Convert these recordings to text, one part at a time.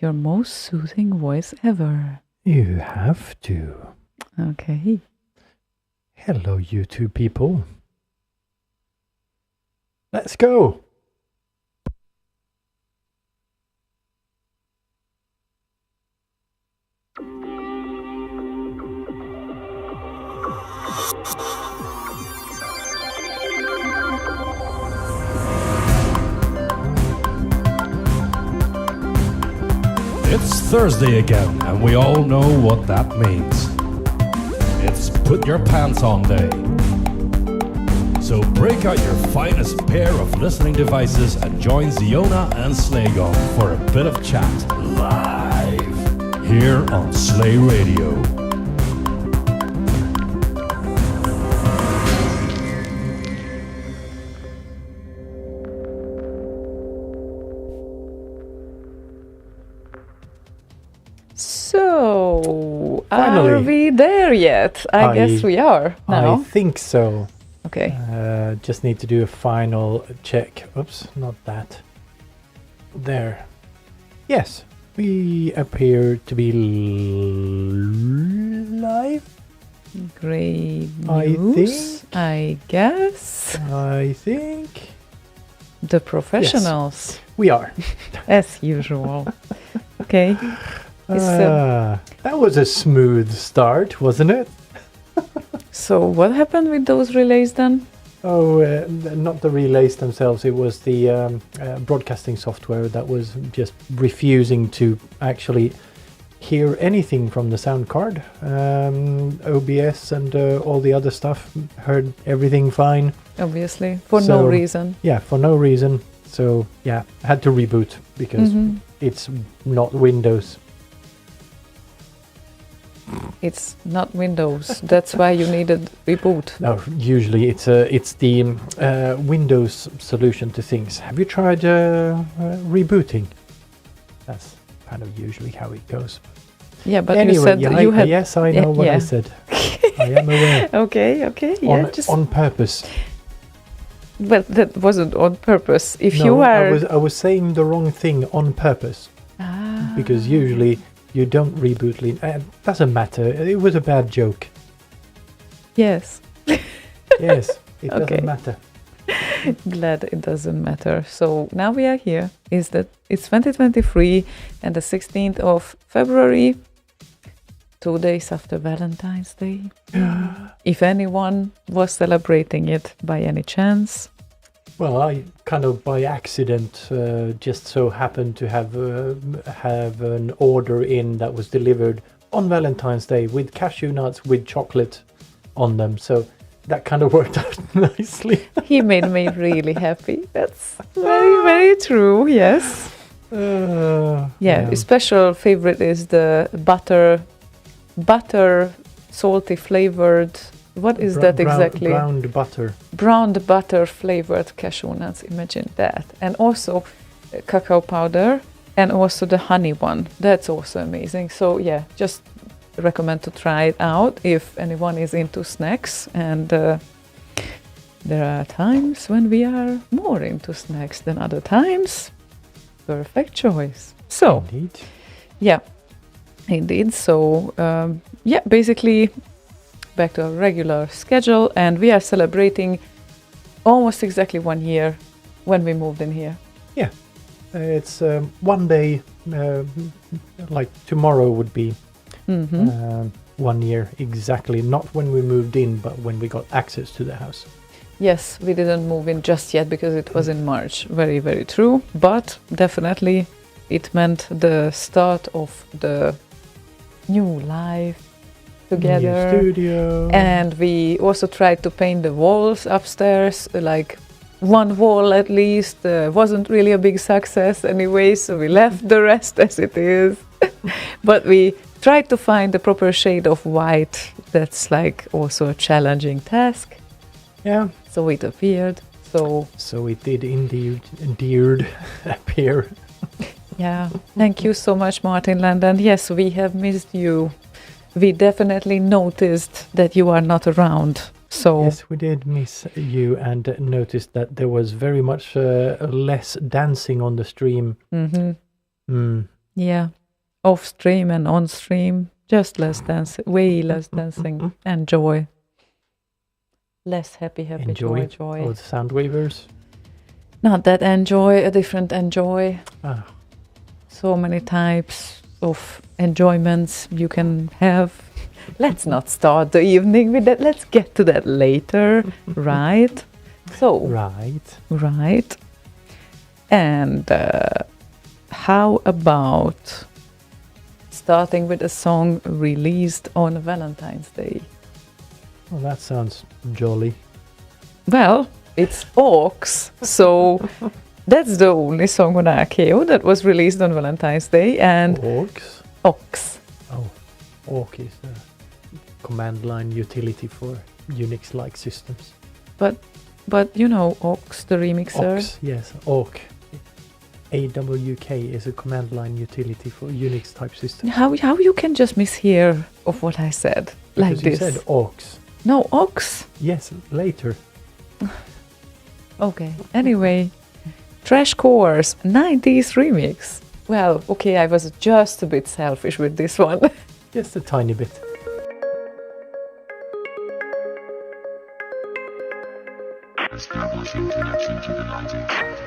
Your most soothing voice ever. You have to. Okay. Hello, YouTube people. Let's go. It's Thursday again, and we all know what that means. It's put your pants on day. So break out your finest pair of listening devices and join Ziona and Slaygon for a bit of chat live here on Slay Radio. So, Finally. are we there yet? I guess we are now. I think so. Okay. Just need to do a final check. Oops, not that. There. Yes, we appear to be live. Great I news, think. I guess. I think The professionals, we are. as usual. Okay. That was a smooth start, wasn't it? So what happened with those relays then? Oh, not the relays themselves. It was the broadcasting software that was just refusing to actually hear anything from the sound card. OBS and all the other stuff heard everything fine. Obviously, for no So- reason. Yeah, for no reason. So yeah, I had to reboot because it's not Windows. It's not Windows. That's why you needed reboot. No, usually it's the Windows solution to things. Have you tried rebooting? That's kind of usually how it goes. Yeah, but anyway, you said yeah, you had. yes, I know what yeah. I said. I am aware. Okay, yeah, on purpose. Well, that wasn't on purpose. If No, you are, I was saying the wrong thing on purpose because usually you don't reboot. Doesn't matter. It was a bad joke. yes, Yes, it Okay. doesn't matter. glad it doesn't matter. So now we are here. Is that it's 2023 and the 16th of February, 2 days after Valentine's Day. If anyone was celebrating it by any chance. Well, I kind of by accident just so happened to have an order in that was delivered on Valentine's Day with cashew nuts with chocolate on them. So that kind of worked out nicely. He made me really happy. That's very, very true. Yes. Yeah. A special favorite is the butter, salty flavored. What is that exactly? Browned butter. Browned butter flavored cashew nuts. Imagine that. And also cacao powder and also the honey one. That's also amazing. So yeah, just recommend to try it out if anyone is into snacks. And there are times when we are more into snacks than other times. Perfect choice. So Indeed. yeah, indeed. So yeah, basically back to our regular schedule, and we are celebrating almost exactly 1 year when we moved in here. It's one day, like tomorrow would be 1 year exactly. Not when we moved in, but when we got access to the house. Yes, we didn't move in just yet because it was in March. Very, very true. But definitely it meant the start of the new life together. New studio. And we also tried to paint the walls upstairs, like one wall at least. Wasn't really a big success anyway, so we left the rest as it is. But we tried to find the proper shade of white. That's like also a challenging task. Yeah. So it appeared. So it did indeed appear. yeah, thank you so much, Martin Landon. Yes, we have missed you. We definitely noticed that you are not around. So Yes, we did miss you and noticed that there was very much less dancing on the stream. Yeah. Off stream and on stream. Just less dancing. Way less dancing. Enjoy. Less happy, Enjoy. joy. Oh, the sound waivers. Not that enjoy, a different enjoy. Ah, So many types of enjoyments you can have. Let's not start the evening with that. Let's get to that later, right? So, right. And how about starting with a song released on Valentine's Day? Well, that sounds jolly. Well, it's Ox, so that's the only song on Akeo that was released on Valentine's Day, and Orcs? Ox. Oh, Orc is a command line utility for Unix-like systems. But you know Ox, the remixer. Ox, yes, Orc. AWK is a command line utility for Unix type systems. How you can just mishear of what I said like Because you this? said Orcs. No, Ox. Yes, later. Okay. Anyway, Trash Course 90s remix. Well, okay, I was just a bit selfish with this one. Just a tiny bit. Establishing connection to the 90s.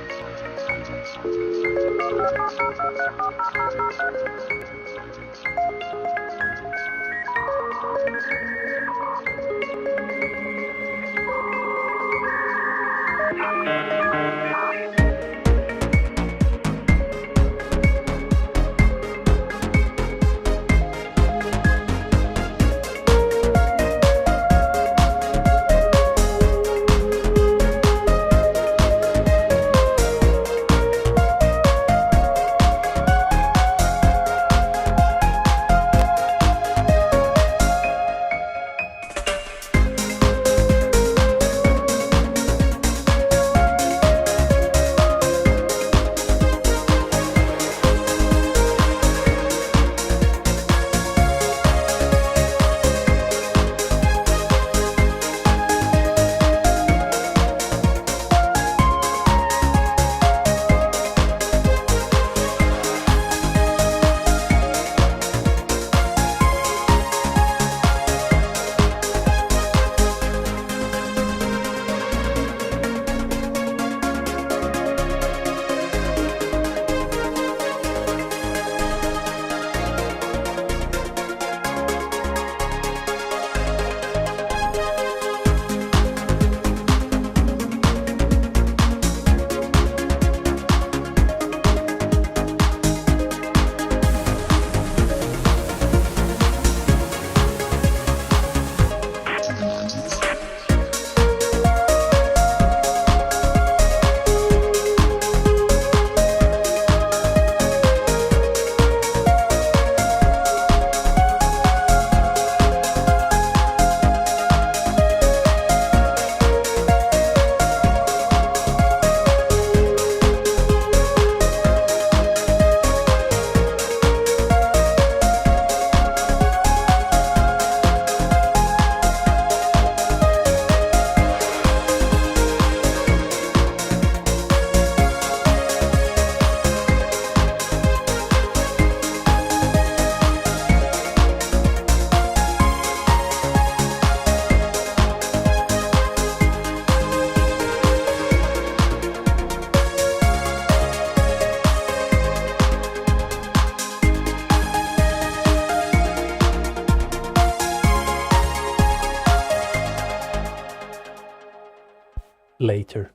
Later.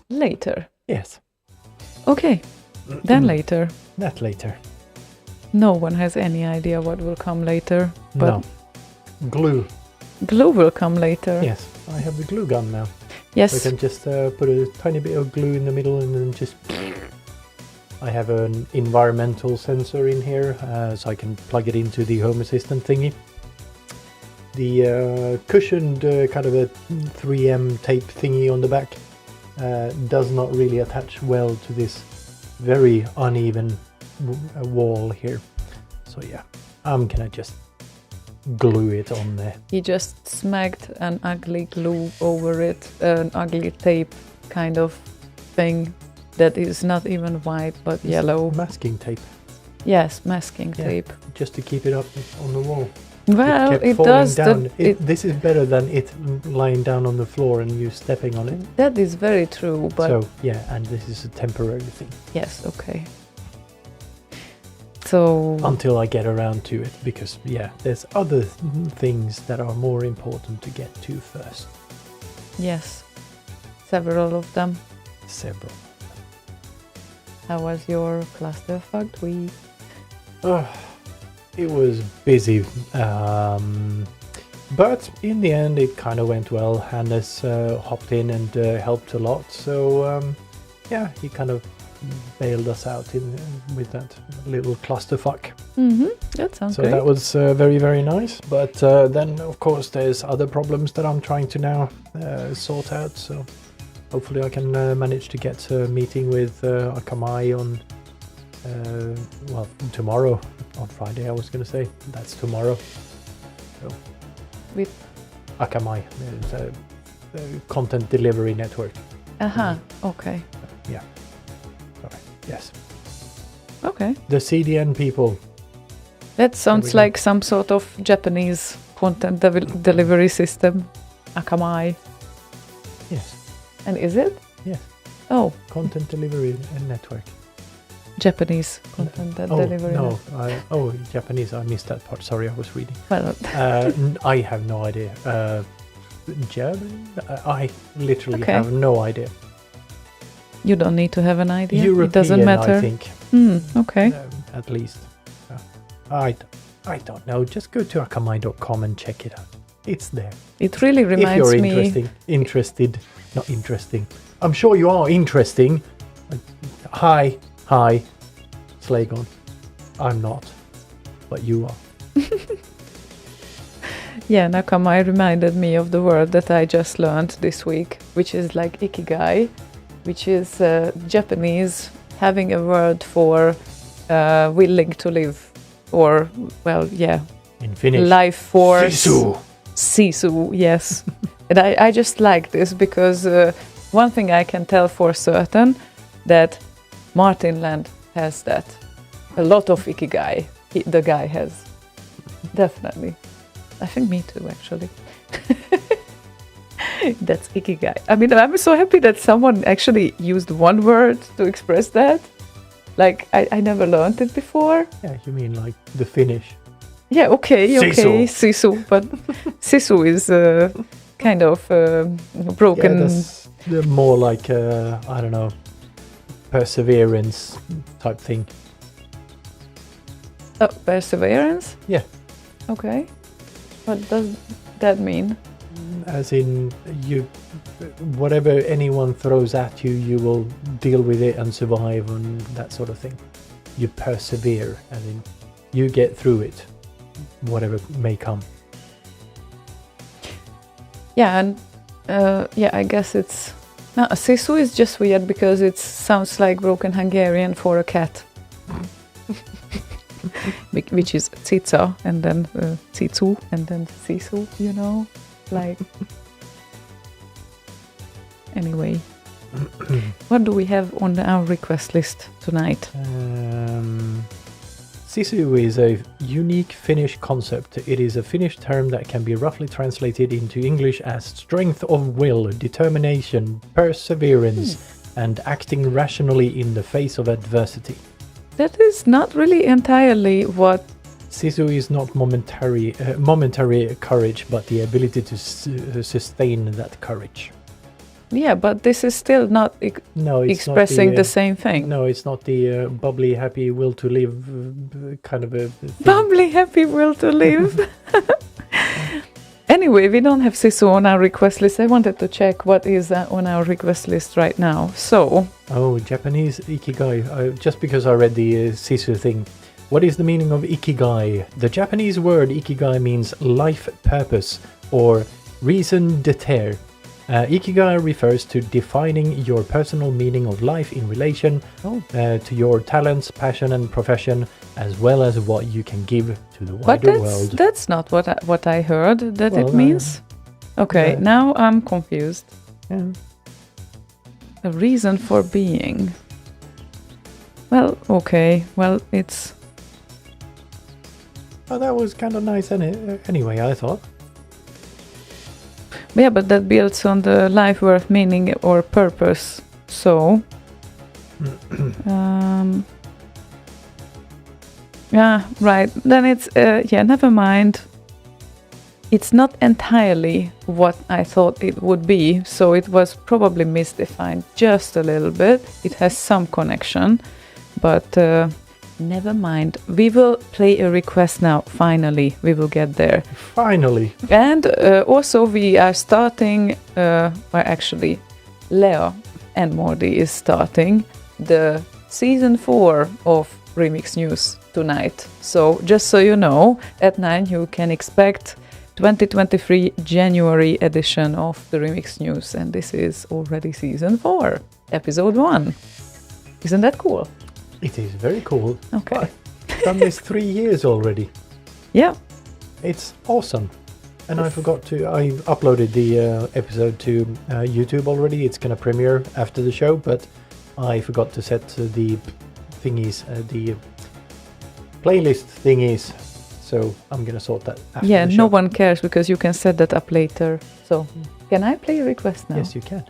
Later. Yes, Okay, then later. that later. No one has any idea what will come later, but No. Glue. glue will come later. Yes, I have the glue gun now. Yes. I can just put a tiny bit of glue in the middle and then just... I have an environmental sensor in here, so I can plug it into the Home Assistant thingy. The cushioned kind of a 3M tape thingy on the back does not really attach well to this very uneven wall here. So yeah, I'm gonna just glue it on there. He just smacked an ugly glue over it, an ugly tape kind of thing that is not even white but yellow. Masking tape. Yes, masking Yeah. tape. just to keep it up on the wall. Well, kept it falling does. down. This is better than it lying down on the floor and you stepping on it. That is very true, but So yeah, and this is a temporary thing yes, okay. So until I get around to it, because yeah, there's other things that are more important to get to first. yes, several of them. Several. How was your clusterfuck week? It was busy, but in the end it kind of went well. Hannes hopped in and helped a lot, so yeah, he kind of bailed us out with that little clusterfuck. Mm-hmm. That sounds So great. that was very, very nice. But then, of course, there's other problems that I'm trying to now sort out. So hopefully I can manage to get a meeting with Akamai on, tomorrow. On Friday, I was going to say. That's tomorrow. So, With Akamai, it's a content delivery network. Okay. Sorry. Yes. Okay. The CDN people. That sounds go. like some sort of Japanese content delivery system. Akamai. Yes. And is it? Yes. Oh, Content delivery network. Japanese content delivery. No, Japanese. I missed that part. Sorry, I was reading. Well, I have no idea. German? I literally Okay. have no idea. you don't need to have an idea. European, It doesn't matter. I think. Okay. At least. I don't know. Just go to akamai.com and check it out. It's there. It really If reminds you're me. interested. Not interesting. I'm sure you are interesting. Hi, Slaygon. I'm not, but you are. Yeah, Nakamai reminded me of the word that I just learned this week, which is like ikigai, which is Japanese having a word for willing to live, or, well, yeah, In Finnish. life force. Sisu. Sisu, yes. And I just like this because one thing I can tell for certain, that Martin Land has that. A lot of ikigai, the guy has. Definitely. I think me too, actually. That's ikigai. I mean, I'm so happy that someone actually used one word to express that. Like, I never learned it before. Yeah, you mean like the Finnish. Yeah, okay, Sisu. But Sisu is kind of broken. Yeah, that's more like, I don't know, perseverance type thing. Oh, perseverance? Yeah. Okay. What does that mean? As in, whatever anyone throws at you, you will deal with it and survive and that sort of thing. You persevere, as in, you get through it, whatever may come. Yeah, and I guess it's... No, Sisu is just weird because it sounds like broken Hungarian for a cat. Which is Cica, and then Cicu, and then Sisu, you know? Like... Anyway. What do we have on our request list tonight? Sisu is a unique Finnish concept. It is a Finnish term that can be roughly translated into English as strength of will, determination, perseverance, and acting rationally in the face of adversity. That is not really entirely what... Sisu is not momentary courage, but the ability to sustain that courage. Yeah, but this is still not No, it's expressing not the same thing. No, it's not the bubbly, happy will to live kind of a thing. Bubbly, happy will to live. Anyway, we don't have Sisu on our request list. I wanted to check what is on our request list right now. So... Oh, Japanese ikigai. Just because I read the Sisu thing. What is the meaning of ikigai? The Japanese word ikigai means life purpose or reason d'être. Ikigai refers to defining your personal meaning of life in relation to your talents, passion and profession, as well as what you can give to the wider world. But that's not what I heard that it means. Okay, now I'm confused. Yeah. A reason for being. Well, okay. Well, it's Oh, that was kind of nice anyway, I thought. Yeah, but that builds on the life worth meaning or purpose. So, yeah, right. Then it's, never mind. It's not entirely what I thought it would be, so it was probably misdefined just a little bit. It has some connection, but never mind. We will play a request now. Finally, we will get there. Finally. And also we are starting, actually, Leo and Mordi is starting the season 4 of Remix News tonight. So just so you know, at 9 you can expect 2023 January edition of the Remix News, and this is already season 4, episode 1. Isn't that cool? It is very cool. Okay. I've done this 3 years already. Yeah. It's awesome. And I uploaded the episode to YouTube already. It's going to premiere after the show, but I forgot to set the thingies, the playlist thingies. So I'm going to sort that after the show. Yeah, no one cares because you can set that up later. So, can I play a request now? Yes, you can.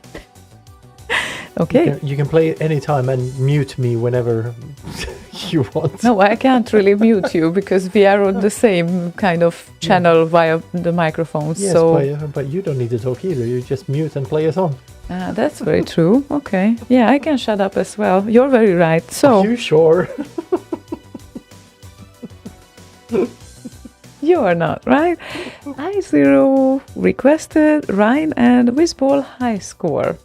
Okay. You can play it anytime and mute me whenever you want. No, I can't really mute you because we are on the same kind of channel via the microphones. Yes, so but you don't need to talk either. You just mute and play a song. that's very true. Okay. Yeah, I can shut up as well. You're very right. So Are you sure? you are not, right? I0 requested Ryan and Whizball high score.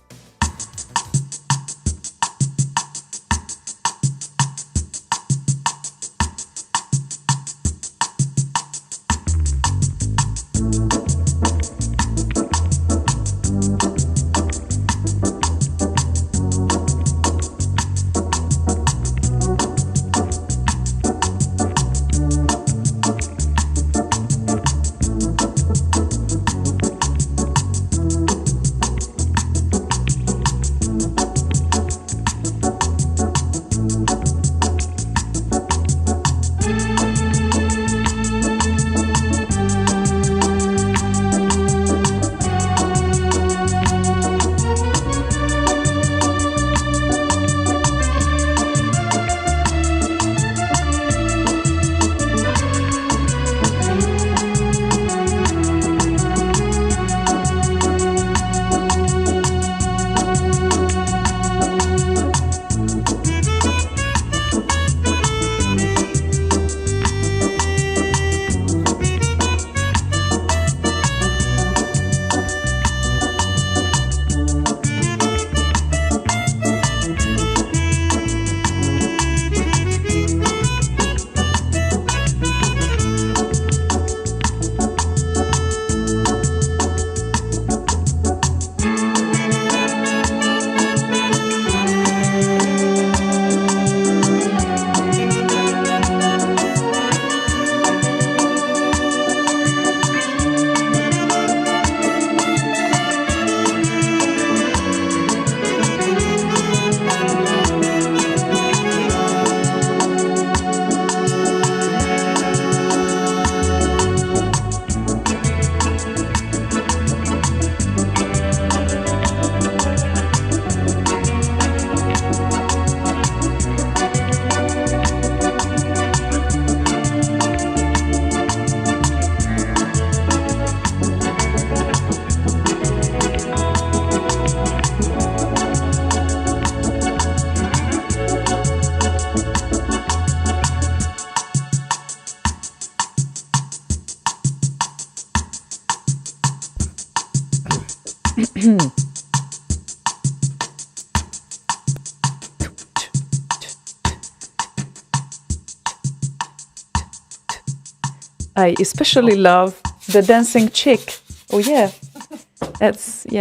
I especially love the dancing chick. Oh yeah,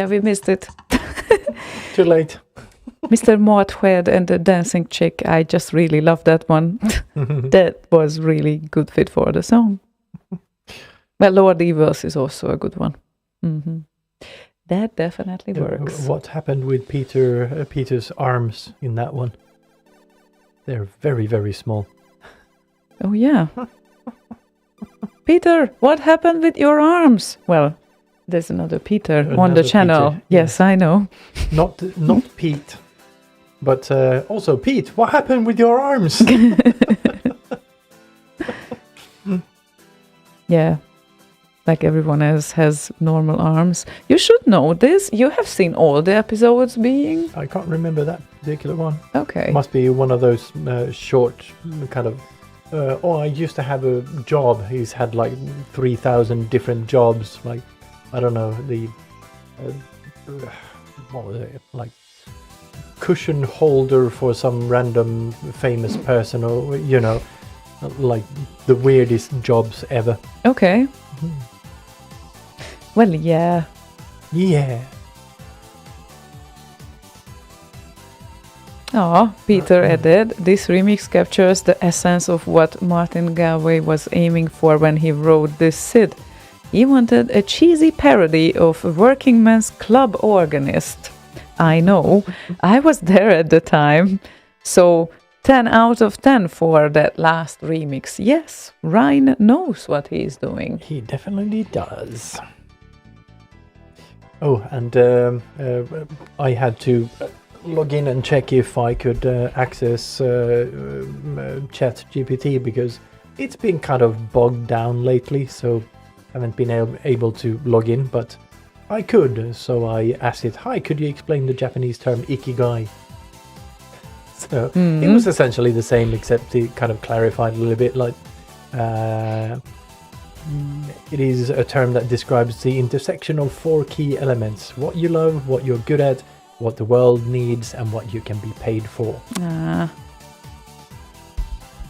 we missed it. Too late. Mr. Mordhead and the dancing chick. I just really love that one. That was really good fit for the song. Well, Lord Evils is also a good one. Mm-hmm. That definitely works. What happened with Peter's arms in that one? They're very, very small. Oh yeah. Peter, what happened with your arms? Well, there's another Peter on the Another channel. Peter, Yes, I know. Not Pete, but also Pete. What happened with your arms? Yeah, like everyone else has normal arms. You should know this. You have seen all the episodes being... I can't remember that particular one. Okay. Must be one of those short kind of. I used to have a job. He's had like 3,000 different jobs. Like, I don't know, the what was it, like cushion holder for some random famous person, or like the weirdest jobs ever. Okay. Well, yeah. Yeah. Peter added, this remix captures the essence of what Martin Galway was aiming for when he wrote this SID. He wanted a cheesy parody of a working man's club organist. I know, I was there at the time. So 10 out of 10 for that last remix. Yes, Ryan knows what he's doing. He definitely does. Oh, and I had to log in and check if I could access Chat GPT, because it's been kind of bogged down lately, so I haven't been able to log in, but I could. So I asked it, hi, could you explain the Japanese term ikigai? So it was essentially the same, except it kind of clarified a little bit, like it is a term that describes the intersection of 4 key elements: what you love, what you're good at, what the world needs, and what you can be paid for.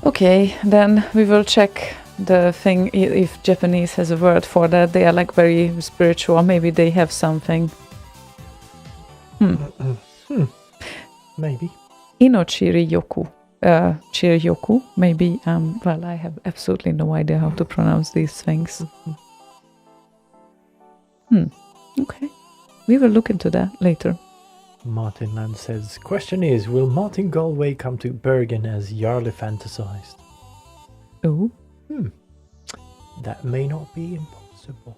Okay, then we will check the thing if Japanese has a word for that. They are like very spiritual. Maybe they have something. Maybe. Inochiri-yoku. Chiryoku, maybe. Well, I have absolutely no idea how to pronounce these things. Okay. We will look into that later. Martin Land says, question is, will Martin Galway come to Bergen as Jarle fantasized? Oh. That may not be impossible.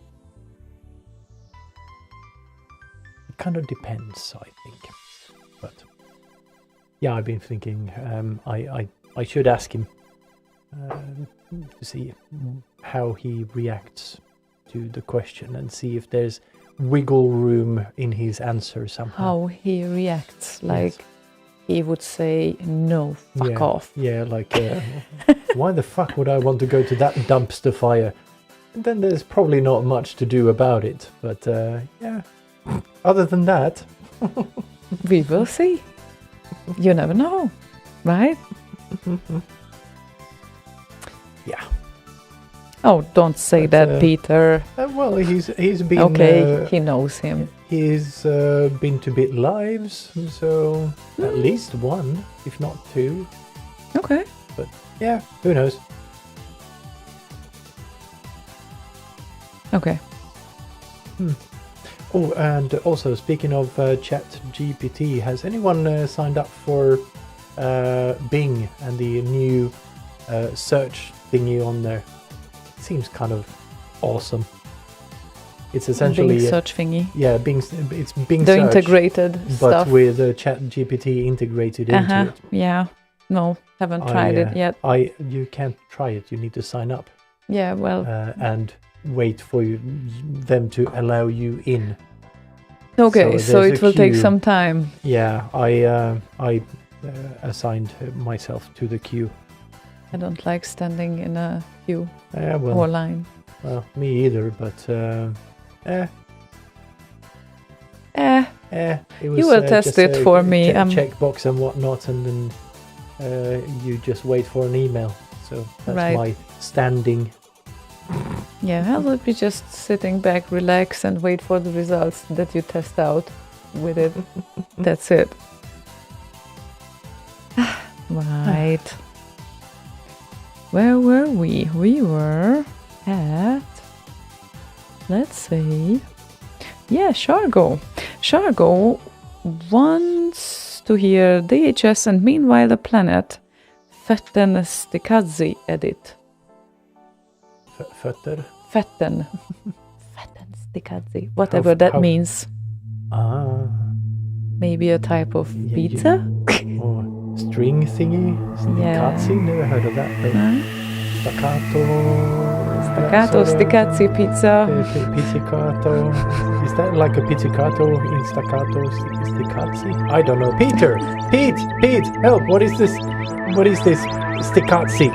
It kind of depends, I think. But yeah, I've been thinking I should ask him to see how he reacts to the question and see if there's wiggle room in his answer somehow. How he reacts, like he would say, no, fuck off. Yeah, like, why the fuck would I want to go to that dumpster fire? And then there's probably not much to do about it. But yeah, other than that... We will see. You never know, right? Yeah. Oh, don't say that, Peter. Well, he's been... Okay, he knows him. He's been to Bit Lives, so at least 1, if not 2. Okay. But yeah, who knows? Okay. Oh, and also, speaking of Chat GPT, has anyone signed up for Bing and the new search thingy on there? Seems kind of awesome. It's essentially Bing search thingy. Yeah, Bing. It's Bing the search, integrated but stuff. with Chat GPT integrated into it. Yeah. No, haven't tried it yet. You can't try it. You need to sign up. Yeah, well. And wait for them to allow you in. Okay, so it will take some time. Yeah, I assigned myself to the queue. I don't like standing in a queue well, or line. Well, me either, but it was, you will test it for me. Checkbox and whatnot, and then you just wait for an email. So that's my standing. Yeah, I will be just sitting back, relax, and wait for the results that you test out with it. That's it. Right. Where were we? We were at... Let's see. Yeah, Shargo. Shargo wants to hear DHS and Meanwhile a Planet Fettenestikazi edit. Fötter. Fatten. Fatten sticcati. Whatever that how- means. Ah. Maybe a type of Yeah, pizza? Or string thingy. Sticcazzi. Never heard of that. But staccato. Staccato, sticcazzi, pizza. Pizzicato. Is that like a pizzicato in staccato? Sticcazzi? I don't know. Peter! Pete! Help! What is this? What is this? Sticcazzi.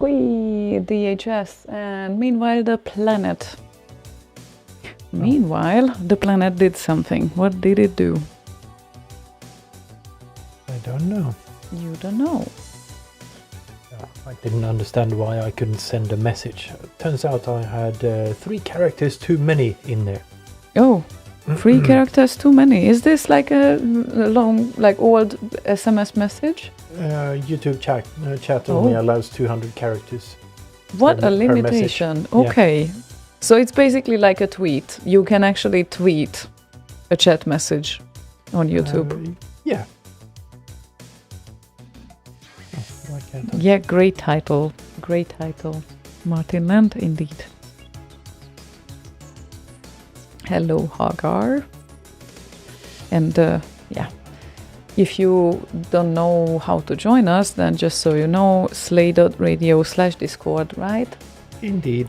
Whee, DHS, and meanwhile the planet. Meanwhile, the planet did something. What did it do? I don't know. You don't know. I didn't understand why I couldn't send a message. Turns out I had 3 characters too many in there. Oh, 3 characters too many. Is this like a long, like old SMS message? YouTube chat only allows 200 characters. What per a limitation. message. Yeah. Okay. So it's basically like a tweet. You can actually tweet a chat message on YouTube. Yeah. Oh, why can't I? Yeah, great title. Great title. Martin Land, indeed. Hello, Hagar. And yeah, if you don't know how to join us, then just so you know, slay.radio/discord, right? Indeed,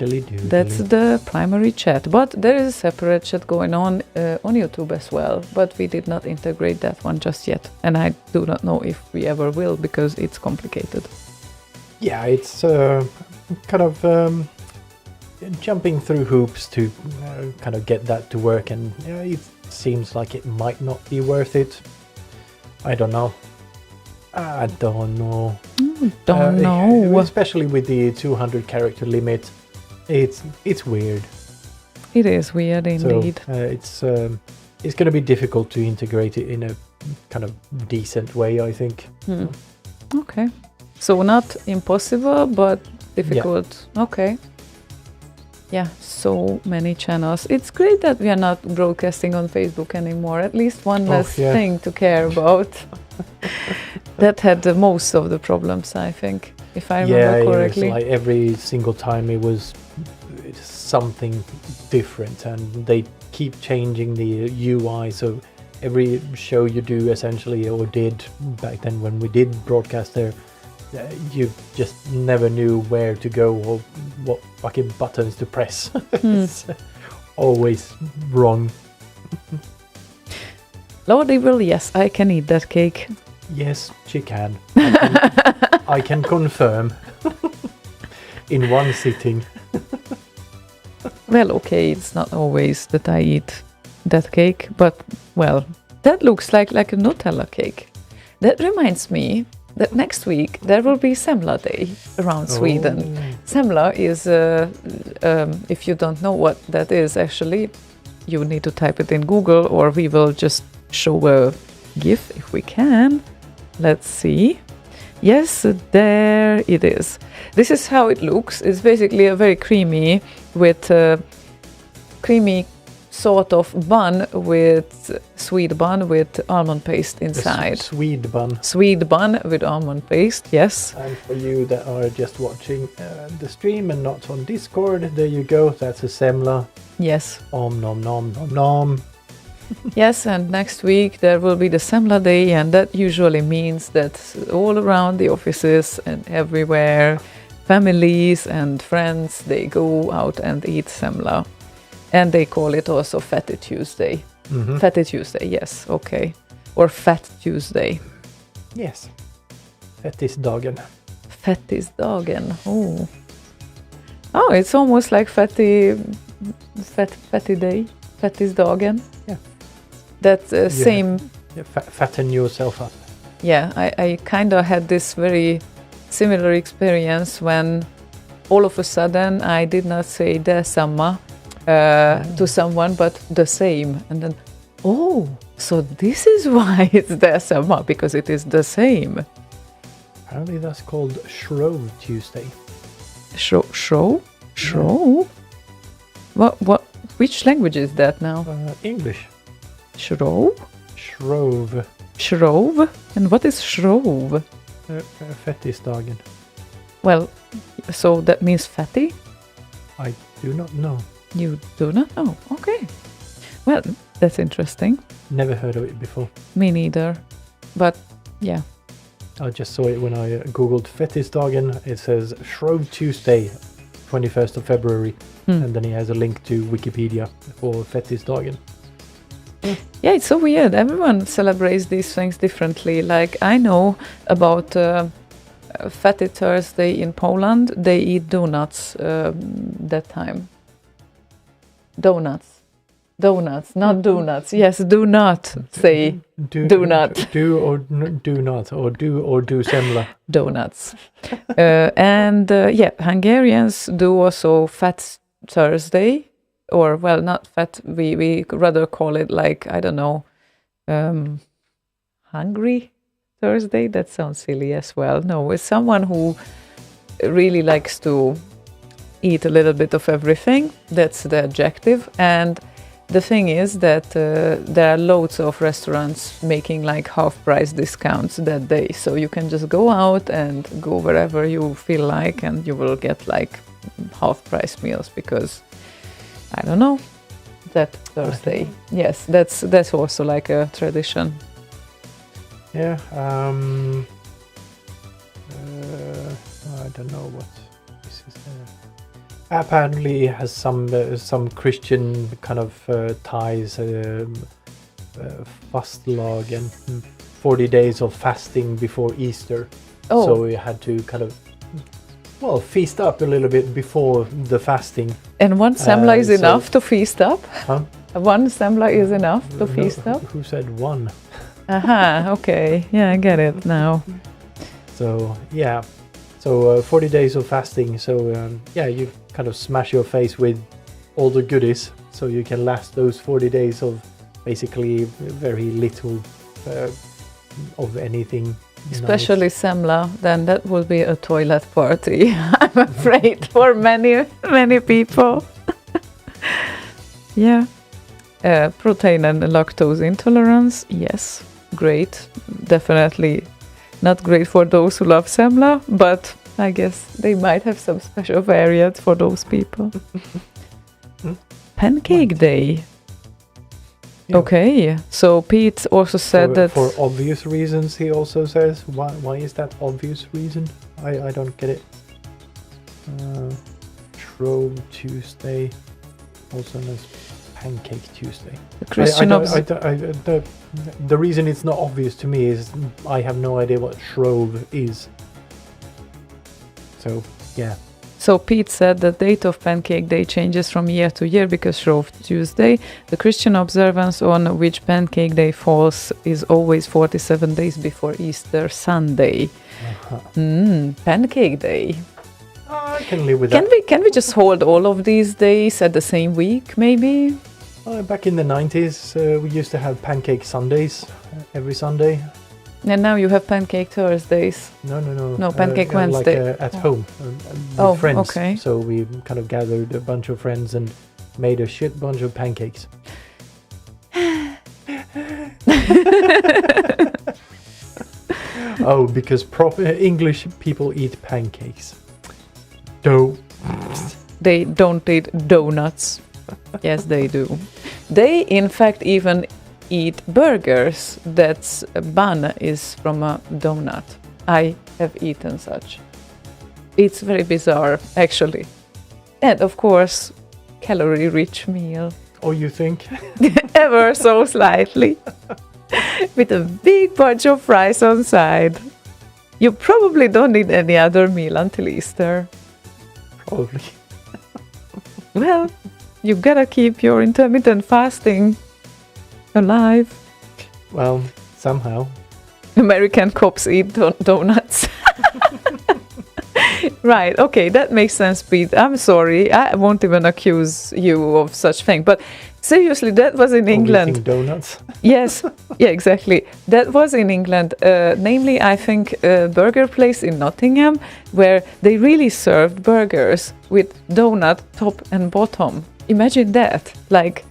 That's the primary chat, but there is a separate chat going on YouTube as well, but we did not integrate that one just yet, and I do not know if we ever will because it's complicated. Yeah, it's kind of jumping through hoops to kind of get that to work, and it seems like it might not be worth it. I don't know. Don't know. Especially with the 200 character limit, it's weird. It is weird indeed. So it's going to be difficult to integrate it in a kind of decent way, I think. Okay. So not impossible, but difficult. Yeah. Okay. Yeah, so many channels. It's great that we are not broadcasting on Facebook anymore. At least one less thing to care about. That had the most of the problems, I think, if I remember correctly. Yeah, like every single time it was something different, and they keep changing the UI. So every show you do essentially, or did back then when we did broadcast there, you just never knew where to go or what fucking buttons to press. It's always wrong. Lord Evil, yes, I can eat that cake. Yes, she can. I can confirm. In one sitting. Well, okay, it's not always that I eat that cake, but, well, that looks like a Nutella cake. That reminds me that next week there will be Semla Day around Sweden. Semla is, if you don't know what that is, actually, you need to type it in Google, or we will just show a GIF if we can. Let's see. Yes, there it is. This is how it looks. It's basically a very creamy sort of bun with sweet bun with almond paste inside. Swede bun. Swede bun with almond paste, yes. And for you that are just watching the stream and not on Discord, there you go. That's a semla. Yes. Om nom nom nom nom. Yes, and next week there will be the Semla Day, and that usually means that all around the offices and everywhere, families and friends, they go out and eat semla. And they call it also Fatty Tuesday. Mm-hmm. Fatty Tuesday, yes, okay. Or Fat Tuesday. Yes. Fettisdagen. Fettisdagen, oh. Oh, it's almost like fatty day. Fettisdagen. Yeah. That same... fatten yourself up. Yeah, I kind of had this very similar experience when all of a sudden I did not say detsamma to someone, but the same. And then, oh, so this is why it's detsamma, because it is the same. Apparently that's called Shrove Tuesday. Shrove? Shrove? What? Which language is that now? English. Shrove? Shrove. Shrove? And what is shrove? Fettisdagen. Well, so that means fatty? I do not know. You do not know? Okay. Well, that's interesting. Never heard of it before. Me neither. But, yeah. I just saw it when I googled Fettisdagen. It says Shrove Tuesday, 21st of February. And then he has a link to Wikipedia for Fettisdagen. Yeah, it's so weird. Everyone celebrates these things differently. Like, I know about Fatty Thursday in Poland, they eat donuts that time. Donuts, not donuts. Yes, do not say do not. Do or do not, or do semla. Donuts. And Hungarians do also Fat Thursday, or well, not fat. We rather call it like, I don't know, hungry Thursday. That sounds silly as well. No, it's someone who really likes to eat a little bit of everything. That's the adjective. And the thing is that there are loads of restaurants making like half price discounts that day. So you can just go out and go wherever you feel like, and you will get like half price meals because, I don't know, that Thursday. Yes, that's also like a tradition. Yeah. I don't know what this is. Apparently, it has some Christian kind of ties, fastlog and 40 days of fasting before Easter. Oh. So we had to kind of, feast up a little bit before the fasting. And one semla is enough to feast up? Huh? One semla is enough to feast up? Who said one? Aha, okay. Yeah, I get it now. So, yeah. So 40 days of fasting. So, you kind of smash your face with all the goodies. So you can last those 40 days of basically very little of anything. Especially semla, then that will be a toilet party, I'm afraid, for many, many people. Yeah. Protein and lactose intolerance, yes, great. Definitely not great for those who love semla, but I guess they might have some special variants for those people. Pancake Day. Yeah. Okay, so Pete also said that... For obvious reasons, he also says. Why is that obvious reason? I don't get it. Shrove Tuesday, also known as Pancake Tuesday. The Christian the reason it's not obvious to me is I have no idea what Shrove is. So, yeah. So Pete said the date of Pancake Day changes from year to year because Shrove Tuesday, the Christian observance on which Pancake Day falls, is always 47 days before Easter Sunday. Pancake Day. I can live with that. Can we just hold all of these days at the same week, maybe? Back in the 90s, we used to have Pancake Sundays every Sunday. And now you have Pancake Thursdays. No. No, Pancake Wednesday. Like at home with friends. Okay. So we kind of gathered a bunch of friends and made a shit bunch of pancakes. Oh, because proper English people eat pancakes. They don't eat donuts. Yes, they do. They, in fact, even eat burgers. That's a bun is from a donut. I have eaten such. It's very bizarre, actually. And of course, calorie-rich meal. Oh, you think? Ever so slightly. With a big bunch of fries on side. You probably don't need any other meal until Easter. Probably. Well, you gotta keep your intermittent fasting alive. Well, somehow. American cops eat donuts. Right, okay, that makes sense, Pete. I'm sorry, I won't even accuse you of such thing. But seriously, that was in England. Eating donuts. Yes, yeah, exactly. That was in England. Namely, I think a burger place in Nottingham where they really served burgers with donut top and bottom. Imagine that. Like,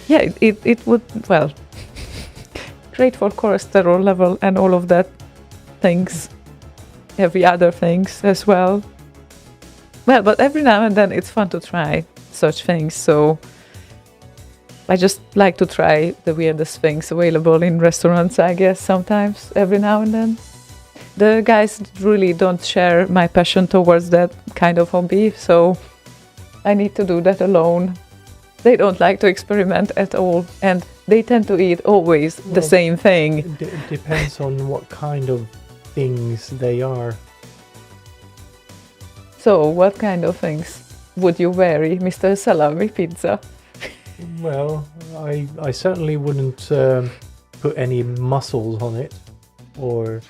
yeah, it would, well, great for cholesterol level and all of that things. Every other things as well. Well, but every now and then it's fun to try such things. So I just like to try the weirdest things available in restaurants, I guess, sometimes, every now and then. The guys really don't share my passion towards that kind of hobby, so I need to do that alone. They don't like to experiment at all, and they tend to eat always the same thing. It depends on what kind of things they are. So, what kind of things would you vary, Mr. Salami Pizza? Well, I certainly wouldn't put any mussels on it or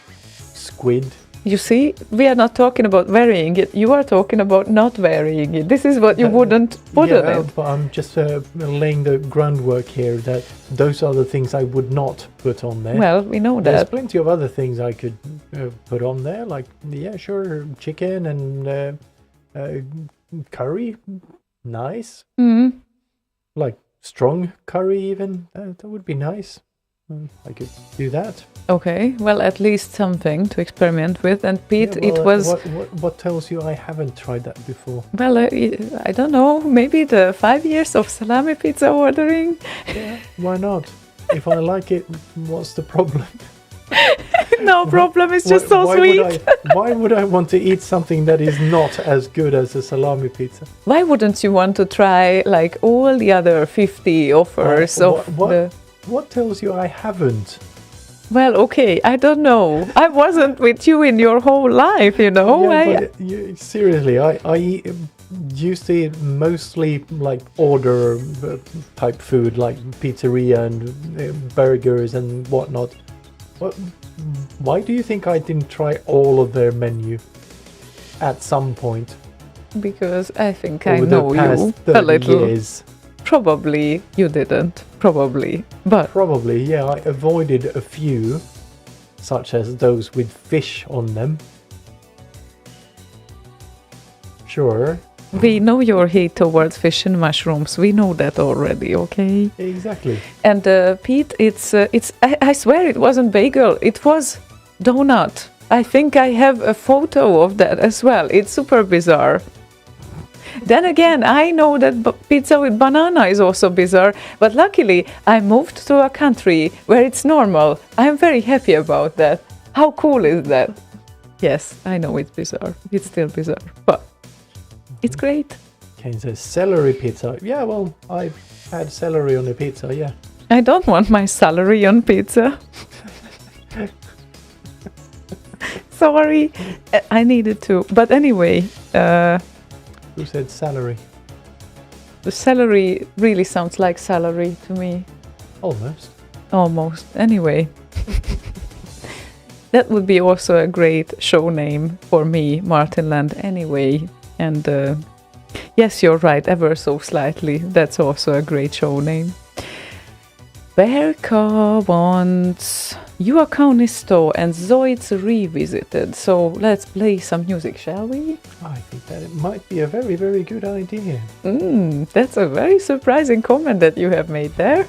squid. You see, we are not talking about varying it. You are talking about not varying it. This is what you wouldn't put on it. But I'm just laying the groundwork here that those are the things I would not put on there. Well, we know There's that. plenty of other things I could put on there, like, yeah, sure, chicken and curry. Nice. Mm. Like strong curry even. That would be nice. I could do that. Okay, well, at least something to experiment with. And Pete, Yeah, it was... What tells you I haven't tried that before? Well, I don't know, maybe the 5 years of salami pizza ordering? Yeah, why not? If I like it, what's the problem? No problem, it's just so why sweet. Why would I want to eat something that is not as good as a salami pizza? Why wouldn't you want to try like all the other 50 offers of the... What tells you I haven't? Well, okay, I don't know. I wasn't with you in your whole life, you know. Yeah, but seriously, I used to eat mostly like order type food, like pizzeria and burgers and whatnot. Why do you think I didn't try all of their menu at some point? Because I think I over know the past you 30 a little. years? Probably you didn't. Probably. But Probably, yeah. I avoided a few, such as those with fish on them. Sure. we know your hate towards fish and mushrooms. We know that already, okay? Exactly. And Pete, I swear it wasn't bagel. It was donut. I think I have a photo of that as well. It's super bizarre. Then again, I know that pizza with banana is also bizarre, but luckily I moved to a country where it's normal. I'm very happy about that. How cool is that? Yes, I know it's bizarre. It's still bizarre, but it's great. Kane says celery pizza. Yeah, well, I've had celery on a pizza, yeah. I don't want my salary on pizza. Sorry, I needed to. But anyway, who said salary? the celery really sounds like salary to me. Almost. Almost. Anyway. That would be also a great show name for me, Martinland, anyway. And yes, you're right, ever so slightly. That's also a great show name. Berka wants Your Kaunisto and Zoids Revisited. So let's play some music, shall we? I think that it might be a very, very good idea. That's a very surprising comment that you have made there.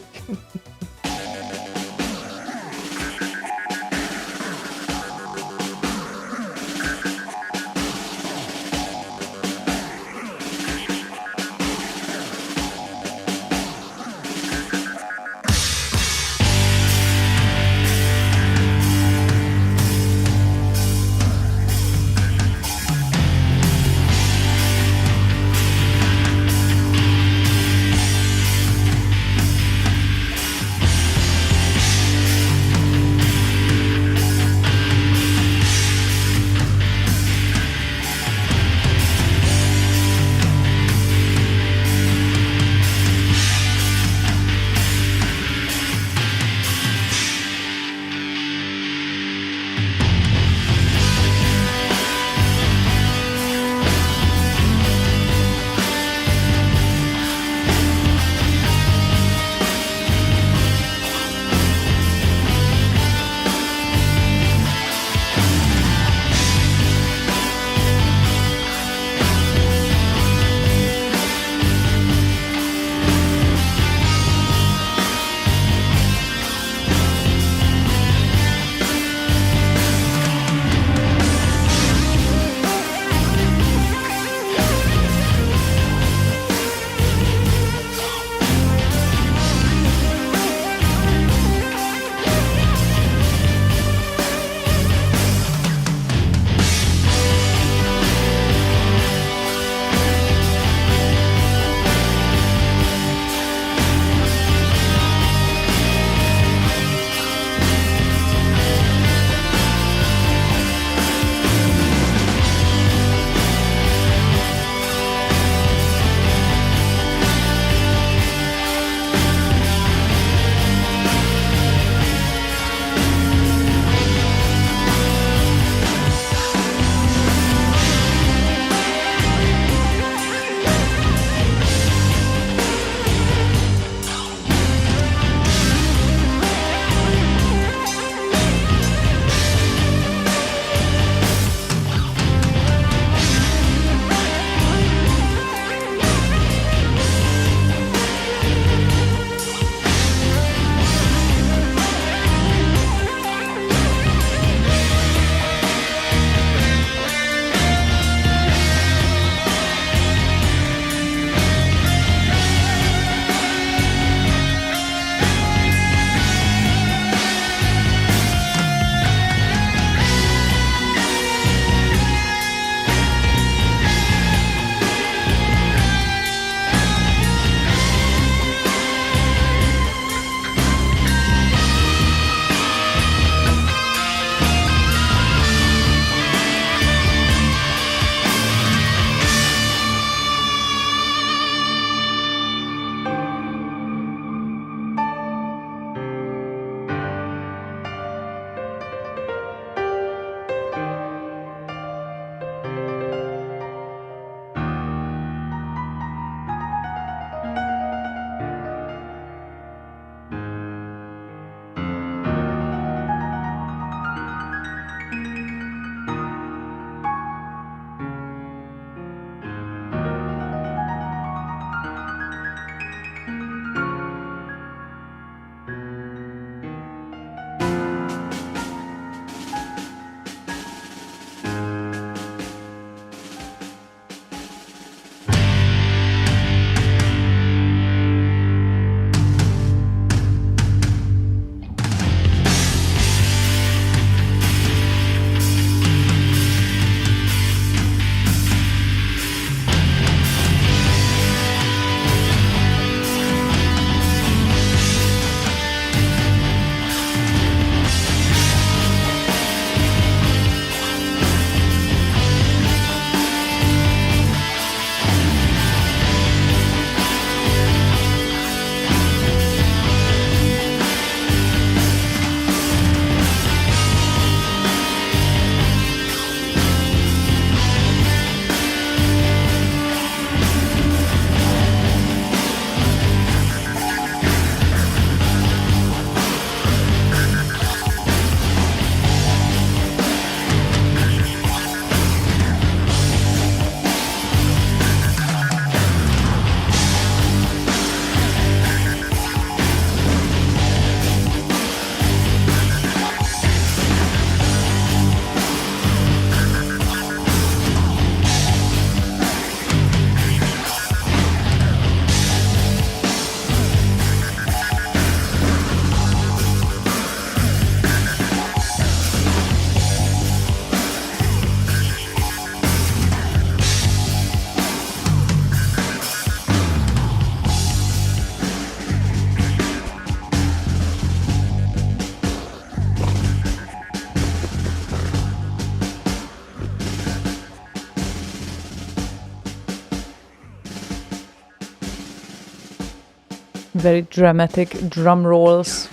very dramatic drum rolls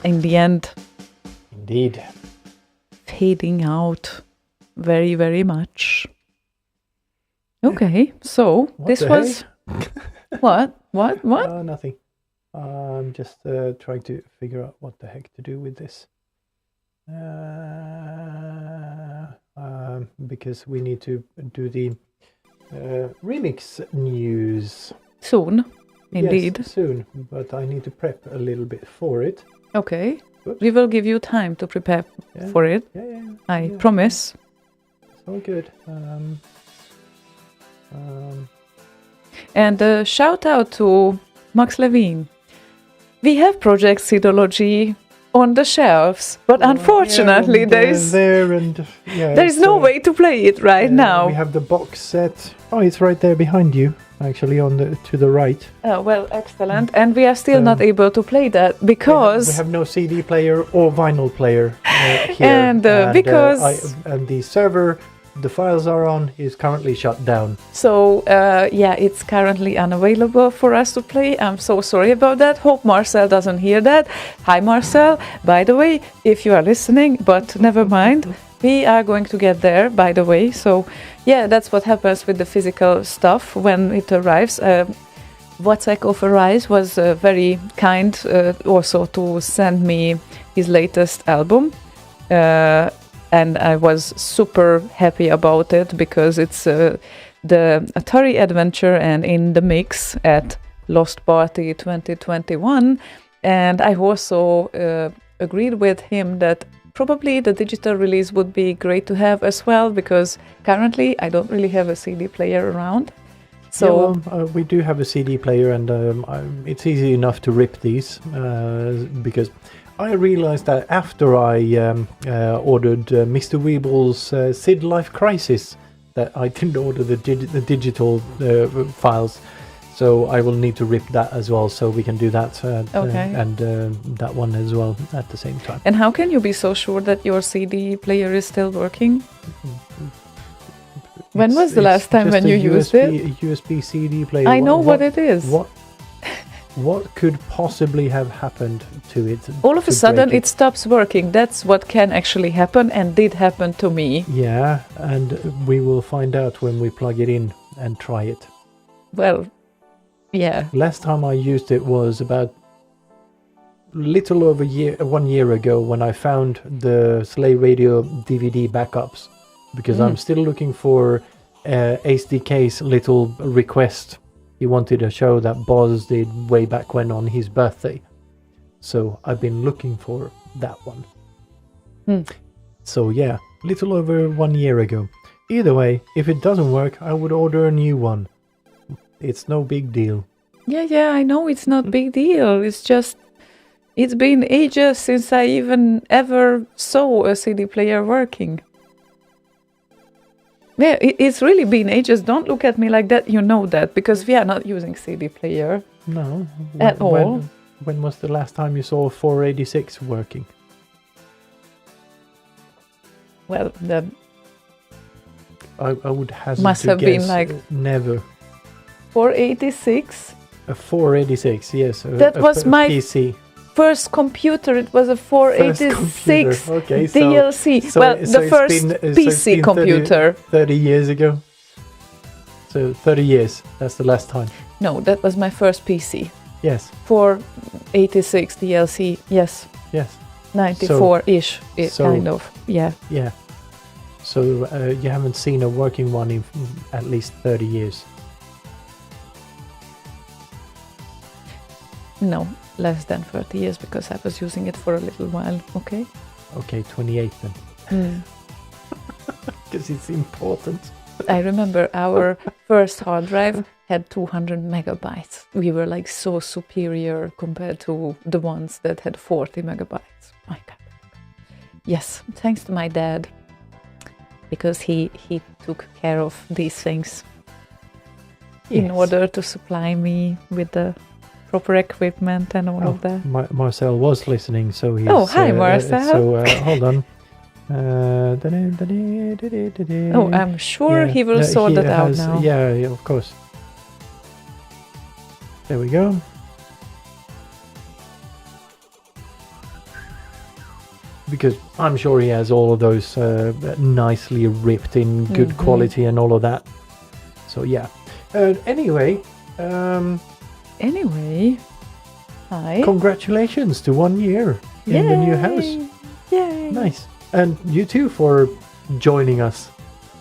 in the end, Indeed. fading out very, very much. Okay, so What this the was what? Nothing. I'm just trying to figure out what the heck to do with this. Because we need to do the remix news. Soon, indeed. Yes, soon, but I need to prep a little bit for it. Okay, Oops. we will give you time to prepare Yeah. for it. Yeah. I Yeah. promise. So good. And shout out to Max Levine. We have Project Seedology on the shelves, but unfortunately there is no way to play it right now. We have the box set. Oh, it's right there behind you, actually, to the right. Oh, well, excellent. And we are still not able to play that because we have no CD player or vinyl player here. And, because and the server the files are on is currently shut down. So, it's currently unavailable for us to play. I'm so sorry about that. Hope Marcel doesn't hear that. Hi, Marcel. By the way, if you are listening, but never mind. We are going to get there, by the way. So, that's what happens with the physical stuff when it arrives. Wacek of Arise was very kind also to send me his latest album. And I was super happy about it because it's the Atari Adventure and in the mix at Lost Party 2021. And I also agreed with him that probably the digital release would be great to have as well because currently I don't really have a CD player around. So we do have a CD player and it's easy enough to rip these because I realized that after I ordered Mr. Weeble's Sid Life Crisis, that I didn't order the digital files, so I will need to rip that as well. So we can do that and that one as well at the same time. And how can you be so sure that your CD player is still working? When was the last time when you used it? A USB CD player. I know what it is. What could possibly have happened to it? All of a sudden it stops working. That's what can actually happen and did happen to me. Yeah, and we will find out when we plug it in and try it. Well, yeah. Last time I used it was about little over 1 year ago when I found the Slay Radio DVD backups because I'm still looking for HDK's little request. He wanted a show that Boz did way back when on his birthday. So I've been looking for that one. So yeah, little over 1 year ago. Either way, if it doesn't work, I would order a new one. It's no big deal. Yeah, I know it's not big deal. It's just, it's been ages since I even ever saw a CD player working. Yeah, it's really been ages. Don't look at me like that. You know that because we are not using CD player. No. At all. When was the last time you saw a 486 working? Well, I would hazard must to have been guess like never. 486. A 486, yes. That was my PC. First computer. It was a 486 okay, DLC. The first PC computer. 30 years ago. So 30 years. That's the last time. No, that was my first PC. Yes. 486 DLC. Yes. 94-ish. Kind of. Yeah. Yeah. So you haven't seen a working one in at least 30 years. No, less than 30 years because I was using it for a little while, okay? Okay, 28 then. Because it's important. I remember our first hard drive had 200 megabytes. We were like so superior compared to the ones that had 40 megabytes. My God. Yes, thanks to my dad, because he took care of these things in order to supply me with the proper equipment and all of that. Marcel was listening, so he's... Oh, hi, Marcel. So, hold on. I'm sure he will sort that out now. Yeah, of course. There we go. because I'm sure he has all of those nicely ripped in good quality and all of that. So yeah. Anyway, hi. congratulations to 1 year in the new house. Yay! Nice. And you too for joining us,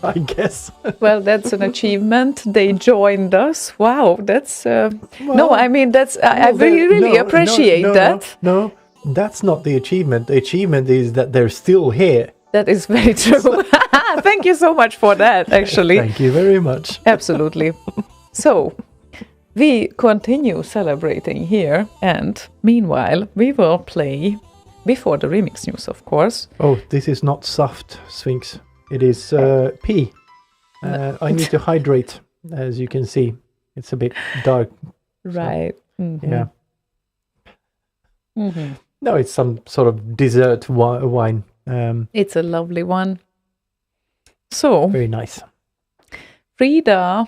I guess. Well, that's an achievement. They joined us. Wow, that's no. Well, I mean, that's I really appreciate that. No, that's not the achievement. The achievement is that they're still here. That is very true. Thank you so much for that. Actually, Thank you very much. absolutely. So we continue celebrating here, and meanwhile, we will play before the remix news, of course. Oh, this is not soft, Sphinx. It is pee. I need to hydrate, as you can see. It's a bit dark. Right. Yeah. No, it's some sort of dessert wine. It's a lovely one. So, Very nice. Frida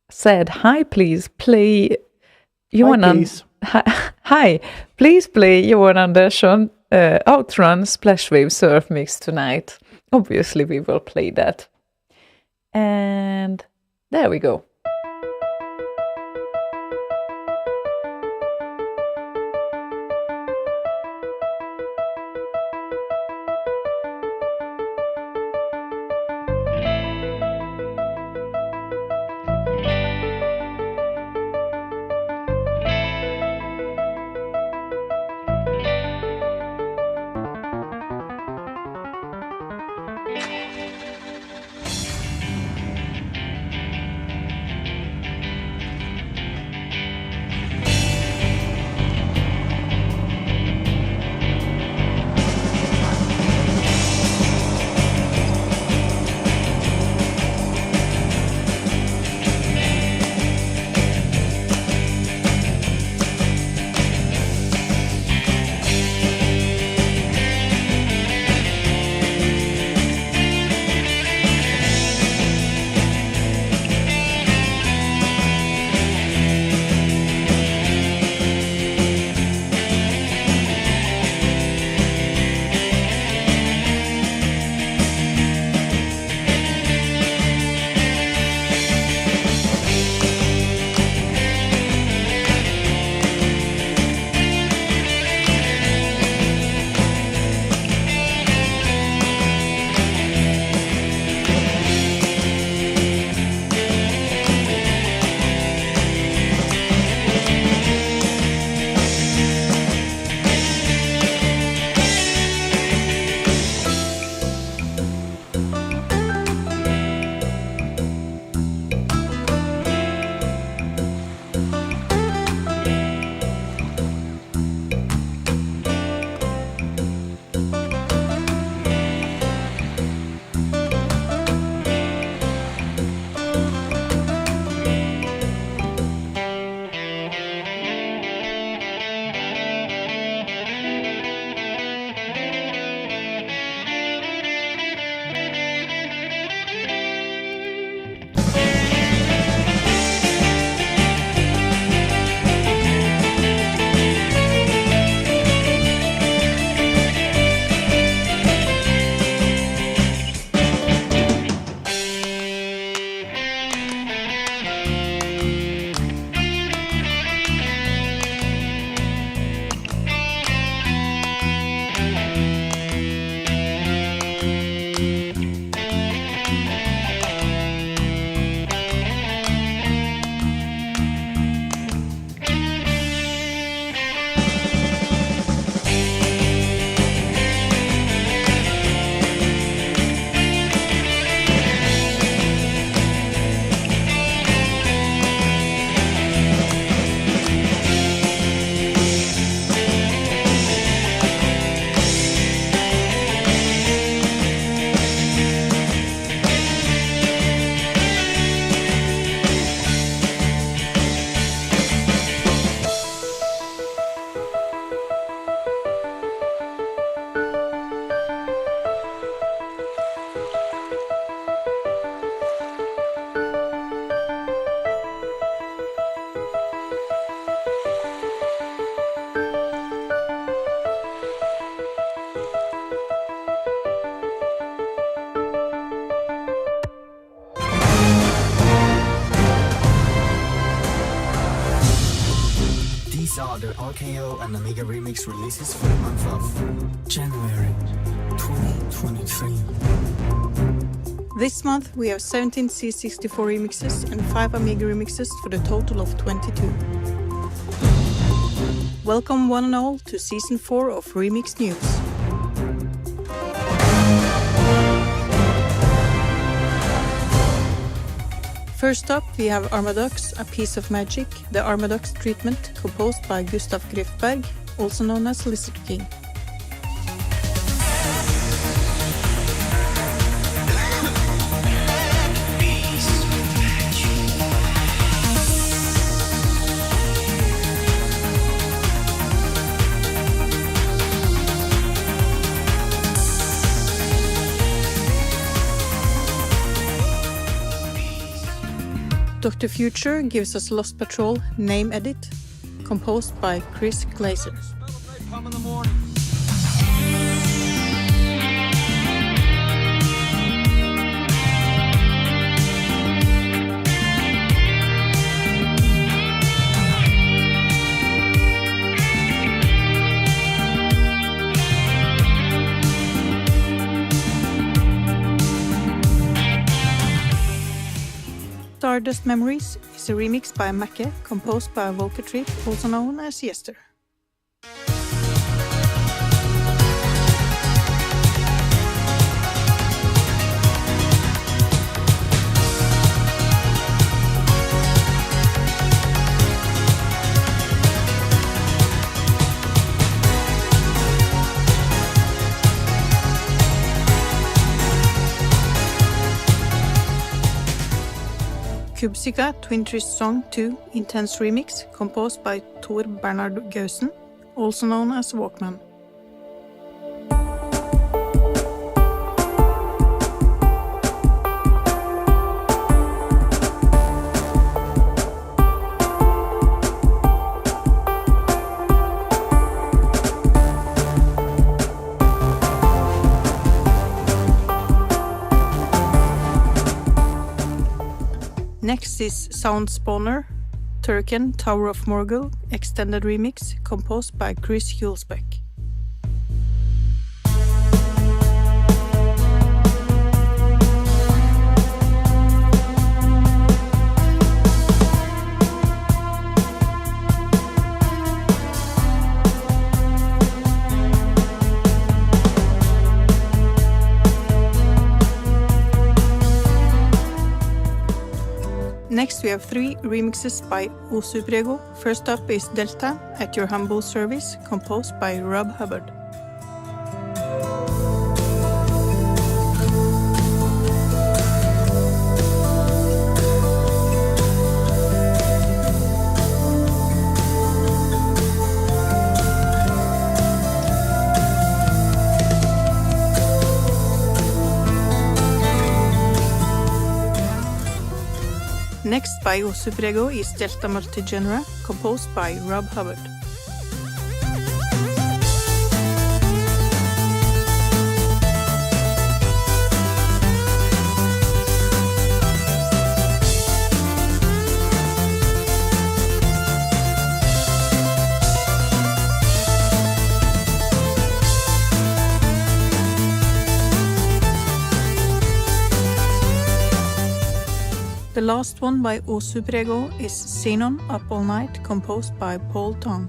said, "Hi, please play Johan please. Hi, please play Johan Andersson Outrun Splash Wave Surf Mix tonight." Obviously, we will play that. And there we go. other RKO and Amiga remix releases for the month of January 2023. This month we have 17 C64 remixes and 5 Amiga remixes for the total of 22. Welcome one and all to Season 4 of Remix News. First up we have Armadux, A Piece of Magic, the Armadux treatment composed by Gustav Griffberg, also known as Lizard King. Dr. Future gives us Lost Patrol Name Edit, composed by Chris Glazer. Stardust Memories is a remix by Macke, composed by Volker Trip, also known as Yester. Kubsika Twin Trist Song 2 Intense Remix, composed by Tor Bernhard Gausen, also known as Walkman. Next is Sound Spawner, Turken Tower of Morgul Extended Remix, composed by Chris Hulsbeck. Next we have 3 remixes by Housiversary. First up is Delta, At Your Humble Service, composed by Rob Hubbard. Next by Housiversary is Delta Multigenera, composed by Rob Hubbard. The last one by Housiversary is Xenon Up All Night, composed by Paul Tong.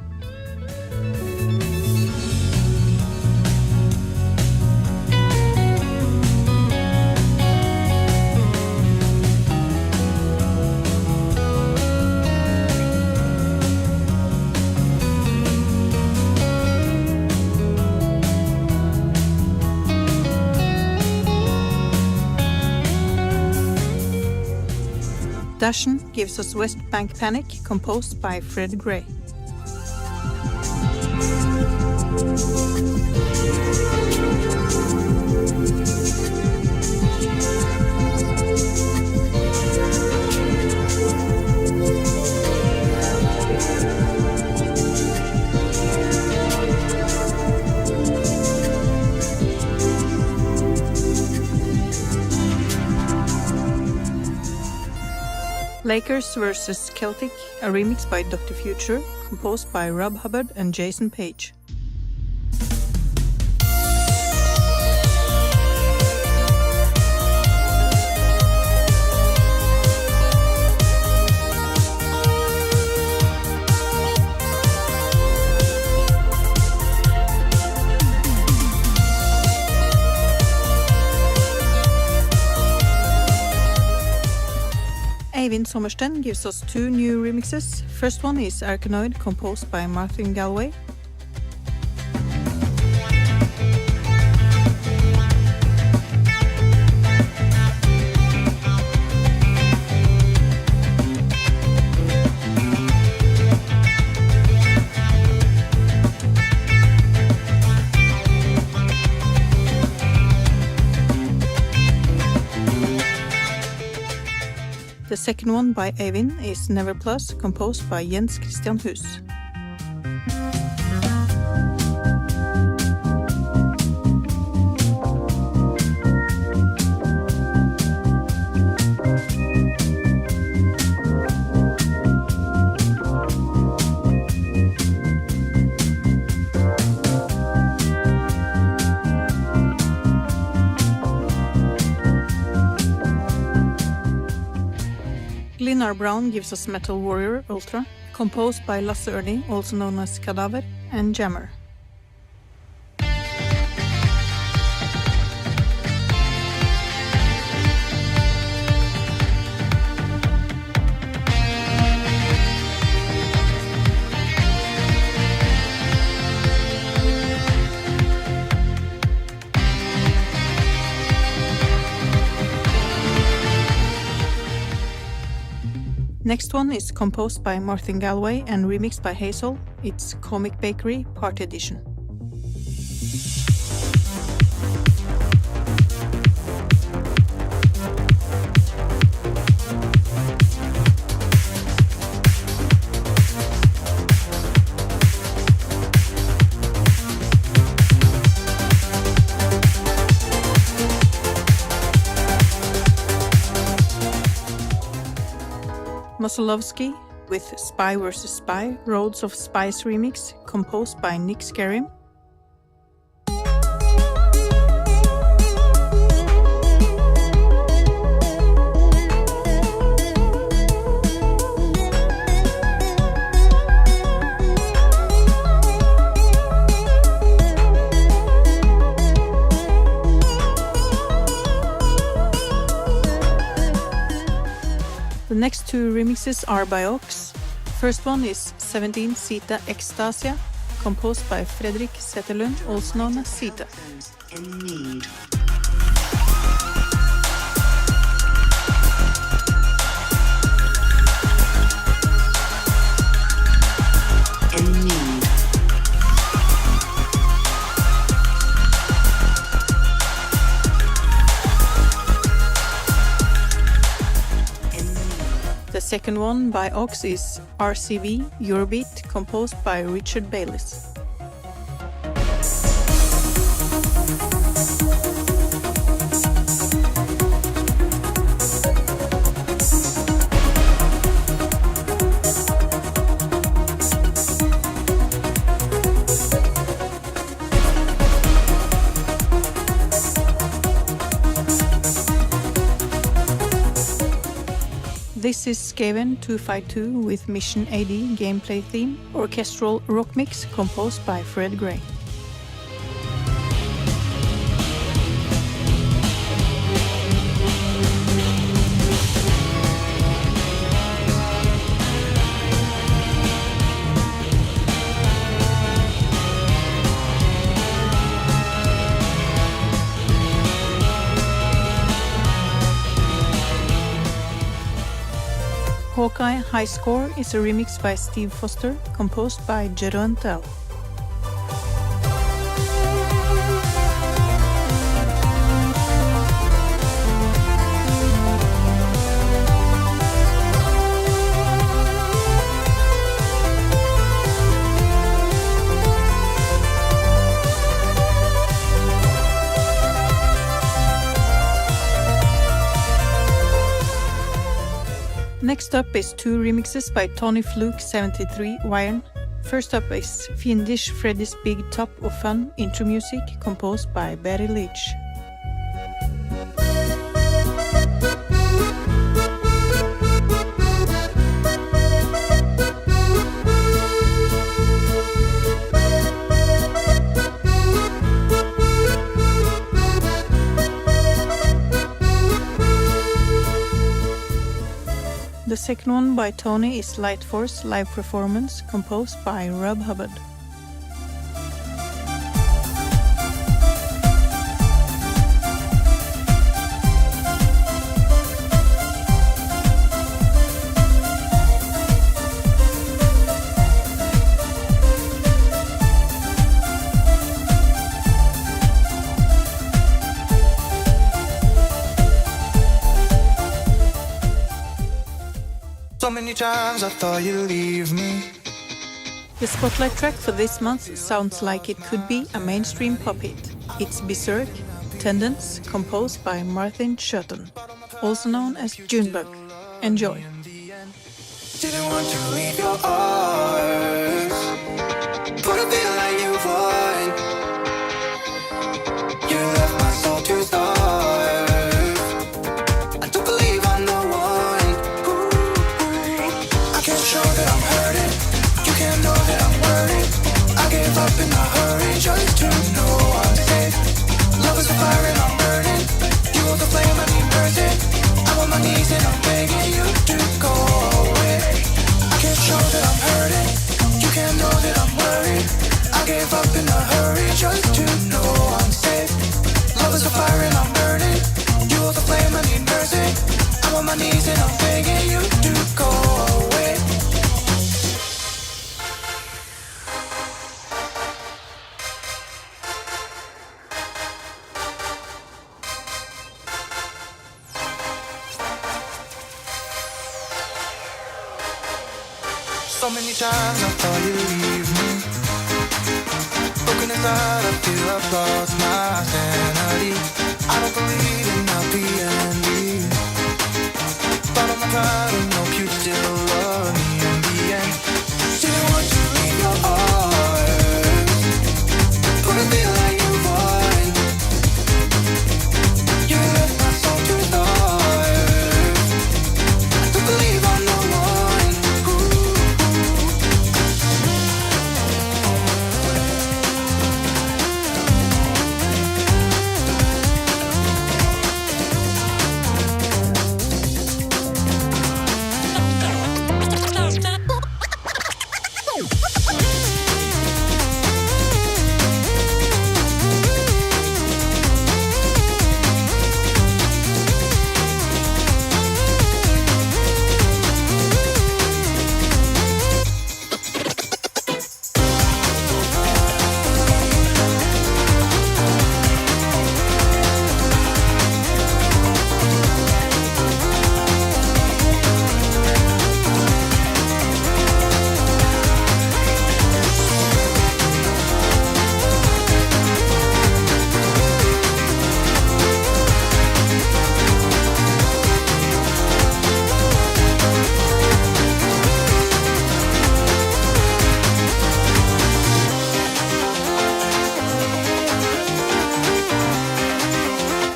Dashen gives us West Bank Panic, composed by Fred Gray. Lakers vs. Celtic, a remix by Dr. Future, composed by Rob Hubbard and Jason Page. Eivind Sommersten gives us two new remixes. First one is Arkanoid, composed by Martin Galway. The second one by Eivind is Never Plus, composed by Jens Christian Hus. Glinar Brown gives us Metal Warrior Ultra, composed by Lasse Erdi, also known as Cadaver, and Jammer. Next one is composed by Martin Galway and remixed by Hazel. It's Comic Bakery Party Edition. Mosolovsky with Spy vs. Spy, Roads of Spice remix, composed by Nick Scarim. The next two remixes are by Ox. First one is 17 Sita Extasia, composed by Fredrik Zetterlund, also known as Sita. The second one by Ox is RCV Eurobeat, composed by Richard Bayliss. This is Skaven 252 with Mission AD gameplay theme, orchestral rock mix composed by Fred Gray. Hawkeye High Score is a remix by Steve Foster, composed by Jeroen Tel. Next up is 2 remixes by Tony Fluke 73 Wire. First up is Fiendish Freddy's Big Top of Fun intro music composed by Barry Leach. The second one by Tony is Light Force live performance composed by Rob Hubbard. So many times I thought you'd leave me. The spotlight track for this month sounds like it could be a mainstream pop hit. It's Berserk, Tendons, composed by Martin Shelton, also known as Junebug. Enjoy. Didn't want to leave your arms, but I feel like you would. You left my soul to starve. I don't believe I'm the one. I can't show that I'm hurting. You can't know that I'm worried. I gave up in a hurry just to know I'm safe. Love is a fire and I'm burning. You hold the flame, I need mercy. I'm on my knees and I'm begging you to go away. I can't show that I'm hurting. You can't know that I'm worried. I gave up in a hurry just to know I'm safe. Love is a fire and I'm burning. You hold the flame, I need mercy. I'm on my knees and I'm begging you to go away. So many times I thought you'd leave me. Broken inside, I feel I've lost my sanity. I don't believe in happy ending. Thought on my pride and hope you'd still love me in the end. Didn't want to leave your arms, but I feel like you would. You left my soul to starve. I don't believe I'm the one.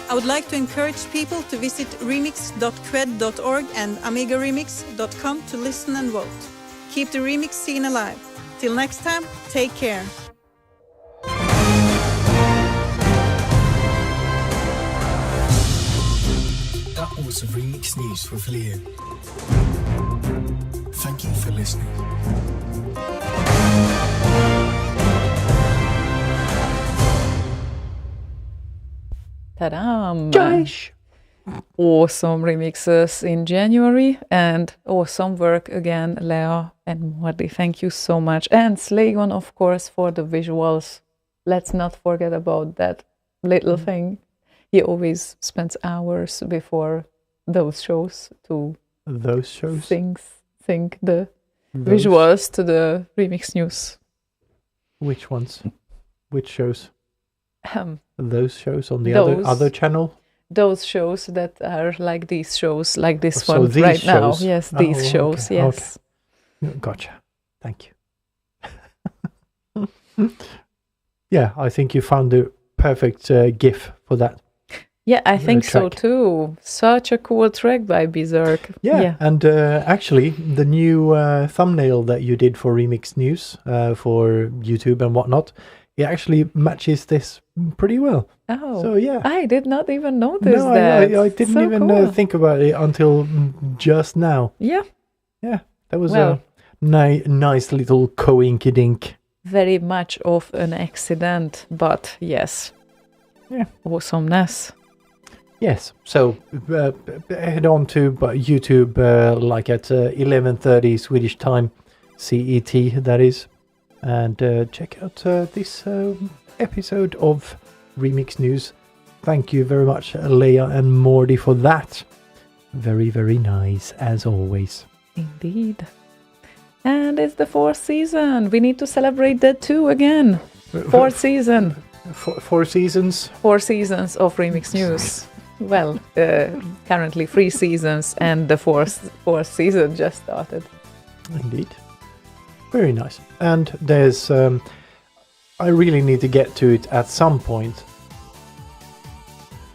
I would like to encourage people to visit remix.cred.org and amigaremix.com to listen and vote. Keep the remix scene alive. Till next time, take care. That was a Remix News with Leo. Thank you for listening. Ta-dam! Josh! Awesome remixes in January and awesome work again, Lea and Mordi. Thank you so much. And Slaygon, of course, for the visuals. Let's not forget about that little thing. He always spends hours before those shows to Those shows? sync the Those- visuals to the remix news. Which ones? Which shows? Um, Those shows on the Those. other channel? those shows that are like these shows, like this So one these right now. shows? Yes, these Oh, shows. okay, Yes. Gotcha. Thank you. Yeah, I think you found the perfect GIF for that. Yeah, I think so track. too. Such a cool track by Berserk. Yeah, and actually, the new thumbnail that you did for Remix News for YouTube and whatnot, it actually matches this pretty well. Oh, So yeah, I did not even notice no, that. I didn't So even cool. think about it until just now. Yeah, That was Well. a nice little coinkydink. very much of an accident, but yes. Yeah. Awesomeness. Yes, so head on to YouTube like at 11:30 Swedish time, CET that is, and check out this episode of Remix News. Thank you very much, Leia and Mordy, for that. Very, very nice, as always. Indeed. And it's the 4th season. We need to celebrate that too again. 4th season. 4 seasons. 4 seasons of Remix News. Well, currently 3 seasons, and the fourth season just started. Indeed. Very nice. And there's... I really need to get to it at some point.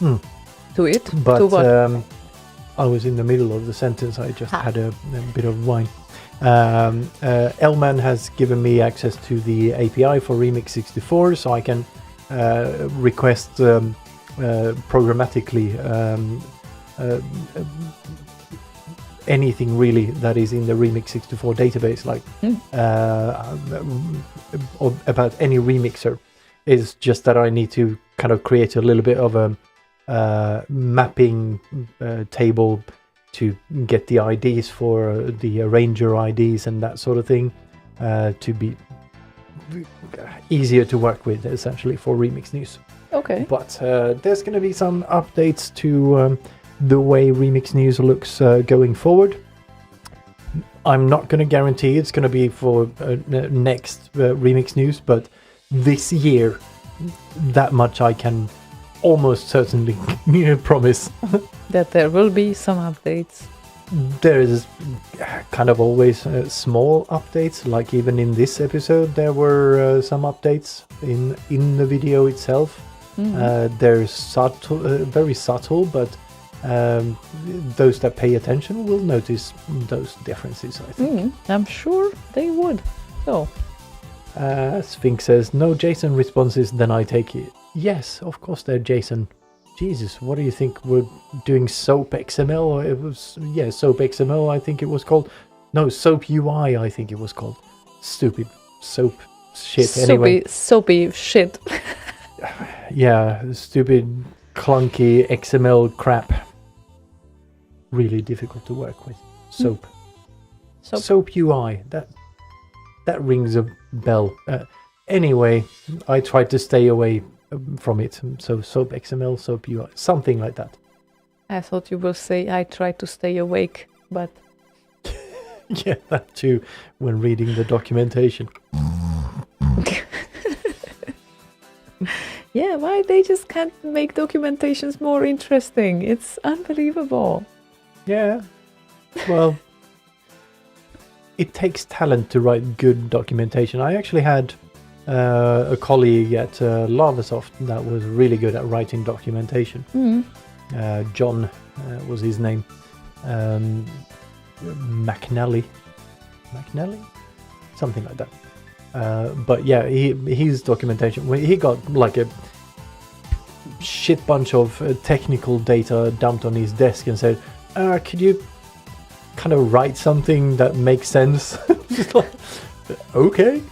To it? But To what? I was in the middle of the sentence. I just Ah. had a bit of wine. Elman has given me access to the API for Remix 64, so I can request programmatically anything really that is in the Remix 64 database, like about any remixer. It's just that I need to kind of create a little bit of a mapping table to get the IDs for the arranger IDs and that sort of thing to be easier to work with, essentially, for Remix News. Okay. But there's going to be some updates to the way Remix News looks going forward. I'm not going to guarantee it's going to be for next Remix News, but this year, that much I can almost certainly promise. That there will be some updates. There is kind of always small updates, like even in this episode there were some updates in the video itself. They're subtle, very subtle, but those that pay attention will notice those differences, I think. I'm sure they would. So, Sphinx says, no JSON responses, then I take it. Yes, of course they're JSON. Jesus, what do you think? We're doing SOAP XML? Or it was, yeah, SOAP XML, I think it was called. No, SOAP UI, I think it was called. Stupid SOAP shit, anyway. soapy shit. Yeah, stupid, clunky XML crap. Really difficult to work with. SOAP. Soap. SOAP UI, that rings a bell. Anyway, I tried to stay away from it. So SOAP XML, SOAP UI, something like that. I thought you will say I try to stay awake, but Yeah, that too, when reading the documentation. yeah, why they just can't make documentations more interesting? It's unbelievable. Yeah, well, it takes talent to write good documentation. I actually had a colleague at Lavasoft that was really good at writing documentation. John was his name. McNally, something like that. But yeah, his documentation, he got like a shit bunch of technical data dumped on his desk and said, could you kind of write something that makes sense? Just like, okay.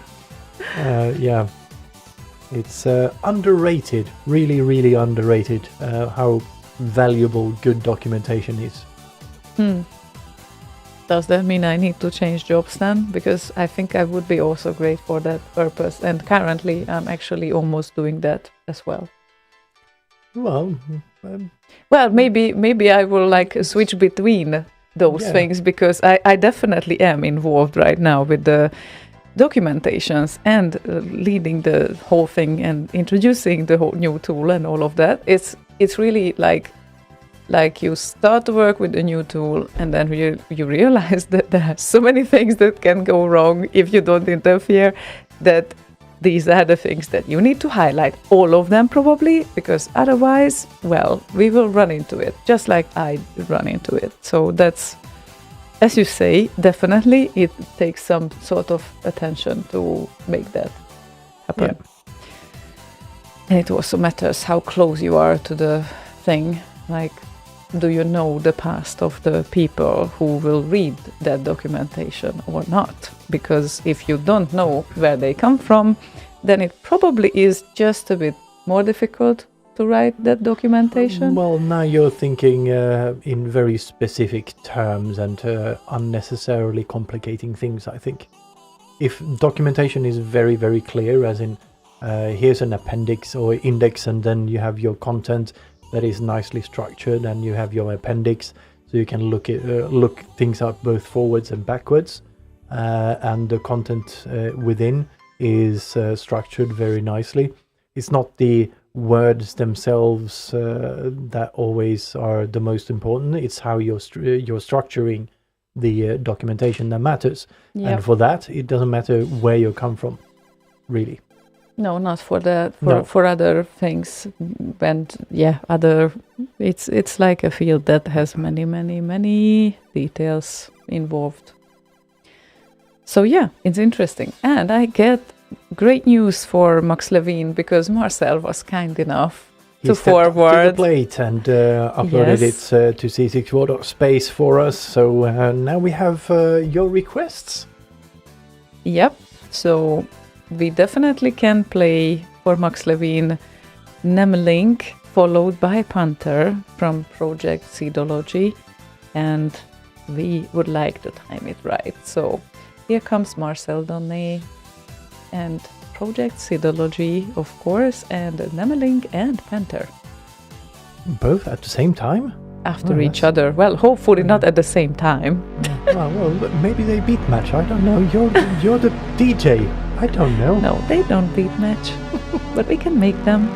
Yeah, it's underrated, really underrated, how valuable good documentation is. Does that mean I need to change jobs then? Because I think I would be also great for that purpose. And currently I'm actually almost doing that as well. Well, Well, maybe I will like switch between those Yeah. things, because I definitely am involved right now with the documentations and leading the whole thing and introducing the whole new tool and all of that. It's really like like you start to work with a new tool and then you realize that there are so many things that can go wrong if you don't interfere, that these are the things that you need to highlight, all of them probably, because otherwise, well, we will run into it, just like I run into it. So that's, as you say, definitely it takes some sort of attention to make that happen. Yeah. And it also matters how close you are to the thing. Like, do you know the past of the people who will read that documentation or not? Because if you don't know where they come from, then it probably is just a bit more difficult to write that documentation. Well, now you're thinking in very specific terms and unnecessarily complicating things, I think. If documentation is very, very clear, as in here's an appendix or index, and then you have your content that is nicely structured, and you have your appendix, so you can look things up both forwards and backwards, and the content within is structured very nicely. It's not the words themselves that always are the most important. It's how you're structuring the documentation that matters. Yep. And for that, it doesn't matter where you come from, really. No, not for that. No. For other things, and it's like a field that has many details involved. So yeah, it's interesting, and I get great news for Max Levine, because Marcel was kind enough to stepped up to the forward. plate and uploaded Yes. it to C64.space for us. So now we have your requests. Yep. So we definitely can play for Max Levine Nemlink, followed by Panther from Project Seedology, and we would like to time it right. So here comes Marcel Donnet and Project Seedology, of course, and Nemlink and Panther Both at the same time? after Oh, each that's- other. Well, hopefully not at the same time. Well, maybe they beat match. I don't know. You're the DJ. I don't know. No, they don't beat match, but we can make them.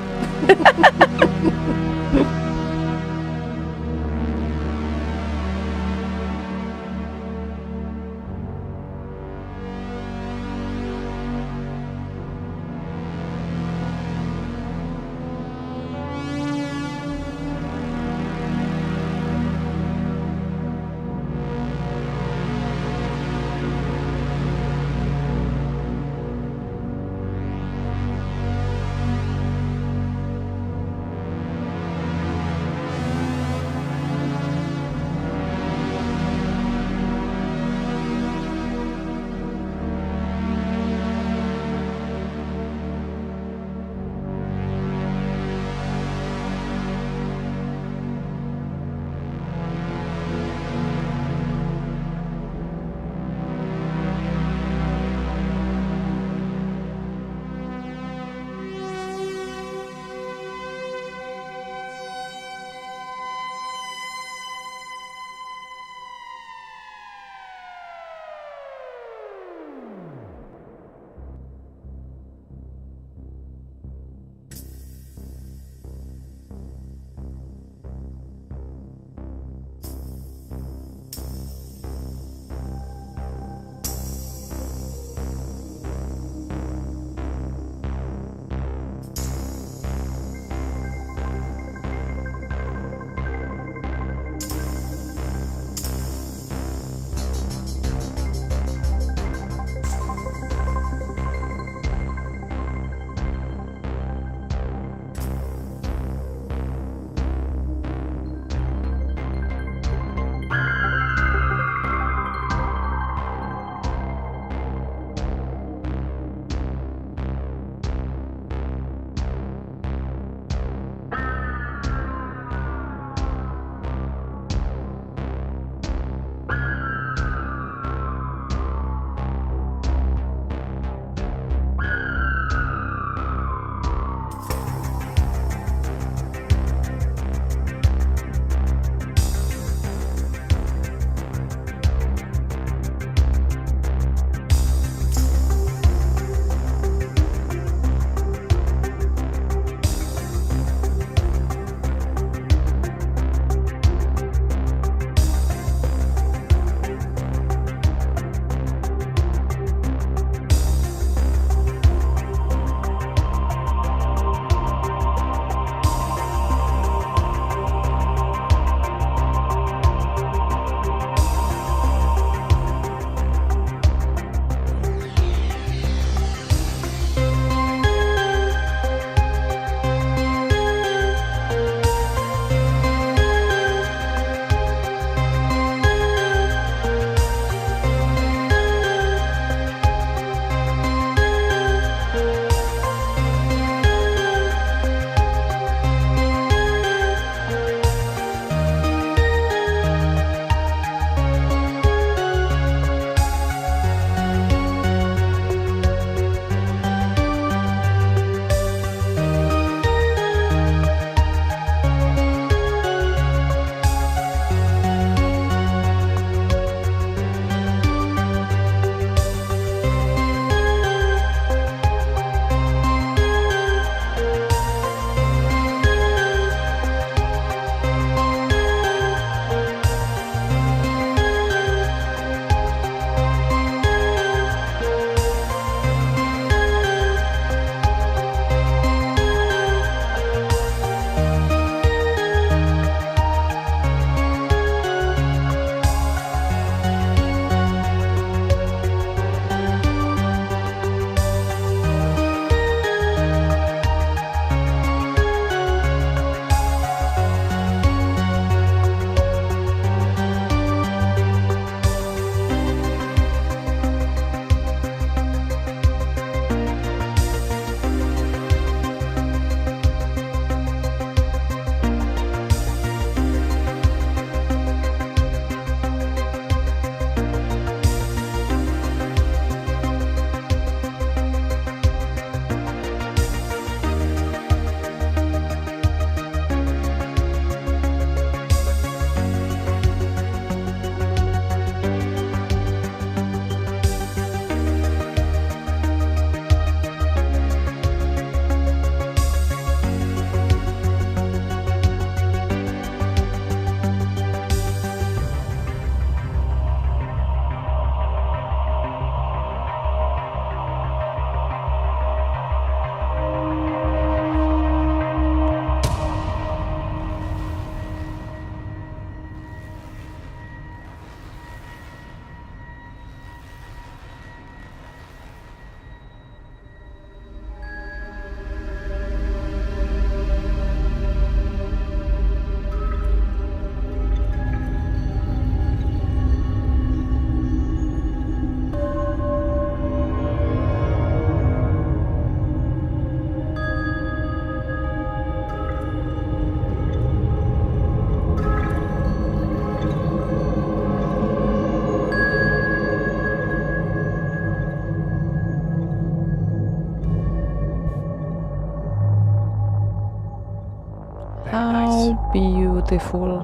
How beautiful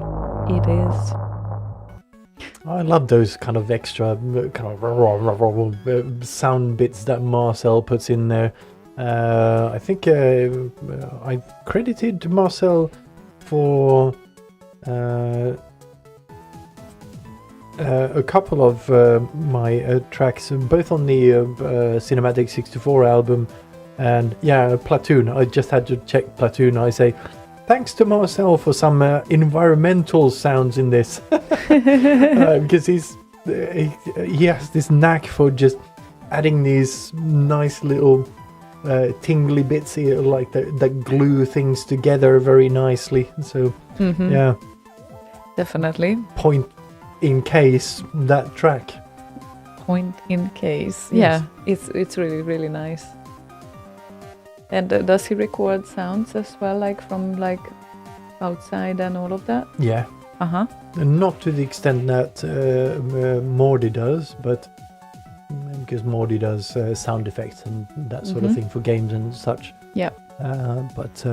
it is. I love those kind of extra kind of sound bits that Marcel puts in there. I think I credited Marcel for a couple of my tracks, both on the Cinematic 64 album and Platoon. I just had to check Platoon. I say thanks to Marcel for some environmental sounds in this, because he has this knack for just adding these nice little tingly bits here, like that glue things together very nicely. So yeah, definitely. Point in case that track. Point in case. Yes. Yeah, it's really, really nice. And does he record sounds as well, like from like outside and all of that? Yeah. And not to the extent that Mordy does, but because Mordy does sound effects and that sort of thing for games and such. Yeah. But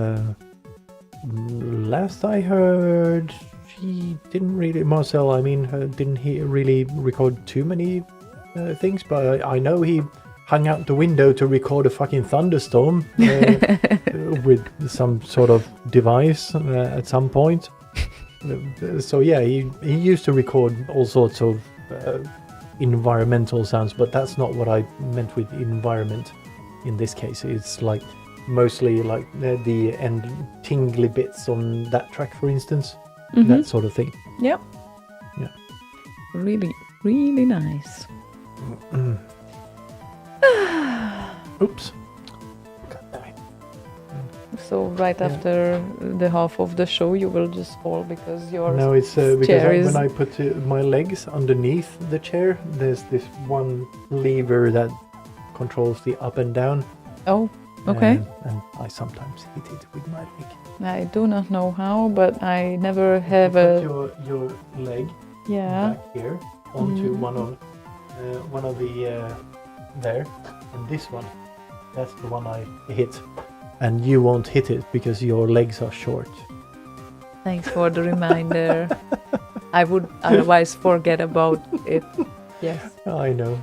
last I heard, he didn't really, Marcel, I mean, didn't he really record too many things? But I know he hung out the window to record a fucking thunderstorm with some sort of device at some point. So yeah, he used to record all sorts of environmental sounds, but that's not what I meant with environment in this case. It's like mostly like the end tingly bits on that track, for instance, that sort of thing. Yep. Yeah. Really, really nice. Oops. God damn it. So right after the half of the show, you will just fall because your No, it's because chair is... when I put my legs underneath the chair, there's this one lever that controls the up and down. Oh, okay. And I sometimes hit it with my leg. I do not know how, but I never have You put your leg Yeah. back here onto one of the there, and this one, that's the one I hit. And you won't hit it because your legs are short. Thanks for the reminder. I would otherwise forget about it. Yes. I know.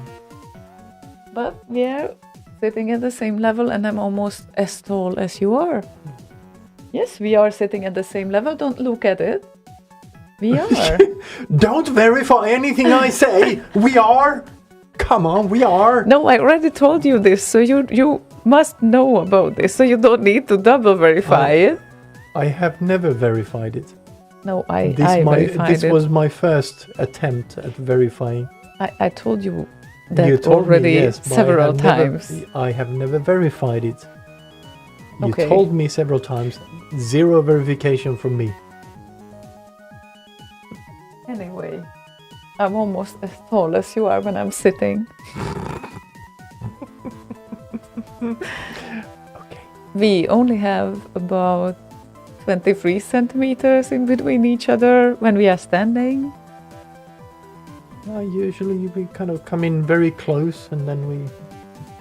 But we are sitting at the same level, and I'm almost as tall as you are. Yes, we are sitting at the same level. Don't look at it. We are. Don't verify anything I say. We are. Come on, we are. No, I already told you this, so you must know about this, so you don't need to double verify it. I have never verified it. No, I verified This it. was my first attempt at verifying. I told you that You told already me, yes, but several times. I have never verified it. You Okay. told me several times. Zero verification from me. Anyway, I'm almost as tall as you are when I'm sitting. Okay. We only have about 23 centimeters in between each other when we are standing. Usually we kind of come in very close and then we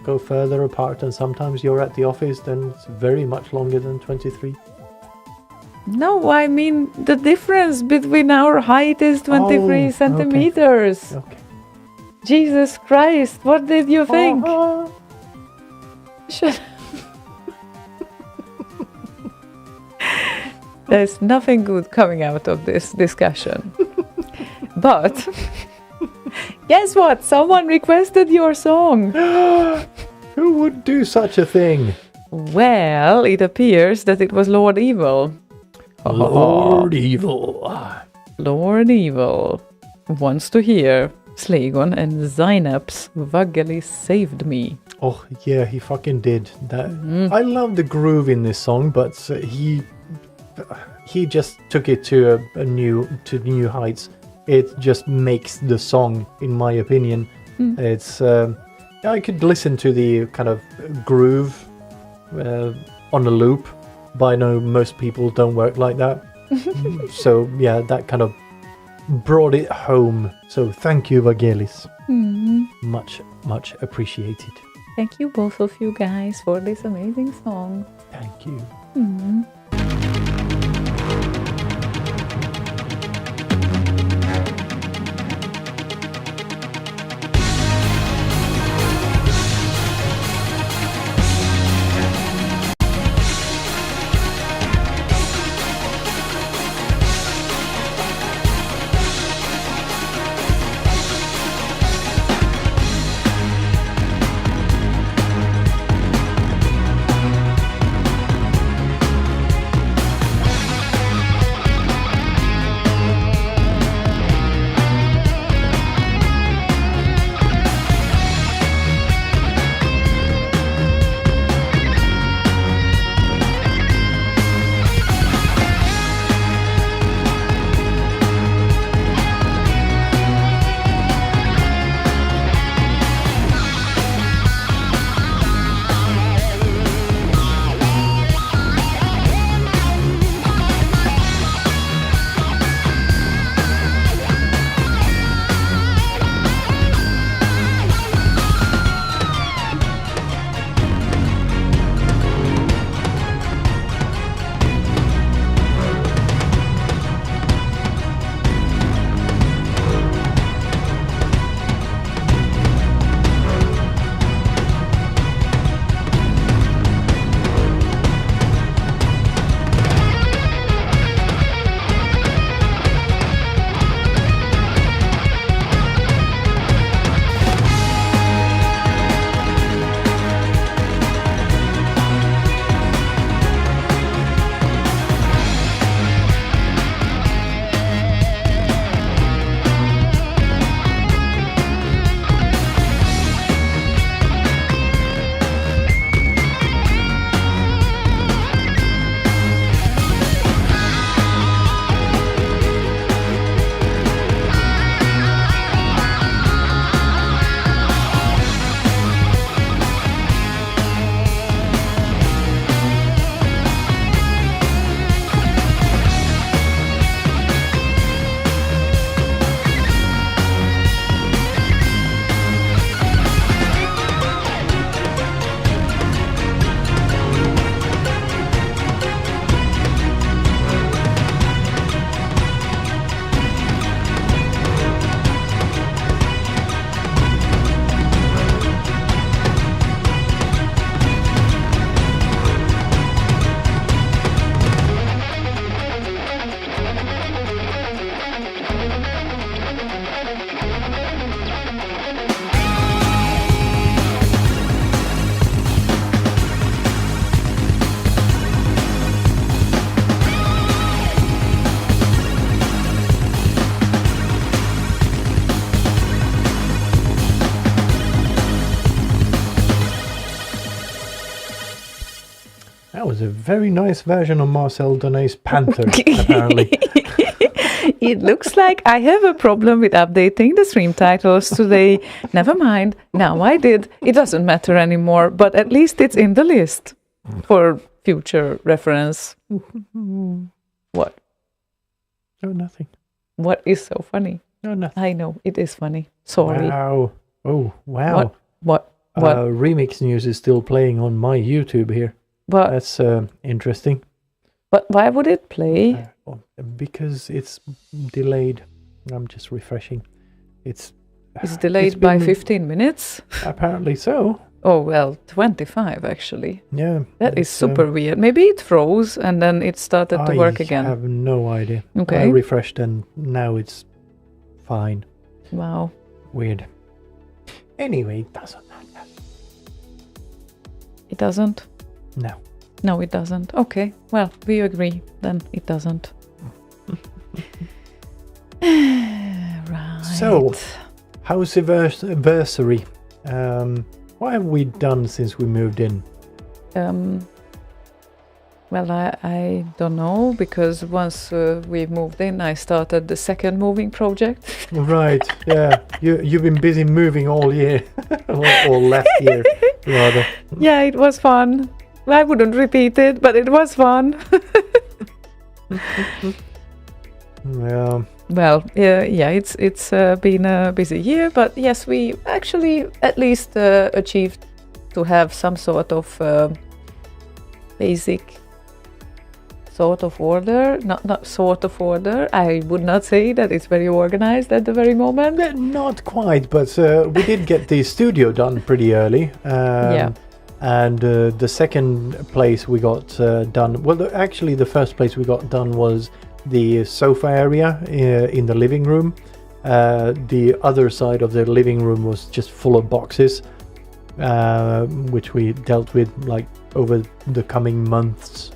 go further apart, and sometimes you're at the office, then it's very much longer than 23. No, I mean the difference between our height is 23 Oh, centimeters. Okay. Jesus Christ, what did you think? Shut There's nothing good coming out of this discussion. But guess what? Someone requested your song. Who would do such a thing? Well, it appears that it was Lord Evil. Lord Evil. Lord Evil wants to hear Slaygon and Synapse Vaguely Saved Me. Oh yeah, he fucking did that. I love the groove in this song, but he just took it to new heights. It just makes the song, in my opinion. It's I could listen to the kind of groove on a loop, but I know most people don't work like that. So yeah, that kind of brought it home. So thank you, Vangelis. Much appreciated. Thank you, both of you guys, for this amazing song. Thank you. a very nice version of Marcel Donet's Panther, apparently. It looks like I have a problem with updating the stream titles today. Never mind. Now I did. It doesn't matter anymore, but at least it's in the list for future reference. What? Oh, nothing. What is so funny? No, nothing. I know, it is funny. Sorry. Wow. Oh, wow. What? Remix News is still playing on my YouTube here. But That's interesting. why would it play? Because it's delayed. I'm just refreshing. It's Delayed by been- 15 minutes? Apparently so. Oh, well, 25 actually. Yeah. That is it's, super weird. Maybe it froze and then it started to work again. I have no idea. Okay. I refreshed and now it's fine. Wow. Weird. Anyway, it doesn't matter. It doesn't? No. No, it doesn't. Okay, well, we agree. Then it doesn't. Right. So, Housiversary. What have we done since we moved in? Well, I don't know, because once we moved in, I started the second moving project. Right, yeah. You've been busy moving all year. or last year, rather. Yeah, it was fun. I wouldn't repeat it, but it was fun. Yeah. Well, yeah, it's been a busy year, but yes, we actually at least achieved to have some sort of basic sort of order. Not sort of order. I would not say that it's very organized at the very moment. Not quite, but we did get the studio done pretty early. Yeah. And the second place we got done, well, actually the first place we got done was the sofa area in the living room. The other side of the living room was just full of boxes, which we dealt with like over the coming months.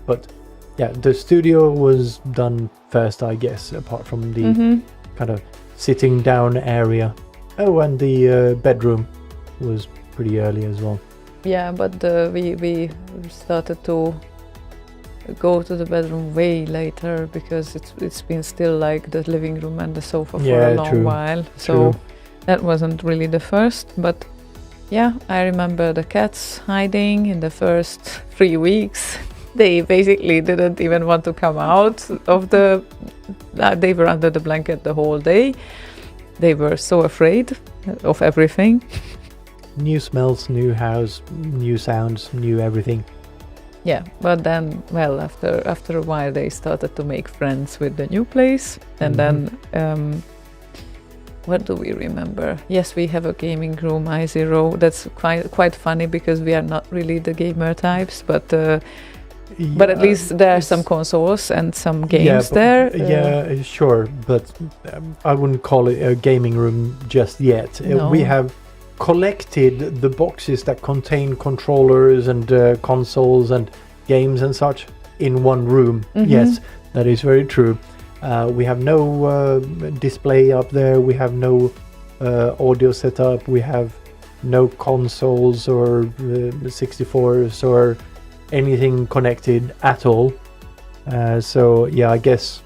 But yeah, the studio was done first, I guess, apart from the kind of sitting down area. Oh, and the bedroom was pretty early as well. Yeah, but we started to go to the bedroom way later, because it's been still like the living room and the sofa for a long true. while. So True. that wasn't really the first, but yeah, I remember the cats hiding in the first 3 weeks. They basically didn't even want to come out of the... they were under the blanket the whole day. They were so afraid of everything. New smells, new house, new sounds, new everything. Yeah, but then, well, after a while, they started to make friends with the new place, and then what do we remember? Yes, we have a gaming room, I0. That's quite funny, because we are not really the gamer types, but at least there are some consoles and some games there. Yeah, sure, but I wouldn't call it a gaming room just yet. No. We have collected the boxes that contain controllers and consoles and games and such in one room. Yes, that is very true. We have no display up there. We have no audio setup. We have no consoles or 64s or anything connected at all. So yeah, I guess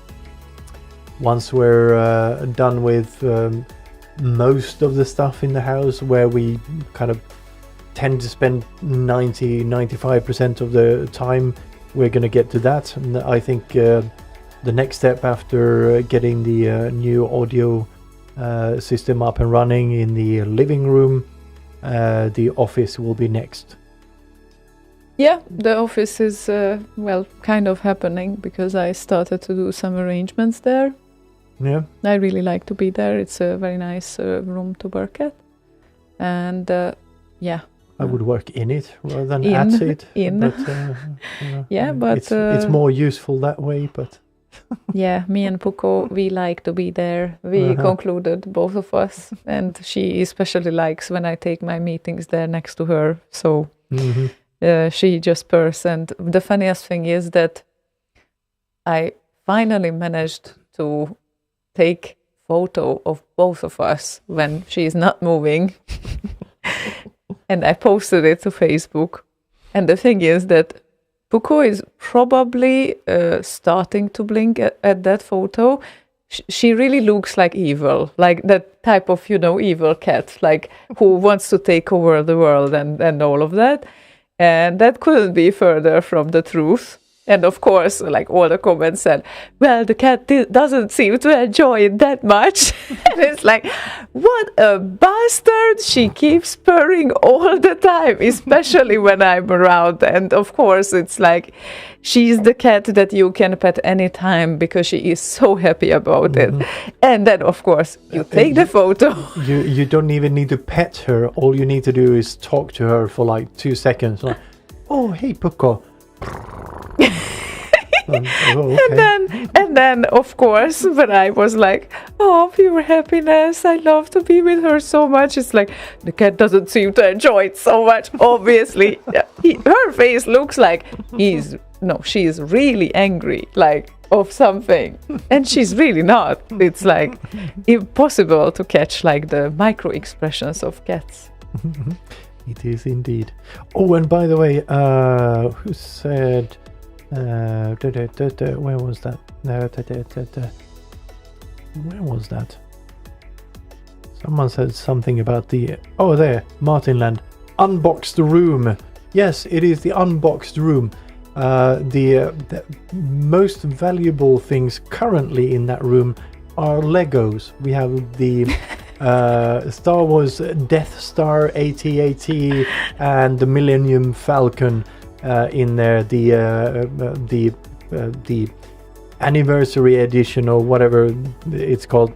once we're done with most of the stuff in the house, where we kind of tend to spend 95% of the time, we're going to get to that. And I think the next step after getting the new audio system up and running in the living room, the office will be next. Yeah, the office is, kind of happening, because I started to do some arrangements there. Yeah. I really like to be there. It's a very nice room to work at. And yeah. I would work in it rather than In. at it. In. But, Yeah, but, it's more useful that way. But yeah, me and Puko, we like to be there. We concluded, both of us. And she especially likes when I take my meetings there next to her. So she just purrs. And the funniest thing is that I finally managed to take photo of both of us when she is not moving. And I posted it to Facebook. And the thing is that Puko is probably starting to blink at that photo. She really looks like evil, like that type of, evil cat, like who wants to take over the world and all of that. And that couldn't be further from the truth. And of course, like all the comments said, well, the cat doesn't seem to enjoy it that much. And it's like, what a bastard. She keeps purring all the time, especially when I'm around. And of course, it's like, she's the cat that you can pet anytime because she is so happy about it. And then, of course, you take the photo. You don't even need to pet her. All you need to do is talk to her for like 2 seconds. Like, oh, hey, Puko. Okay. and then of course, when I was like, oh, pure happiness, I love to be with her so much, it's like the cat doesn't seem to enjoy it so much. Obviously, her face looks like she's really angry, like of something, and she's really not. It's like impossible to catch like the micro expressions of cats. It is indeed. Oh, and by the way, who said? Where was that? Where was that? Someone said something about the... Oh, there, Martinland. Unboxed room. Yes, it is the unboxed room. The most valuable things currently in that room are Legos. We have the Star Wars Death Star AT-AT and the Millennium Falcon in there. The anniversary edition or whatever it's called.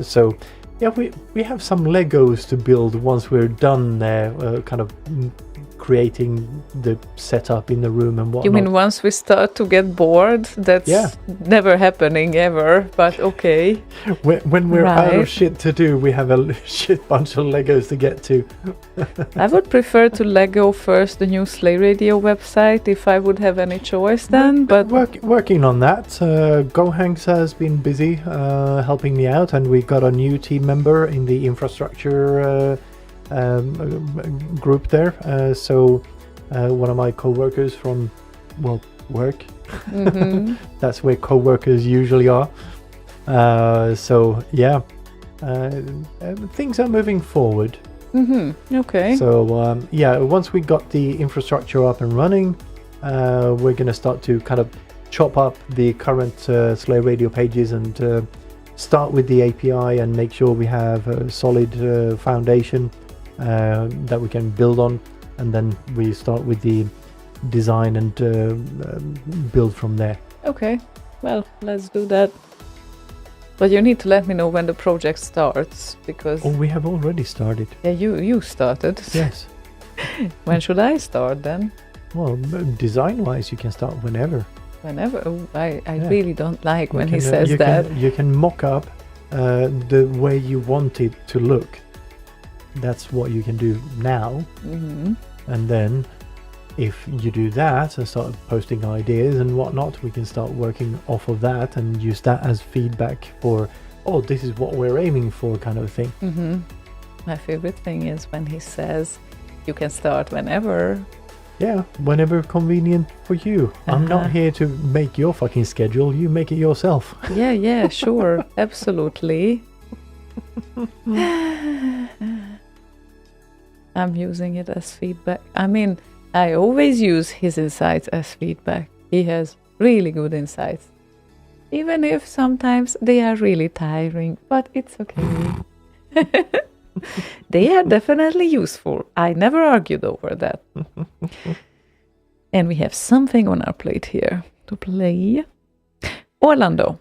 So yeah, we have some Legos to build once we're done there, kind of creating the setup in the room and whatnot. You mean once we start to get bored? That's never happening ever, but okay. When we're out of shit to do, we have a shit bunch of Legos to get to. I would prefer to Lego first the new Slay Radio website if I would have any choice then, but... Working on that. GoHanks has been busy helping me out, and we got a new team member in the infrastructure group there. So one of my co-workers from work. That's where co-workers usually are. So yeah, things are moving forward. Okay. So yeah, once we got the infrastructure up and running, we're going to start to kind of chop up the current Slay Radio pages and start with the API and make sure we have a solid foundation that we can build on, and then we start with the design and build from there. Okay, well, let's do that. But you need to let me know when the project starts, because... Oh, we have already started. Yeah, you started. Yes. When should I start then? Well, design-wise, you can start whenever. Whenever? Oh, I really don't like when he says that. You can mock up the way you want it to look. That's what you can do now. And then if you do that and start posting ideas and whatnot, we can start working off of that and use that as feedback for, oh, this is what we're aiming for, kind of thing. My favorite thing is when he says you can start whenever. Yeah, whenever convenient for you. I'm not here to make your fucking schedule. You make it yourself. Yeah, sure. Absolutely. I'm using it as feedback. I mean, I always use his insights as feedback. He has really good insights. Even if sometimes they are really tiring, but it's okay. They are definitely useful. I never argued over that. And we have something on our plate here to play. Orlando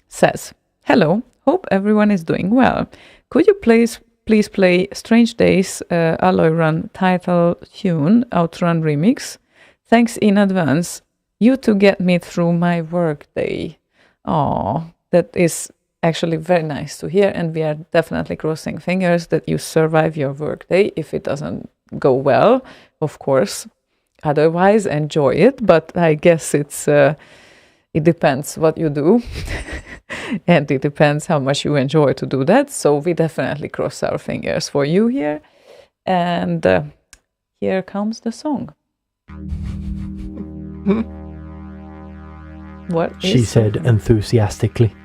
says, hello, hope everyone is doing well. Could you please play Strange Days Alloy Run title tune Outrun remix? Thanks in advance. You to get me through my work day. Oh, that is actually very nice to hear, and we are definitely crossing fingers that you survive your work day if it doesn't go well, of course. Otherwise, enjoy it, but I guess it depends what you do. And it depends how much you enjoy to do that. So we definitely cross our fingers for you here. And here comes the song. What She is said enthusiastically.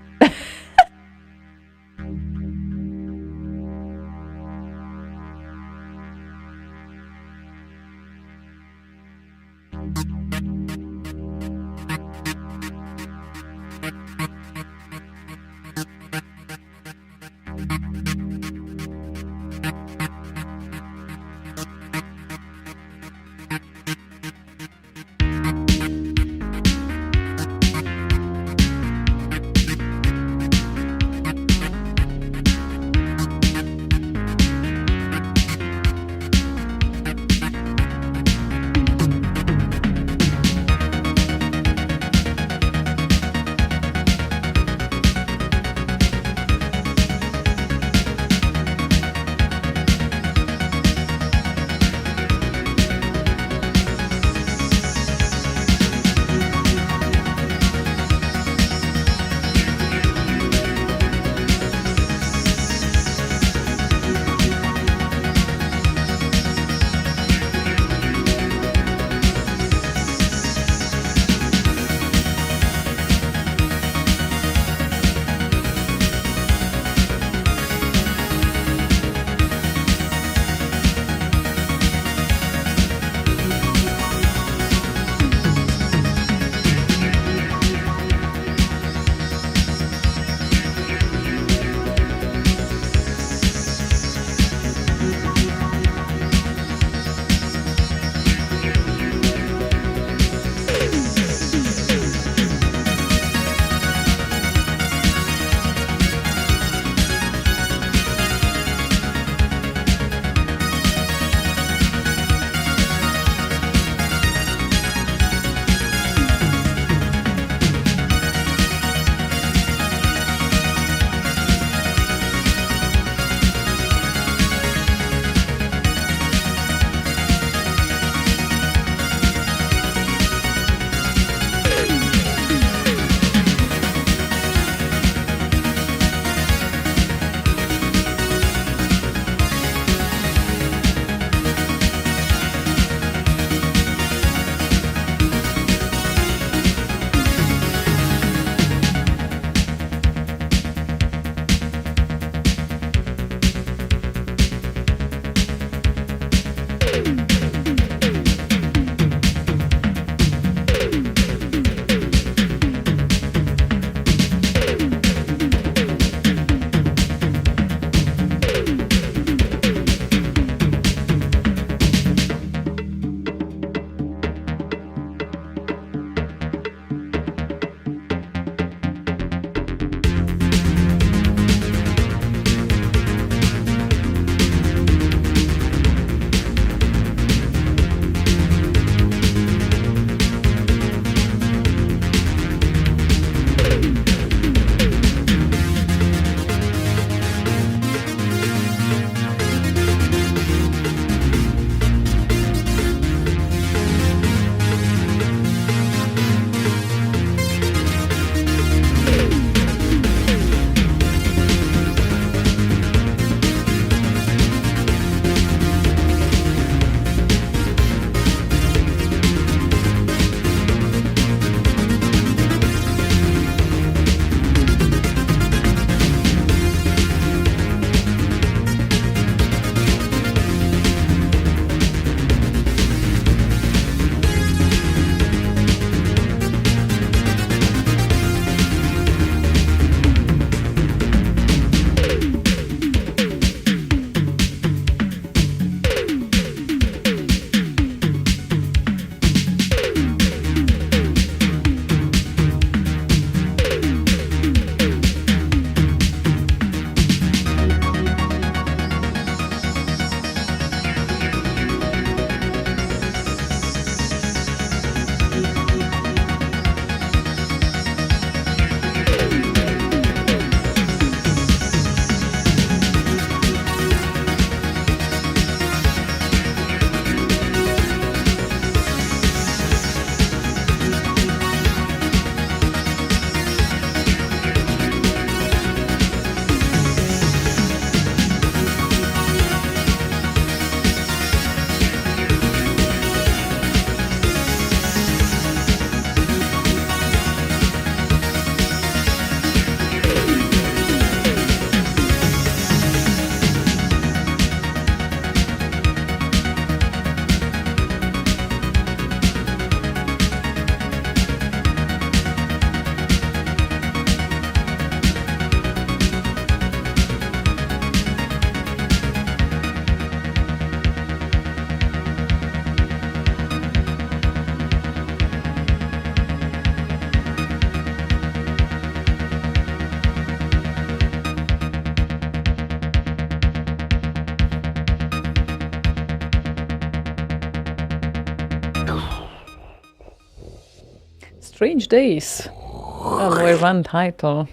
Strange Days. Alloy Run title.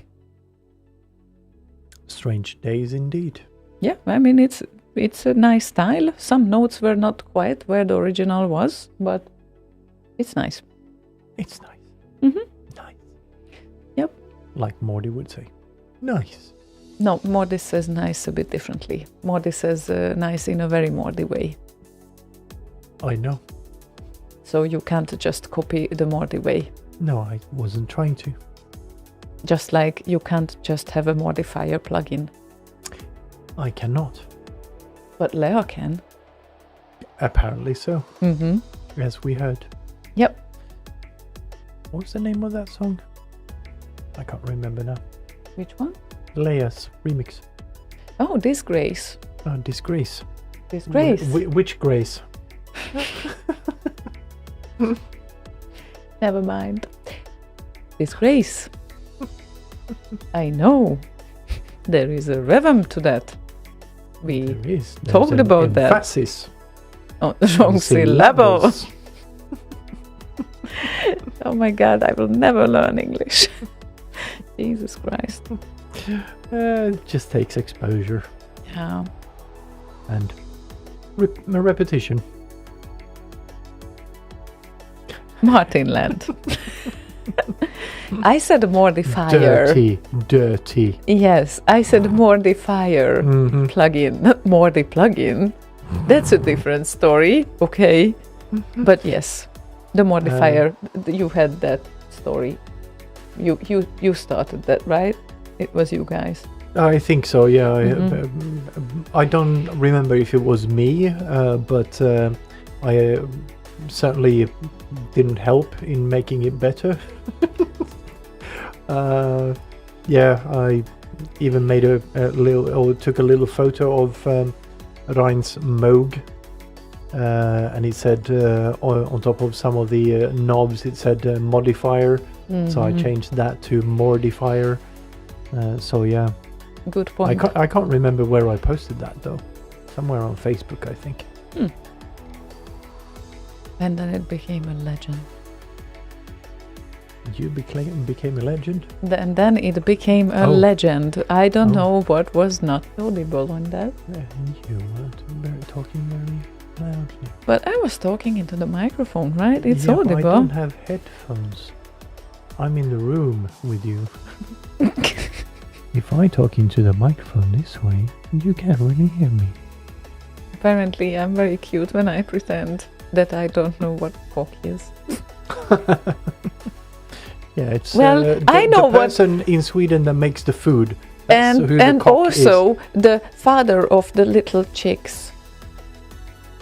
Strange days indeed. Yeah, I mean it's a nice style. Some notes were not quite where the original was, but it's nice. It's nice. Mm-hmm. Nice. Yep. Like Morty would say. Nice. No, Morty says nice a bit differently. Morty says nice in a very Morty way. I know. So you can't just copy the Morty way. No, I wasn't trying to. Just like you can't just have a modifier plugin. I cannot. But Lea can. Apparently so. Mm-hmm. As we heard. Yep. What's the name of that song? I can't remember now. Which one? Leia's remix. Oh, Disgrace. Disgrace. Disgrace. Which Grace? Never mind. Disgrace. I know. There is a rhythm to that. We There is. There's talked an about that. emphasis Oh, the wrong on syllables. Oh my god, I will never learn English. Jesus Christ. It just takes exposure Yeah. and repetition. Martinland. I said modifier. Dirty. Yes, I said modifier Mhm. plugin, not Morty plugin. That's a different story, okay? But yes, the modifier, you had that story. You started that, right? It was you guys. I think so, yeah. Mhm. I don't remember if it was me, but I certainly didn't help in making it better. Yeah, I even made a little, or took a little photo of Rein's Moog, and it said on top of some of the knobs, it said modifier. So I Mhm. changed that to modifier. So yeah, Good point. I can't remember where I posted that though. Somewhere on Facebook, I think. And then it became a legend. You became a legend. And then it became a Oh. legend. I don't Oh. know what was not audible on that. And you were talking very loudly. But I was talking into the microphone, right? It's Yeah, but I audible. don't have headphones. I'm in the room with you. If I talk into the microphone this way, you can't really hear me. Apparently, I'm very cute when I pretend that I don't know what cock is. Yeah, it's Well, I know the what- person in Sweden that makes the food. That's who the And cock also the father of the little chicks. is.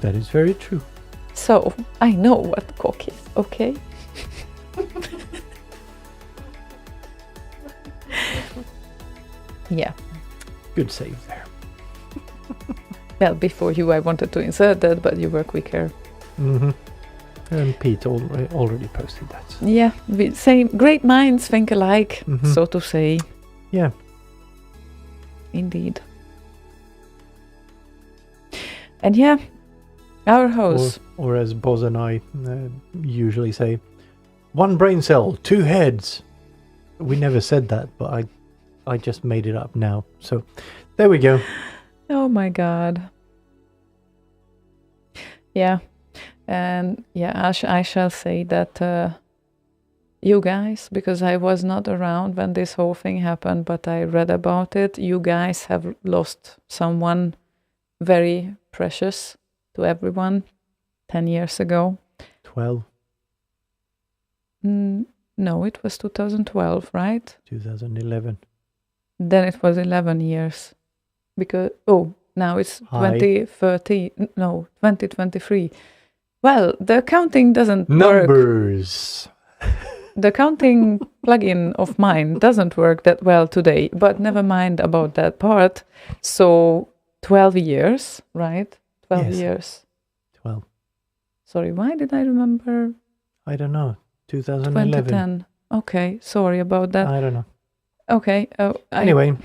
That is very true. So I know what cock is, okay? Yeah. Good save there. Well, before you, I wanted to insert that, but you were quicker. Mm-hmm. And Pete already posted that. Yeah, same. Great minds think alike, Mhm. so to say. Yeah. Indeed. And yeah, our house. Or as Boz and I usually say, one brain cell, two heads. We never said that, but I just made it up now. So there we go. Oh my god. Yeah. And yeah, I shall say that you guys, because I was not around when this whole thing happened, but I read about it, you guys have lost someone very precious to everyone 10 years ago. 12, No, it was 2012, right? 2011. Then it was 11 years. Because, now it's Hi. 2023. Well, the counting doesn't work. Numbers. The counting plugin of mine doesn't work that well today, but never mind about that part. So 12 years, right? 12 Yes. years. 12. Sorry, why did I remember I don't know. 2011. 2010? Okay, sorry about that. I don't know. Okay. Anyway,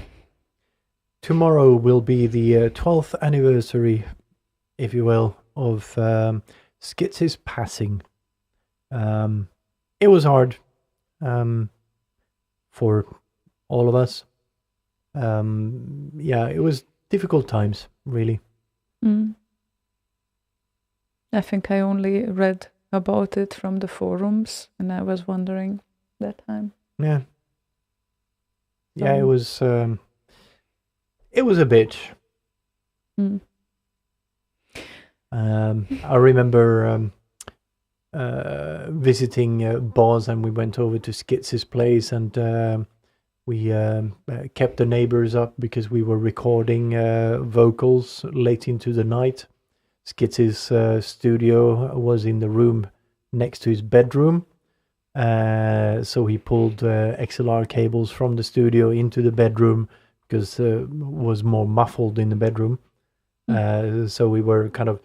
tomorrow will be the 12th anniversary, if you will, of Skitz's passing. It was hard. for all of us. Yeah, it was difficult times, really. I think I only read about it from the forums, and I was wondering that time. Yeah. Yeah, it was a bitch. I remember visiting Boz, and we went over to Skitz's place, and we kept the neighbors up because we were recording vocals late into the night. Skitz's studio was in the room next to his bedroom. So he pulled XLR cables from the studio into the bedroom because it was more muffled in the bedroom. So we were kind of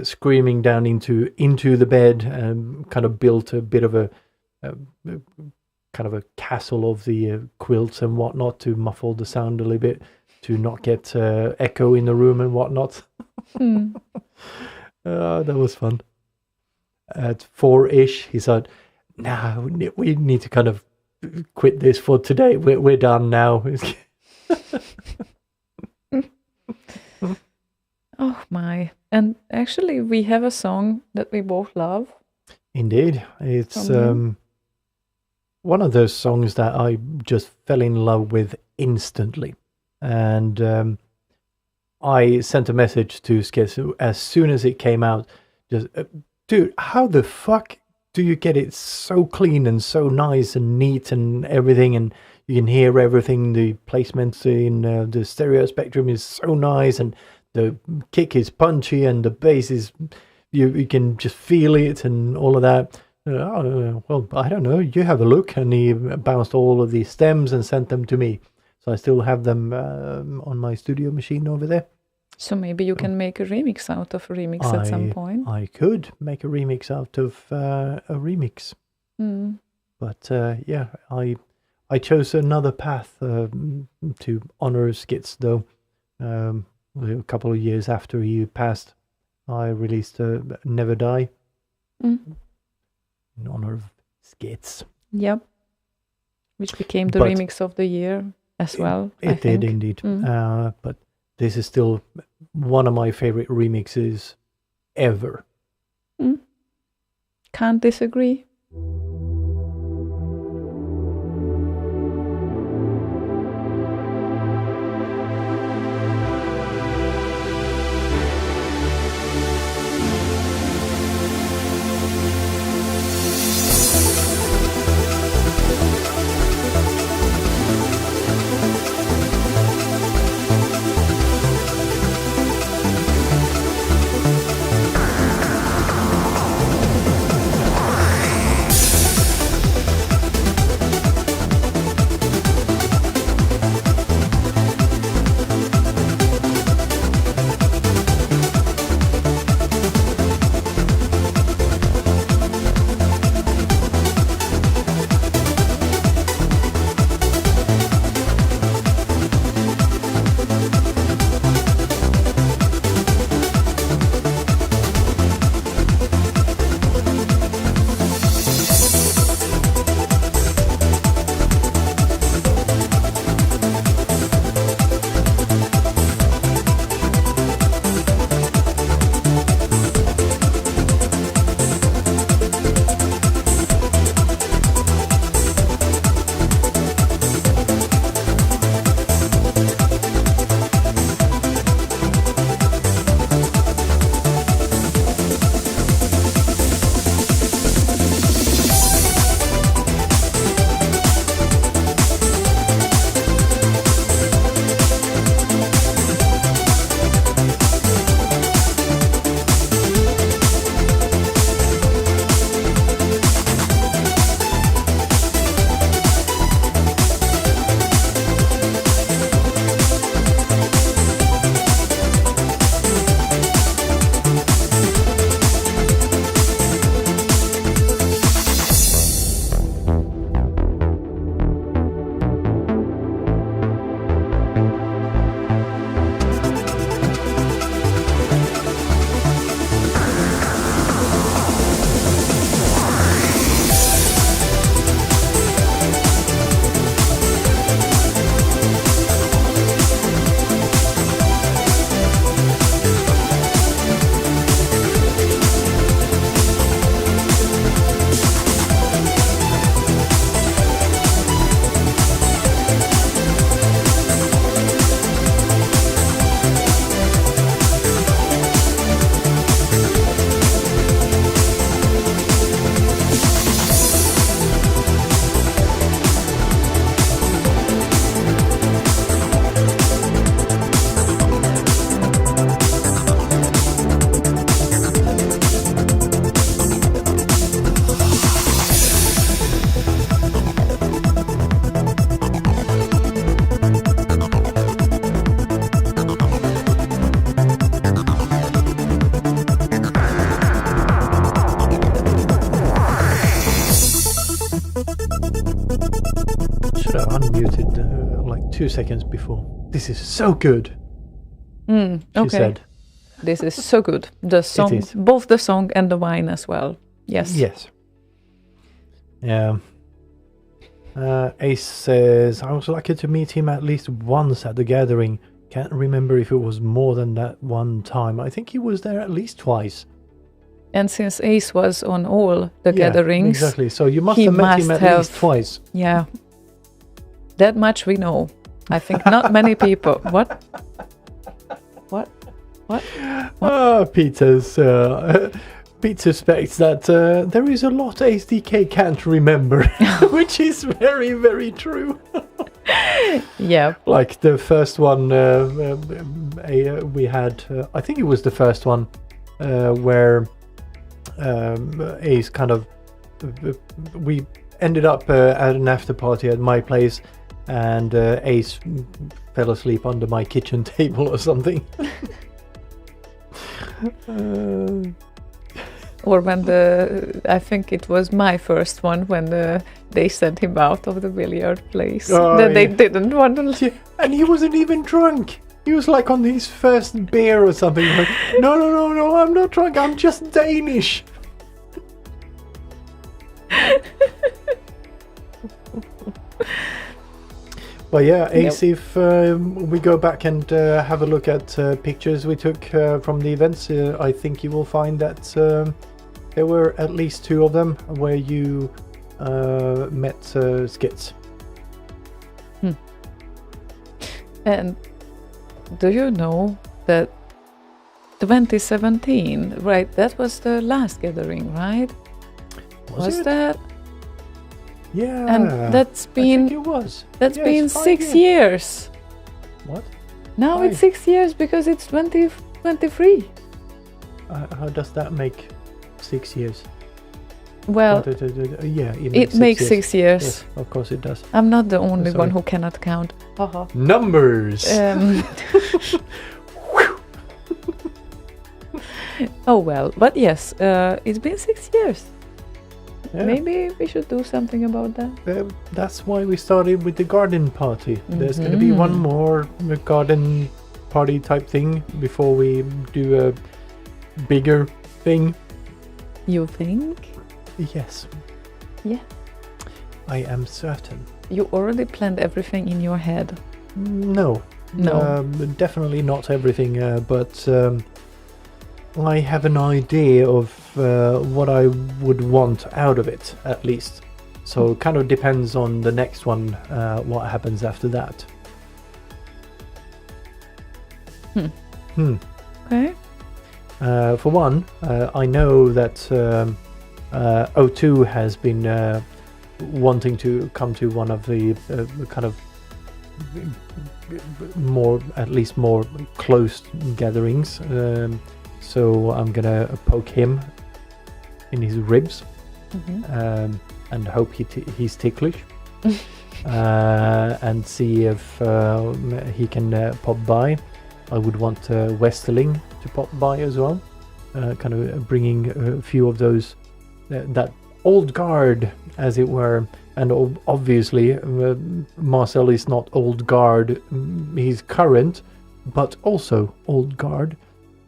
screaming down into the bed, and kind of built a bit of a kind of a castle of the quilts and whatnot to muffle the sound a little bit, to not get echo in the room and whatnot. That was fun. At 4-ish, he said, "No, we need to kind of quit this for today. We're done now." Oh my. And actually we have a song that we both love. Indeed. It's one of those songs that I just fell in love with instantly. And I sent a message to Sketch as soon as it came out. Just, dude, how the fuck do you get it so clean and so nice and neat and everything, and you can hear everything? The placement in the stereo spectrum is so nice, and the kick is punchy, and the bass is, you can just feel it and all of that. Well, I don't know, you have a look. And he bounced all of the stems and sent them to me. So I still have them on my studio machine over there. So maybe you can make a remix out of a remix at some point. I could make a remix out of a remix. But yeah, I chose another path to honor Skits, though. A couple of years after he passed, I released Never Die in honor of Skits. Yep. Which became the remix of the year as well. It did indeed. But this is still one of my favorite remixes ever. Can't disagree. should have unmuted like 2 seconds before. This is so good, she Okay. said. This is so good. The song, is. both the song and the wine as well. Yes. Yes. Yeah. Ace says, I was lucky to meet him at least once at the gathering. Can't remember if it was more than that one time. I think he was there at least twice. And since Ace was on all the Yeah, gatherings, exactly. So you must he have met him must at have- least twice. yeah, that much we know. I think not many people. What? Pete suspects that there is a lot ASDK can't remember, which is very, very true. Yeah. Like the first one we had, I think it was the first one where Ace kind of, we ended up at an after party at my place, and Ace fell asleep under my kitchen table or something. Or when I think it was my first one when they sent him out of the billiard place. Oh, that they yeah. didn't want to. And he wasn't even drunk. He was like on his first beer or something. Like, no, I'm not drunk. I'm just Danish. But yeah, Ace, if we go back and have a look at pictures we took from the events, I think you will find that there were at least 2 of them where you met Skits. And do you know that 2017, right? That was the last gathering, right? Was it? that? Yeah. And that's I been think it was. that's Yeah, been it's 5 6 years. What? Now Why? it's 6 years because it's 2023. How does that make 6 years? Well, Yeah, it makes 6 years. Yes, of course it does. I'm not the only Sorry. one who cannot count. Haha. Numbers. Oh well, but yes, it's been 6 years. Yeah. Maybe we should do something about that. That's why we started with the garden party. There's going to be one more garden party type thing before we do a bigger thing. You think? Yes. Yeah. I am certain. You already planned everything in your head. No. No. Definitely not everything, but I have an idea of what I would want out of it, at least. So it kind of depends on the next one, what happens after that. Okay. For one, I know that O2 has been wanting to come to one of the kind of more, at least more close gatherings. So I'm gonna poke him in his ribs and hope he's ticklish. And see if he can pop by. I would want Westerling to pop by as well, kind of bringing a few of those, that old guard, as it were. And obviously, Marcel is not old guard, he's current, but also old guard.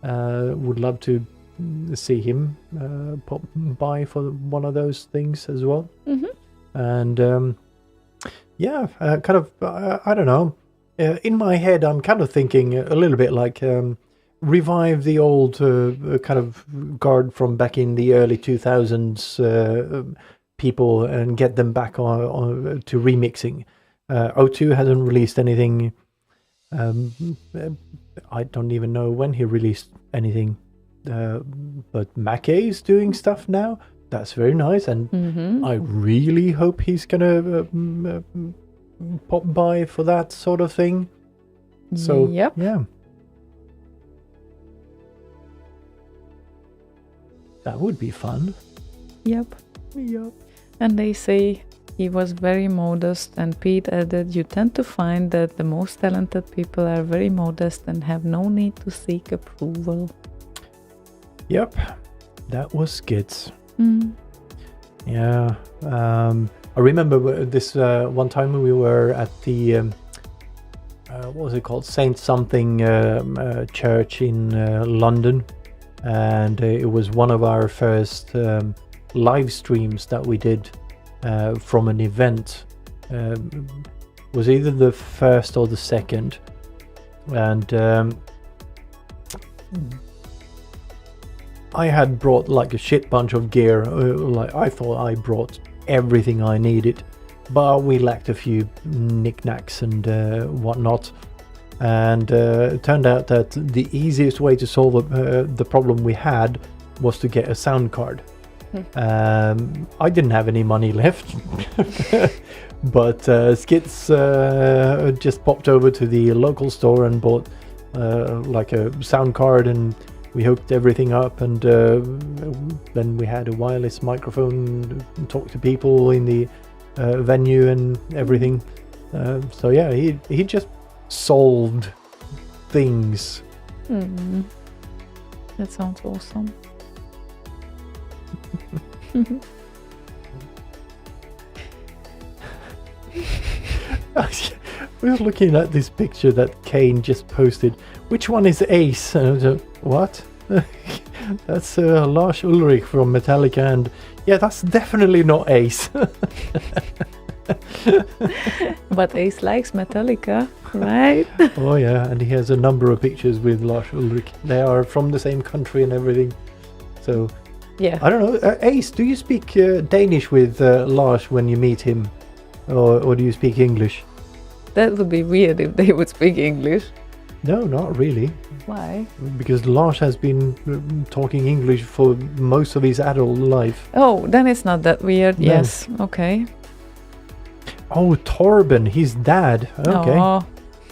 Would love to see him pop by for one of those things as well. And yeah, kind of, I don't know. In my head, I'm kind of thinking a little bit like revive the old kind of guard from back in the early 2000s people and get them back on to remixing. O2 hasn't released anything. I don't even know when he released anything. But Mackay is doing stuff now. That's very nice, and I really hope he's gonna pop by for that sort of thing. So Yep. yeah, that would be fun. Yep. Yep. And they say he was very modest, and Pete added, you tend to find that the most talented people are very modest and have no need to seek approval. Yep, that was Skids. Mm. Yeah. I remember this one time we were at the what was it called, Saint something church in London, and it was one of our first live streams that we did from an event. Was either the first or the second, and I had brought like a shit bunch of gear. Like I thought I brought everything I needed, but we lacked a few knickknacks and whatnot. And it turned out that the easiest way to solve the problem we had was to get a sound card. I didn't have any money left, but Skits just popped over to the local store and bought like a sound card, and we hooked everything up, and then we had a wireless microphone to talk to people in the venue and everything. So yeah, he just solved things. That sounds awesome. I was looking at this picture that Kane just posted. Which one is Ace? And I was like, what? That's Lars Ulrich from Metallica, and yeah, that's definitely not Ace. But Ace likes Metallica, right? Oh yeah, and he has a number of pictures with Lars Ulrich. They are from the same country and everything. So Yeah. I don't know. Ace, do you speak Danish with Lars when you meet him, or do you speak English? That would be weird if they would speak English. No, not really, Why? because Lars has been talking English for most of his adult life. Oh, then it's not that weird. No. Yes. Okay. Oh, Torben, his dad. Okay, Aw.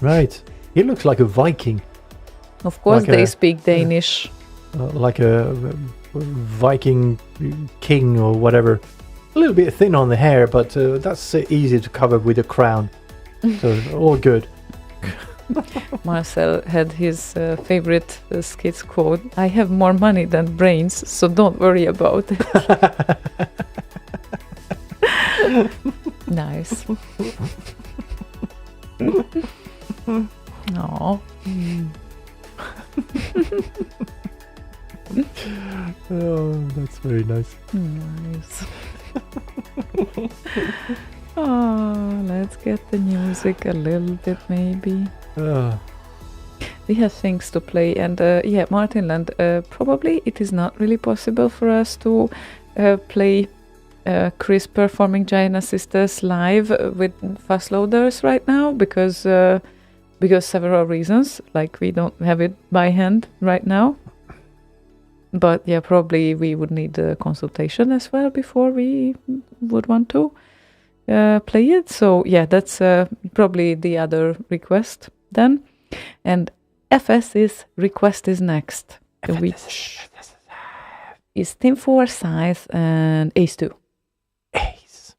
right. He looks like a Viking, Of course Like they a- speak Danish. like a Viking king or whatever. A little bit thin on the hair, but that's easy to cover with a crown. So all good. Marcel had his favorite skits quote, "I have more money than brains, so don't worry about it." Nice. Aw. Oh, that's very nice. Nice. Oh, let's get the music a little bit maybe. We have things to play, and yeah, Martinland, probably it is not really possible for us to play Chris performing Giant Sisters live with fuzz loaders right now because several reasons, like we don't have it by hand right now. But yeah, probably we would need a consultation as well before we would want to play it. So yeah, that's probably the other request then. And FS's request is next, which is Team 4 Size and Ace 2. Ace.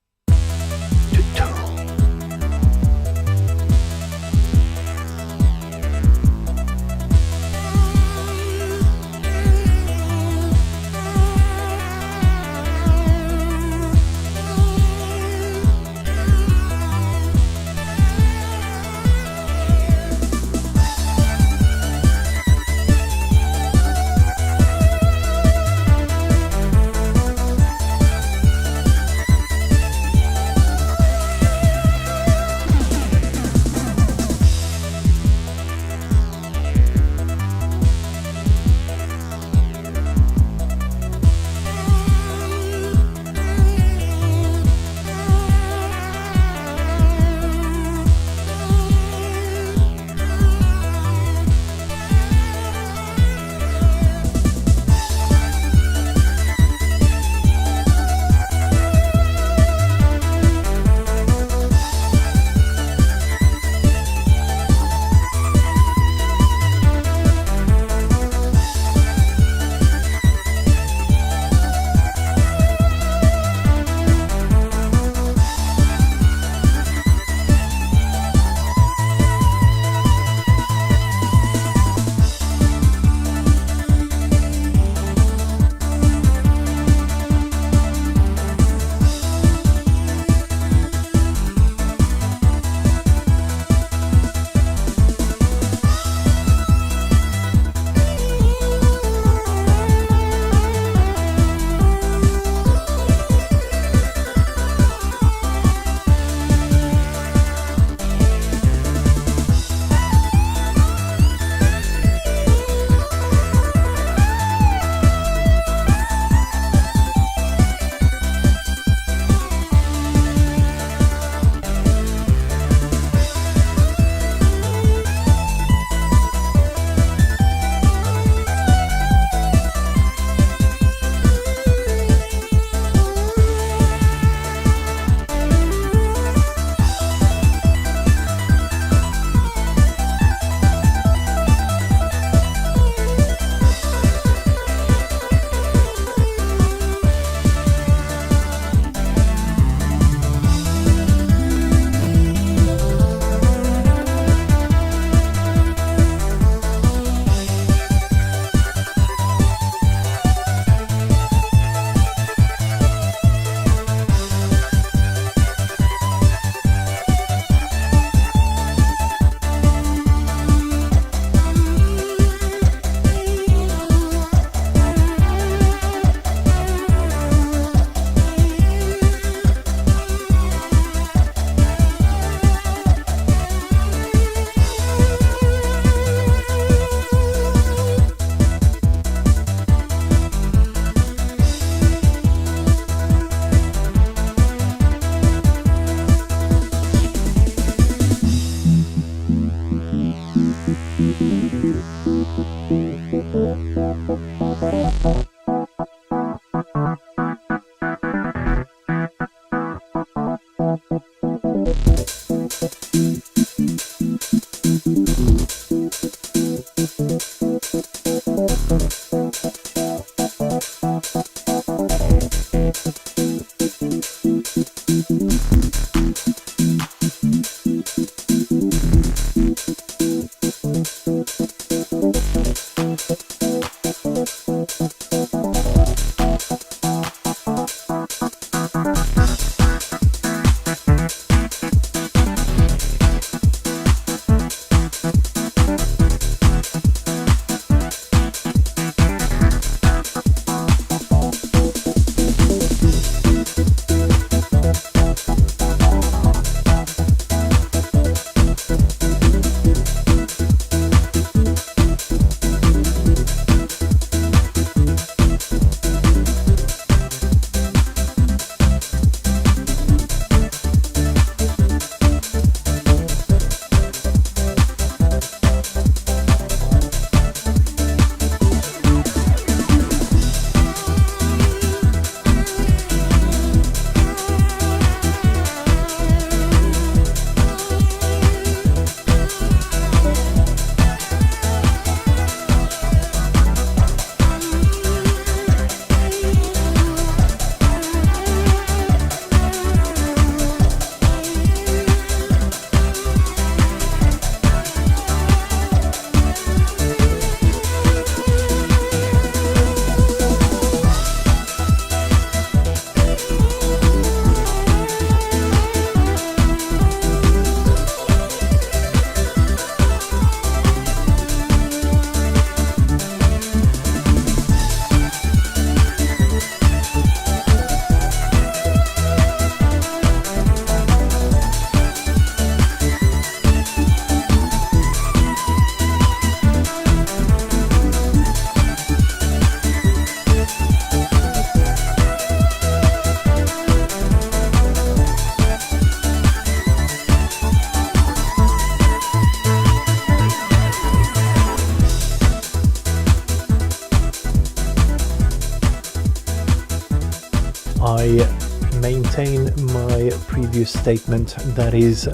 maintain my previous statement. That is,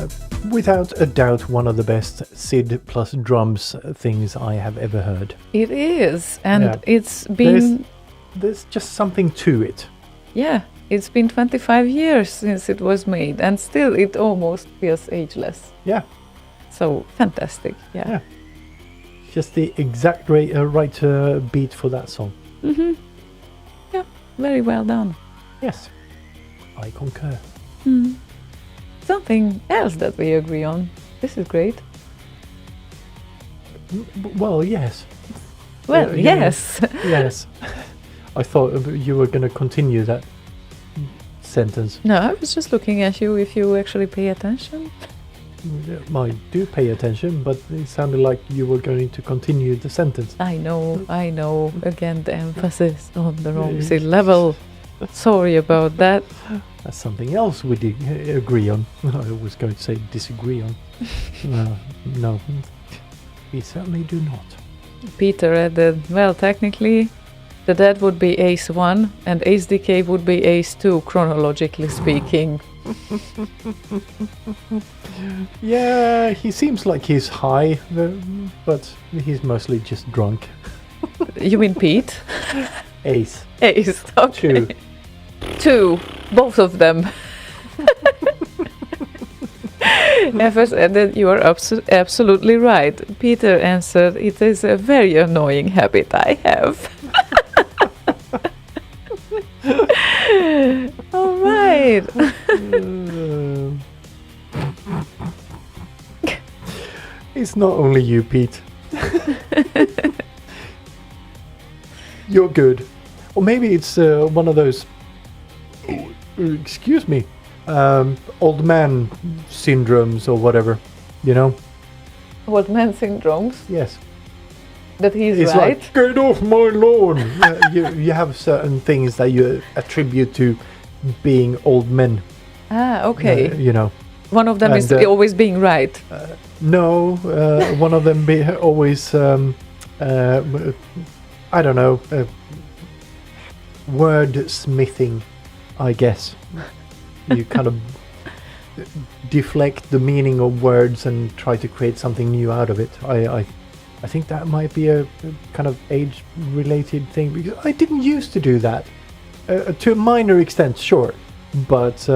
without a doubt, one of the best Sid plus drums things I have ever heard. It is, and Yeah. it's been There's just something to it. yeah, it's been 25 years since it was made, and still it almost feels ageless. Yeah. So fantastic, yeah. Yeah. Just the exact right beat for that song. Mm-hmm. Yeah, very well done. Yes, I concur. Something else that we agree on. This is great. Well, yes. Well, Yeah, yes. Yes. I thought you were going to continue that sentence. No, I was just looking at you if you actually pay attention. I do pay attention, but it sounded like you were going to continue the sentence. I know. Again, the emphasis on the wrong level. Sorry about that. That's something else we did agree on. I was going to say disagree on. No, we certainly do not. Peter added, well, technically, the dead would be Ace 1 and Ace Decay would be Ace 2, chronologically speaking. Yeah, he seems like he's high, but he's mostly just drunk. You mean Pete? Ace. Ace, okay. 2. 2, both of them. Effers added, you are absolutely right. Peter answered, it is a very annoying habit I have. All right. It's not only you, Pete. You're good. Or maybe it's one of those, excuse me, old man syndromes or whatever, you know? Old man syndromes, Yes. that he's It's right. like, get off my lawn! You have certain things that you attribute to being old men, Okay. you know. One of them is and, always being right. No, one of them be always, I don't know, wordsmithing, I guess. You kind of deflect the meaning of words and try to create something new out of it. I think that might be a kind of age-related thing, because I didn't used to do that. To a minor extent, sure, but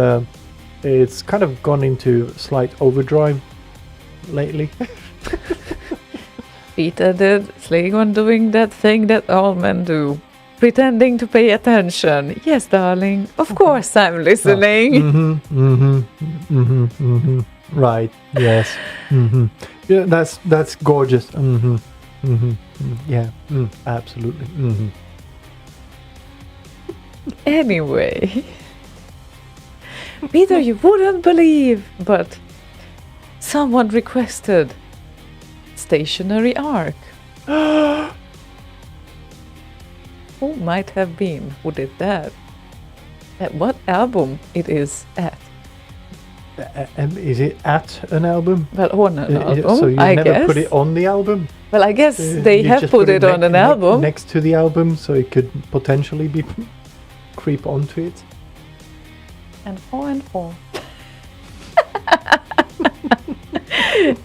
it's kind of gone into slight overdrive lately. Peter did Slaygon doing that thing that all men do. Pretending to pay attention. Yes, darling. Of course I'm listening. Right. Yes. Yeah, that's gorgeous. Yeah. Absolutely. Anyway. Peter, you wouldn't believe, but someone requested Stationary Arc. Who might have been who did that? At what album it is at? Is it at an album? Well, on an album, So you I never guess. put it on the album? Well, I guess they You have just put it on an album. next to the album, so it could potentially be creep onto it. And 4 and 4.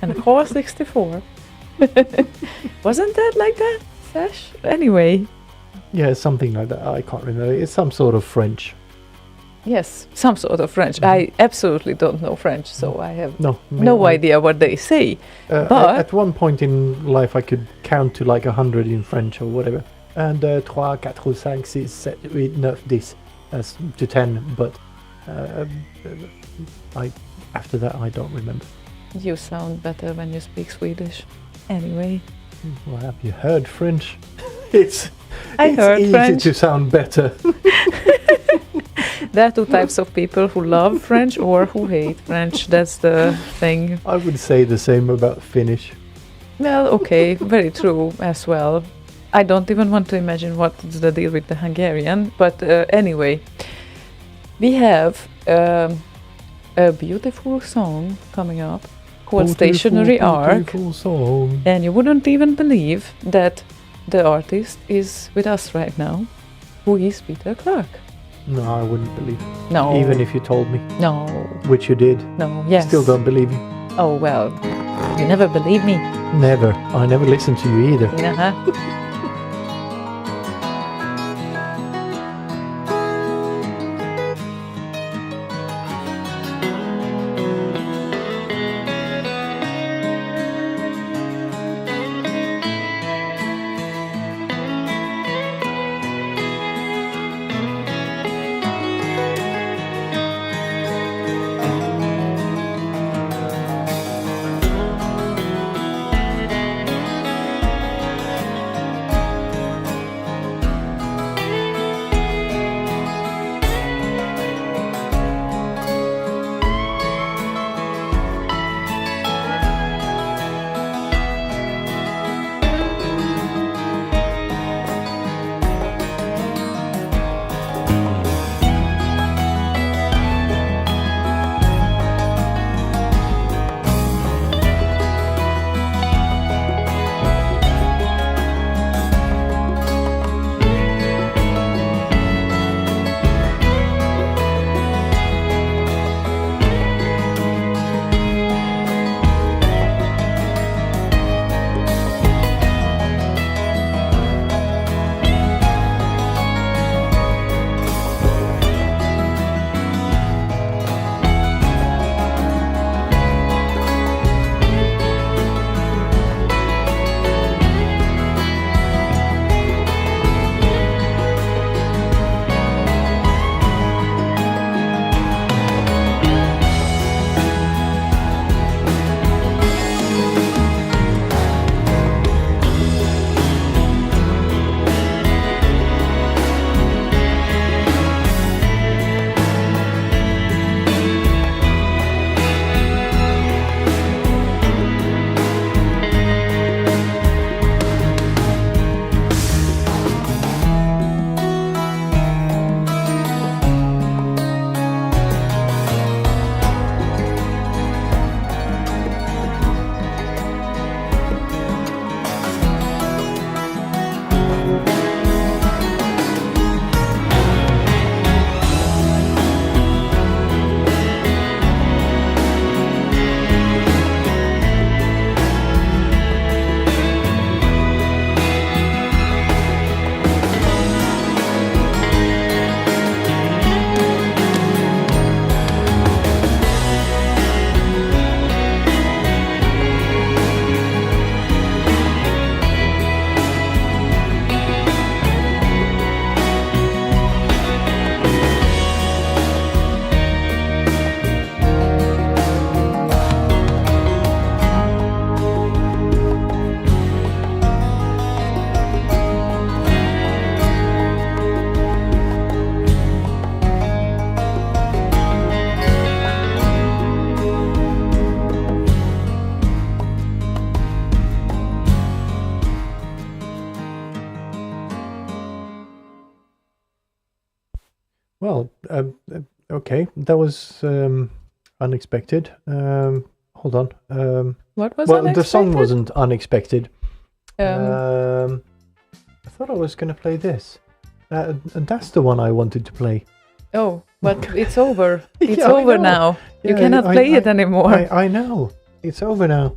And 464. Wasn't that like that, Sash? Anyway. Yeah, something like that. I can't remember. It's some sort of French. Yes, some sort of French. I absolutely don't know French, so I have No idea what they say. But at one point in life, I could count to like 100 in French or whatever. And 3, 4, 5, 6, 7, 8, 9, 10. That's to 10, but after that, I don't remember. you sound better when you speak Swedish. Anyway, Well, have you heard French? It's heard easy French. to sound better. there are two types of people who love French or who hate French. That's the thing. I would say the same about Finnish. Well, okay, very true as well. I don't even want to imagine what's the deal with the Hungarian. But anyway, we have a beautiful song coming up called Stationary Arc. Beautiful song. And you wouldn't even believe that the artist is with us right now, who is Peter Clark. No, I wouldn't believe. No. Even if you told me, No. which you did. No. Yes. Still don't believe you. Oh, well. You never believe me. Never. I never listened to you either. Uh-huh. Well, okay, that was unexpected. Hold on. What was Well, the song unexpected? wasn't unexpected. Um, I thought I was going to play this. And that's the one I wanted to play. Oh, but it's over. It's Yeah, I over know. now. You Yeah, cannot play it anymore. I know. It's over now.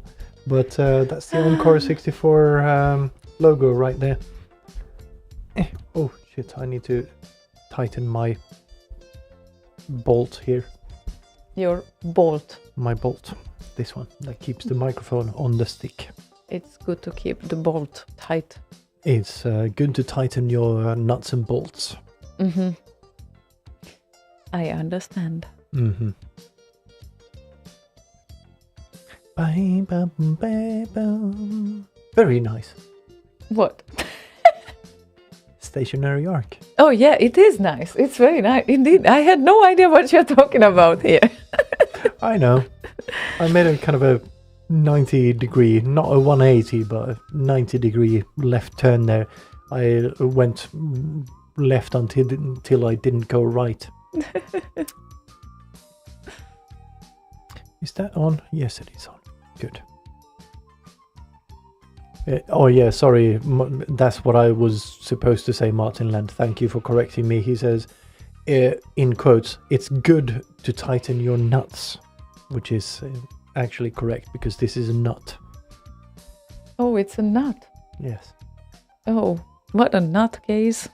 But that's the Encore 64 logo right there. Oh, shit. I need to tighten my bolt here. Your bolt. My bolt. This one that keeps the microphone on the stick. It's good to keep the bolt tight. It's good to tighten your nuts and bolts. Mm-hmm. I understand. Mm-hmm. Very nice. What? Stationary arc. Oh yeah, it is nice. It's very nice indeed. I had no idea what you're talking about here. I know. I made a kind of a 90 degree, not a 180, but a 90 degree left turn there. I went left until I didn't go right. Is that on? Yes, it is on. Good. Oh yeah, sorry. That's what I was supposed to say, Martin Land. Thank you for correcting me. He says, in quotes, it's good to tighten your nuts, which is actually correct because this is a nut. Oh, it's a nut. Yes. Oh, what a nutcase.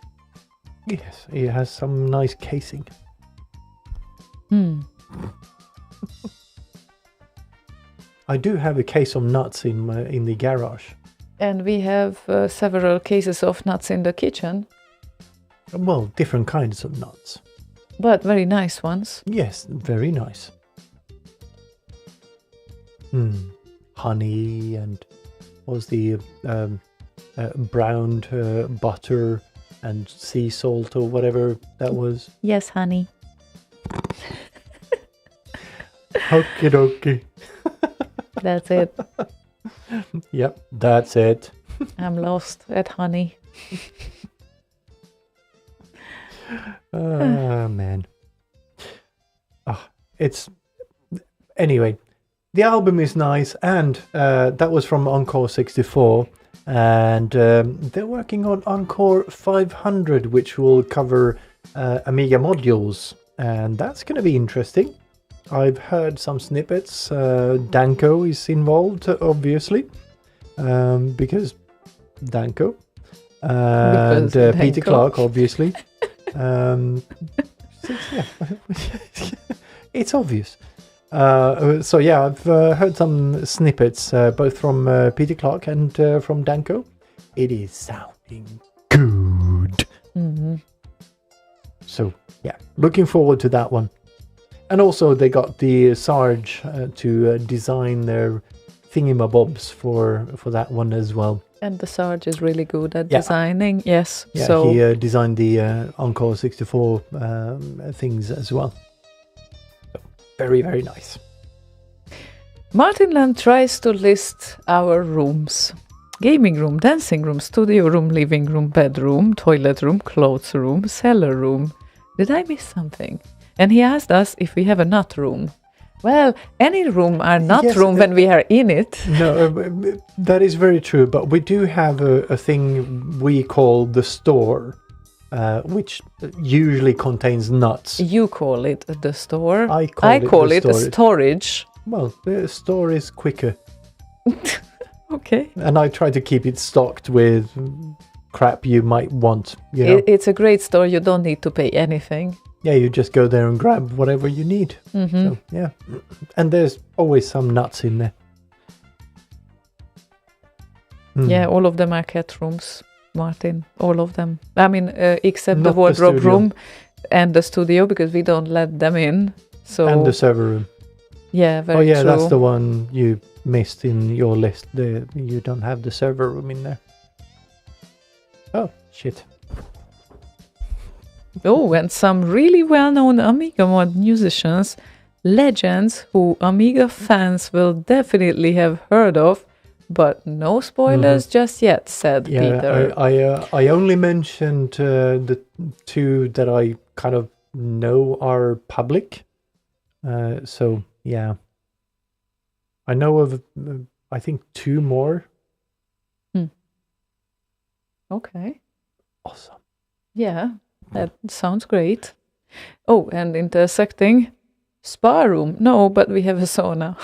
Yes, it has some nice casing. I do have a case of nuts in the garage. And we have several cases of nuts in the kitchen, Well, different kinds of nuts. but very nice ones. Yes, very nice. Honey and what was the browned butter and sea salt or whatever that was. Yes, honey. Okie dokie. That's it. Yep, that's it. I'm lost at honey. Man. It's anyway. The album is nice, and that was from Encore 64, and they're working on Encore 500, which will cover Amiga modules, and that's going to be interesting. I've heard some snippets. Danko is involved, obviously, because Danko, and Peter Danko. Clark, obviously. It's obvious. So yeah, I've heard some snippets, both from Peter Clark and from Danko. It is sounding good. So yeah, looking forward to that one. And also they got the Sarge to design their thingamabobs for that one as well. And the Sarge is really good at designing. Yes. Yeah, so he designed the Encore 64 things as well. So, very, very nice. Martin Land tries to list our rooms. Gaming room, dancing room, studio room, living room, bedroom, toilet room, clothes room, cellar room. Did I miss something? And he asked us if we have a nut room. Well, any room are nut room when we are in it. No, that is very true. But we do have a thing we call the store, which usually contains nuts. You call it the store. I call it a storage. Well, the store is quicker. Okay. And I try to keep it stocked with crap you might want. You know? It's a great store. You don't need to pay anything. Yeah, you just go there and grab whatever you need. So, yeah. And there's always some nuts in there. Yeah, all of them are cat rooms, Martin. All of them. I mean, except Not the wardrobe the studio. room and the studio, because we don't let them in. So And the server room. yeah, very yeah, true. that's the one you missed in your list. You don't have the server room in there. Oh, shit. Oh, and some really well-known Amiga mod musicians, legends who Amiga fans will definitely have heard of, but no spoilers just yet, said Peter. I only mentioned the two that I kind of know are public. So, yeah. I know of, I think, two more. Okay. Awesome. Yeah, that sounds great. Oh, and intersecting spa room. No, but we have a sauna.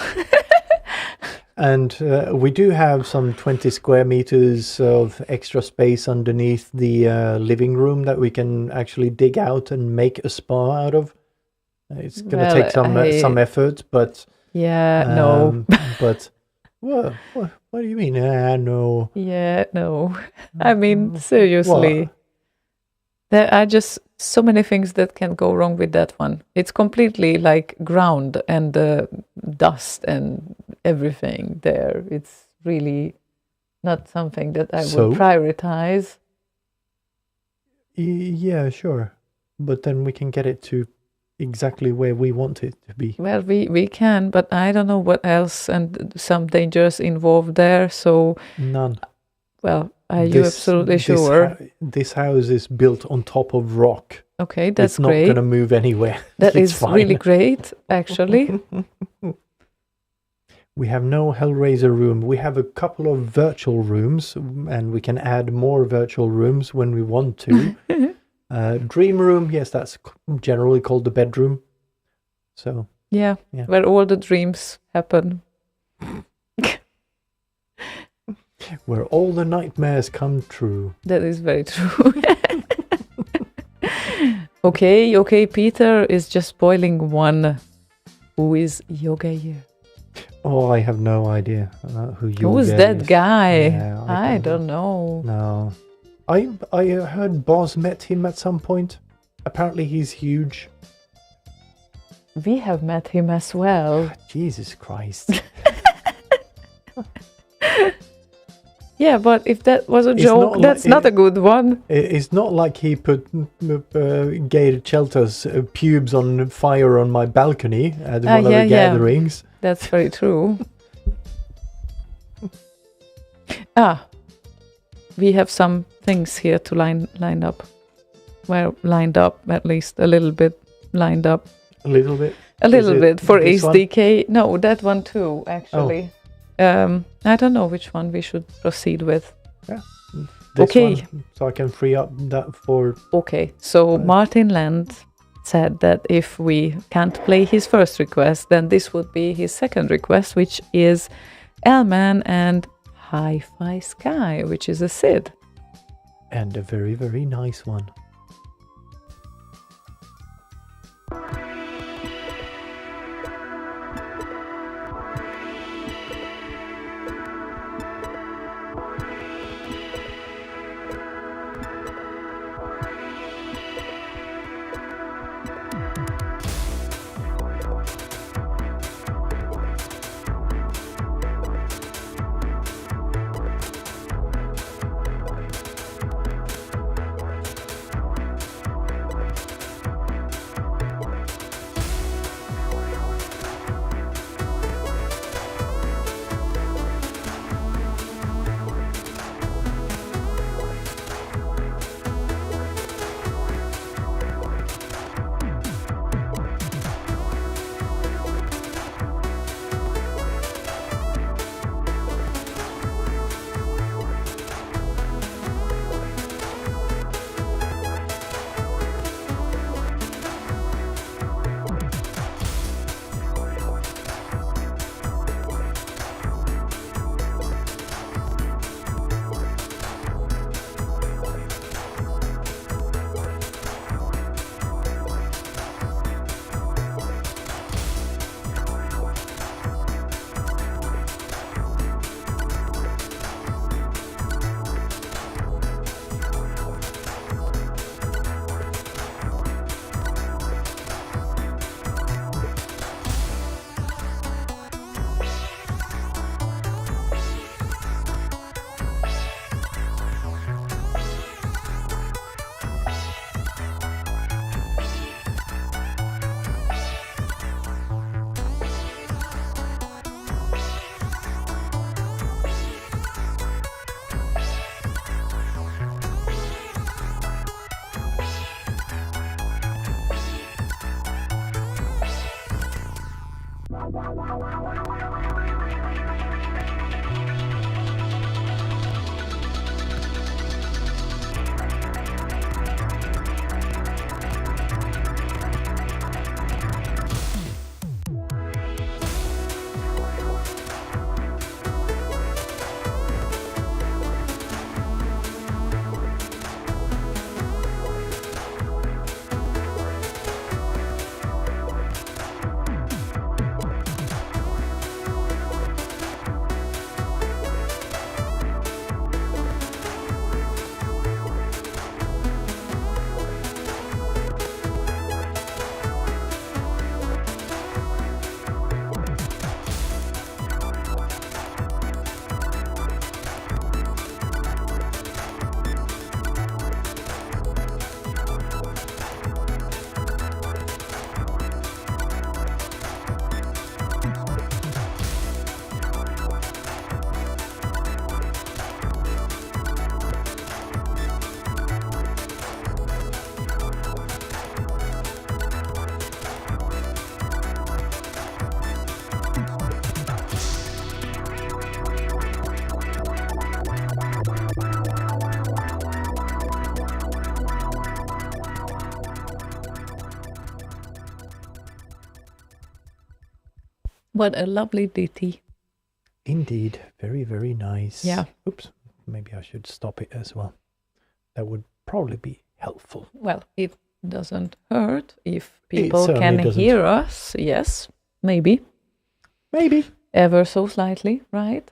And we do have some 20 square meters of extra space underneath the living room that we can actually dig out and make a spa out of. It's going to take some effort, but... Yeah, no. But, what do you mean? No. Yeah, no. I mean, seriously. There are just so many things that can go wrong with that one. It's completely like ground and dust and everything there. It's really not something that I would prioritize. Yeah, sure. But then we can get it to exactly where we want it to be. Well, we can, but I don't know what else, and some dangers involved there, so... None. Well, are you absolutely sure? This house is built on top of rock. Okay, that's it's not great. going to move anywhere. That It's is fine. really great, actually. We have no Hellraiser room. We have a couple of virtual rooms, and we can add more virtual rooms when we want to. Dream room, yes, that's generally called the bedroom. So Yeah, Yeah. where all the dreams happen. where all the nightmares come true. That is very true. Okay, Peter is just spoiling one. Who is Yogeir? Oh, I have no idea who you. Who's that guy? Yeah, I don't know. No, I heard Boz met him at some point. Apparently, he's huge. We have met him as well. Jesus Christ! Yeah, but if that was a It's joke, not that's like- not a good one. It's not like he put Geir Chelta's pubes on fire on my balcony at one of yeah, the yeah. gatherings. That's very true. We have some things here to line up. Well, lined up, at least a little bit lined up. A little bit. A little it bit for this one? HDK. No, that one too, actually. I don't know which one we should proceed with. This Okay. one, so I can free up that for. Okay, so Martin Land said that if we can't play his first request, then this would be his second request, which is Elman and Hi-Fi Sky, which is a SID. And a very, very nice one. What a lovely ditty. Indeed, very, very nice. Yeah. Oops, maybe I should stop it as well. That would probably be helpful. Well, it doesn't hurt if people certainly can doesn't. hear us. Yes, maybe. Maybe. Ever so slightly, right?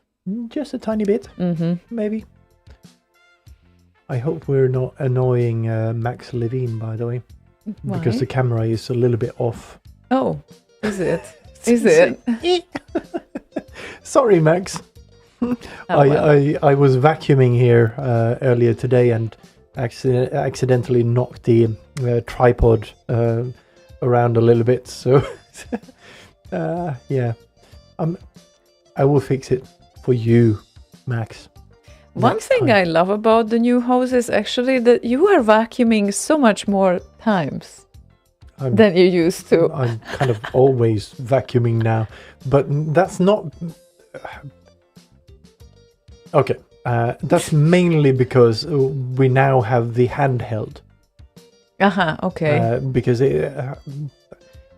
Just a tiny bit, Mm-hmm. maybe. I hope we're not annoying Max Levine, by the way, because the camera is a little bit off. Oh, is it? Is it? Sorry, Max. Oh, well. I was vacuuming here earlier today and accidentally knocked the tripod around a little bit. So, yeah, I will fix it for you, Max. One next thing time. I love about the new house is actually that you are vacuuming so much more times I'm- than you used to. I'm kind of always vacuuming now, but that's not. Okay, that's mainly because we now have the handheld. Okay. Because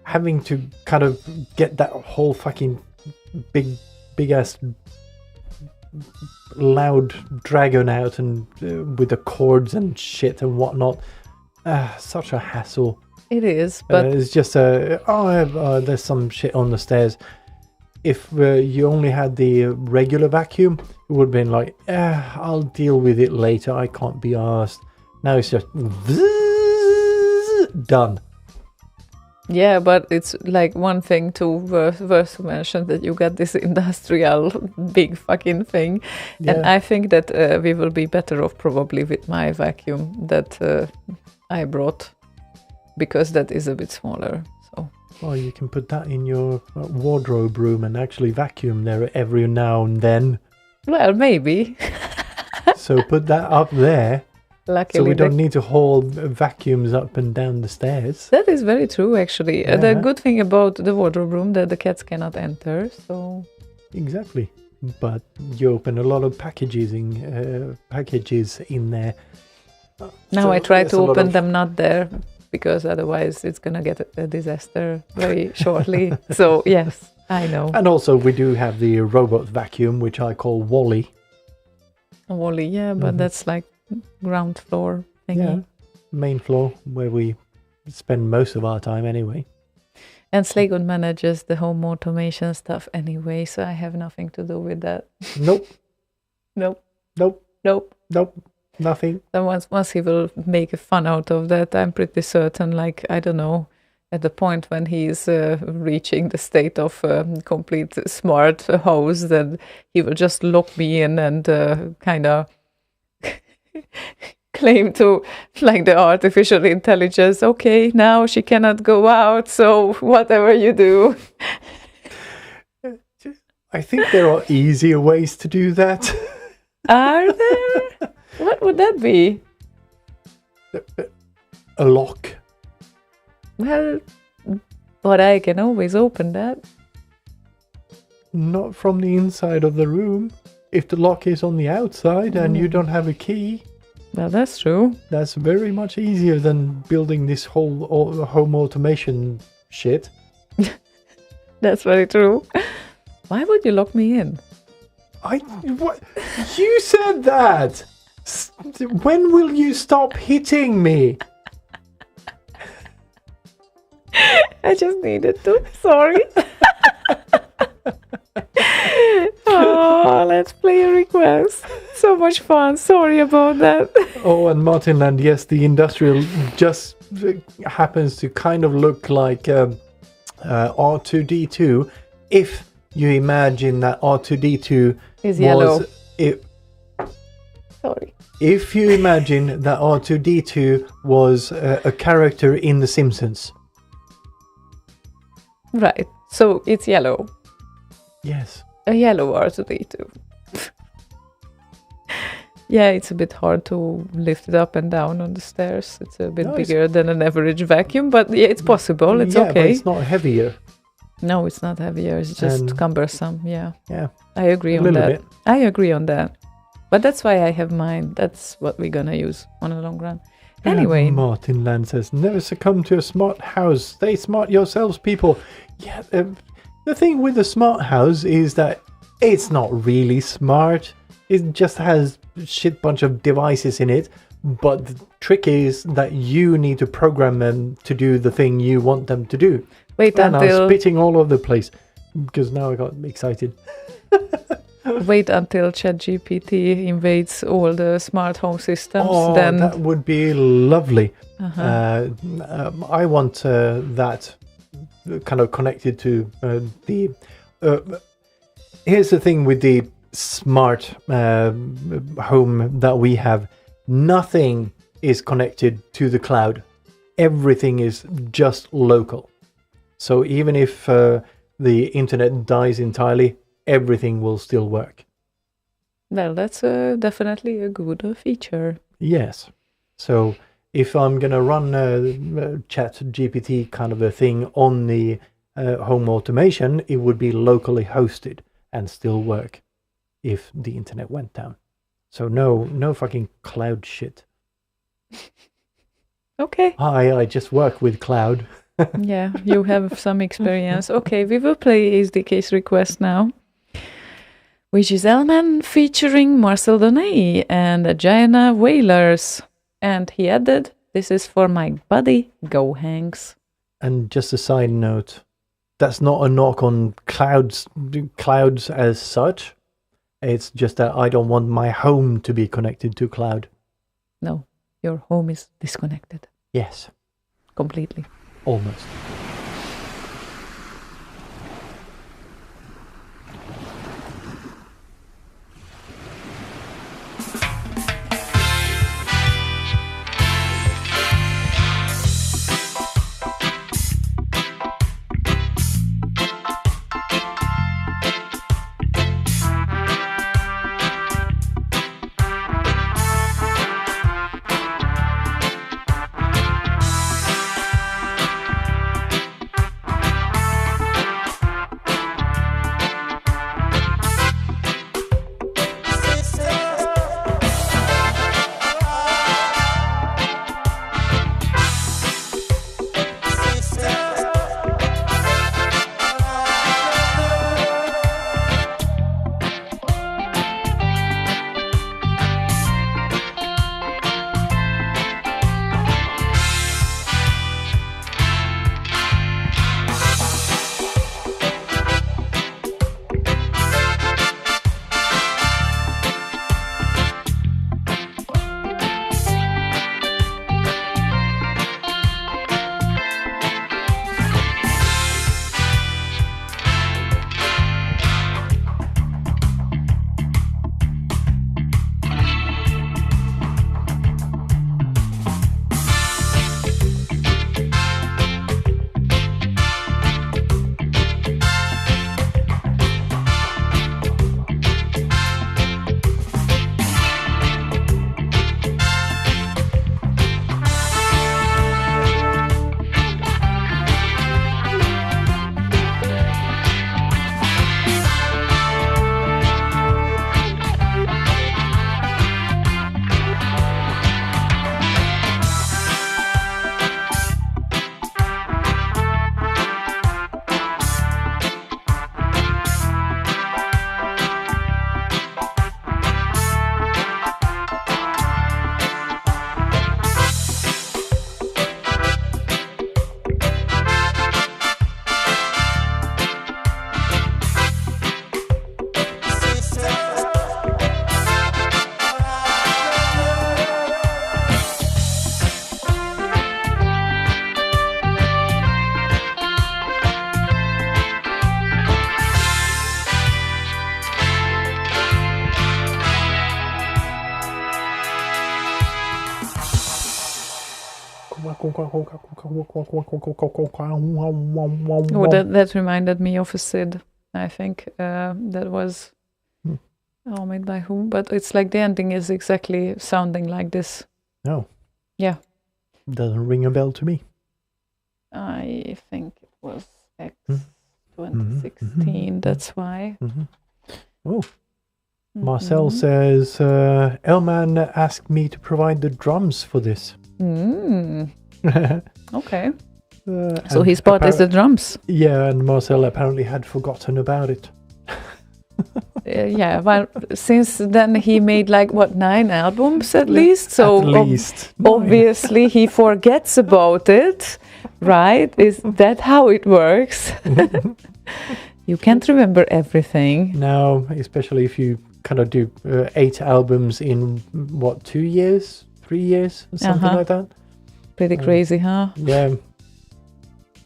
having to kind of get that whole fucking big ass loud dragon out and with the cords and shit and whatnot, such a hassle. It is, but It's just there's some shit on the stairs. If you only had the regular vacuum, it would have been like, I'll deal with it later. I can't be asked. Now it's just done. yeah, but it's like one thing worth to mention that you got this industrial big fucking thing. And Yeah. I think that we will be better off probably with my vacuum that I brought, because that is a bit smaller. So Well, you can put that in your wardrobe room and actually vacuum there every now and then. well, maybe. So put that up there, Luckily, so we don't need to haul vacuums up and down the stairs. that is very true, actually. The Yeah. good thing about the wardrobe room that the cats cannot enter. So Exactly. But you open a lot of packages in there. now So I try there's to a lot open of- them not there, because otherwise it's gonna get a disaster very shortly. So yes, I know. And also we do have the robot vacuum, which I call Wally. Wally, yeah, but Mhm. that's like ground floor thingy. Yeah. Main floor, where we spend most of our time anyway. And Slaygon manages the home automation stuff anyway, so I have nothing to do with that. Nope, Nope, nope, nope. nope, nothing. Then once he will make a fun out of that, I'm pretty certain, like, I don't know, at the point when he's reaching the state of complete smart house, then he will just lock me in and kind of claim to, like, the artificial intelligence, okay, now she cannot go out, so whatever you do. I think there are easier ways to do that. Are there? What would that be? A lock. Well, but I can always open that. Not from the inside of the room. If the lock is on the outside and you don't have a key, Well, that's true. that's very much easier than building this whole home automation shit. That's very true. Why would you lock me in? What? You said that! When will you stop hitting me? I just needed to. Sorry. Oh, let's play a request. So much fun. Sorry about that. Oh, and Martinland, yes, the industrial just happens to kind of look like R2D2 if you imagine that R2D2 Is yellow. Sorry. If you imagine that R2D2 was a character in The Simpsons. Right. So it's yellow. Yes. A yellow R2D2. Yeah, it's a bit hard to lift it up and down on the stairs. It's a bit No, it's- bigger than an average vacuum, but yeah, it's possible. It's yeah, but okay. it's not heavier. No, it's not heavier. It's just And- cumbersome. Yeah. Yeah, I agree a on little that. bit. I agree on that. But that's why I have mine. That's what we're gonna use on the long run. Anyway, Martinland says, never succumb to a smart house. Stay smart yourselves, people. Yeah, The thing with the smart house is that it's not really smart. It just has a shit bunch of devices in it. But the trick is that you need to program them to do the thing you want them to do. Wait And I'm until spitting all over the place because now I got excited. ChatGPT invades all the smart home systems. Oh, then that would be lovely. uh-huh. I want that kind of connected to the. Here's the thing with the smart home that we have. Nothing is connected to the cloud. Everything is just local. So even if the internet dies entirely, everything will still work. Well, that's definitely a good feature. Yes. So if I'm going to run chat GPT kind of a thing on the home automation, it would be locally hosted and still work if the internet went down. So no fucking cloud shit. Okay. I just work with cloud. Yeah, you have some experience. Okay, we will play SDK's request now, which is Elman featuring Marcel Donay and Gianna Whalers. And he added, "This is for my buddy, Go Hanks." And just a side note, that's not a knock on clouds as such. It's just that I don't want my home to be connected to cloud. No, your home is disconnected Yes, completely. almost. Oh, that reminded me of a Sid, I think. That was made by whom? But it's like the ending is exactly sounding like this. No. Yeah. Doesn't ring a bell to me. I think it was X Hmm. 2016, that's why. Oh. Marcel says, Elman asked me to provide the drums for this. Okay. So and his part is the drums. Yeah, and Marcel apparently had forgotten about it. Yeah, well, since then he made like 9 albums at least. So At least. obviously he forgets about it, right? Is that how it works? You can't remember everything. No, especially if you kind of do 8 albums in 2 years, 3 years, something Uh-huh. like that. Pretty crazy, huh? Yeah,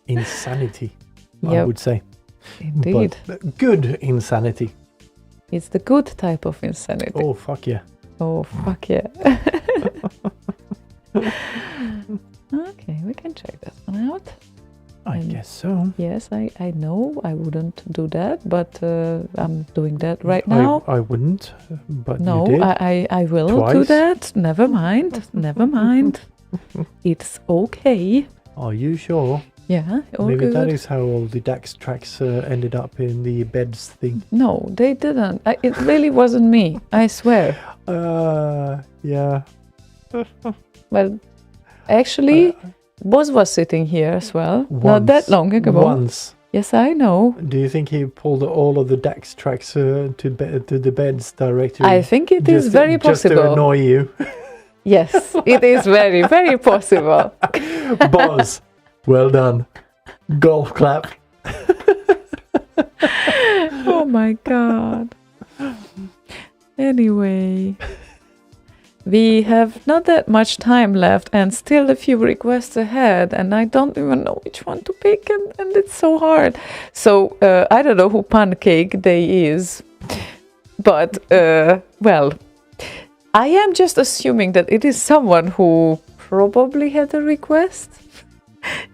insanity, I Yep. would say. Indeed. But good insanity. It's the good type of insanity. Oh fuck yeah! Oh, fuck yeah. Okay, we can check that one out. I And- guess so. Yes, I know I wouldn't do that, but I'm doing that right now. I wouldn't, but No, you did. I will do Twice. that. Never mind. Never mind. It's okay. Are you sure? Yeah, all Maybe good. that is how all the DAX tracks ended up in the beds thing. No, they didn't. It really wasn't me. I swear. Yeah. Well, actually, Boz was sitting here as well. Not that Once. long ago. Once. Yes, I know. Do you think he pulled all of the DAX tracks to the beds directly? I think it is just, very just to possible. annoy you? Yes, it is very, very possible. Boz, well done. Golf clap. Oh my god. Anyway, we have not that much time left and still a few requests ahead, and I don't even know which one to pick, and it's so hard. So I don't know who Pancake Day is, but well, I am just assuming that it is someone who probably had a request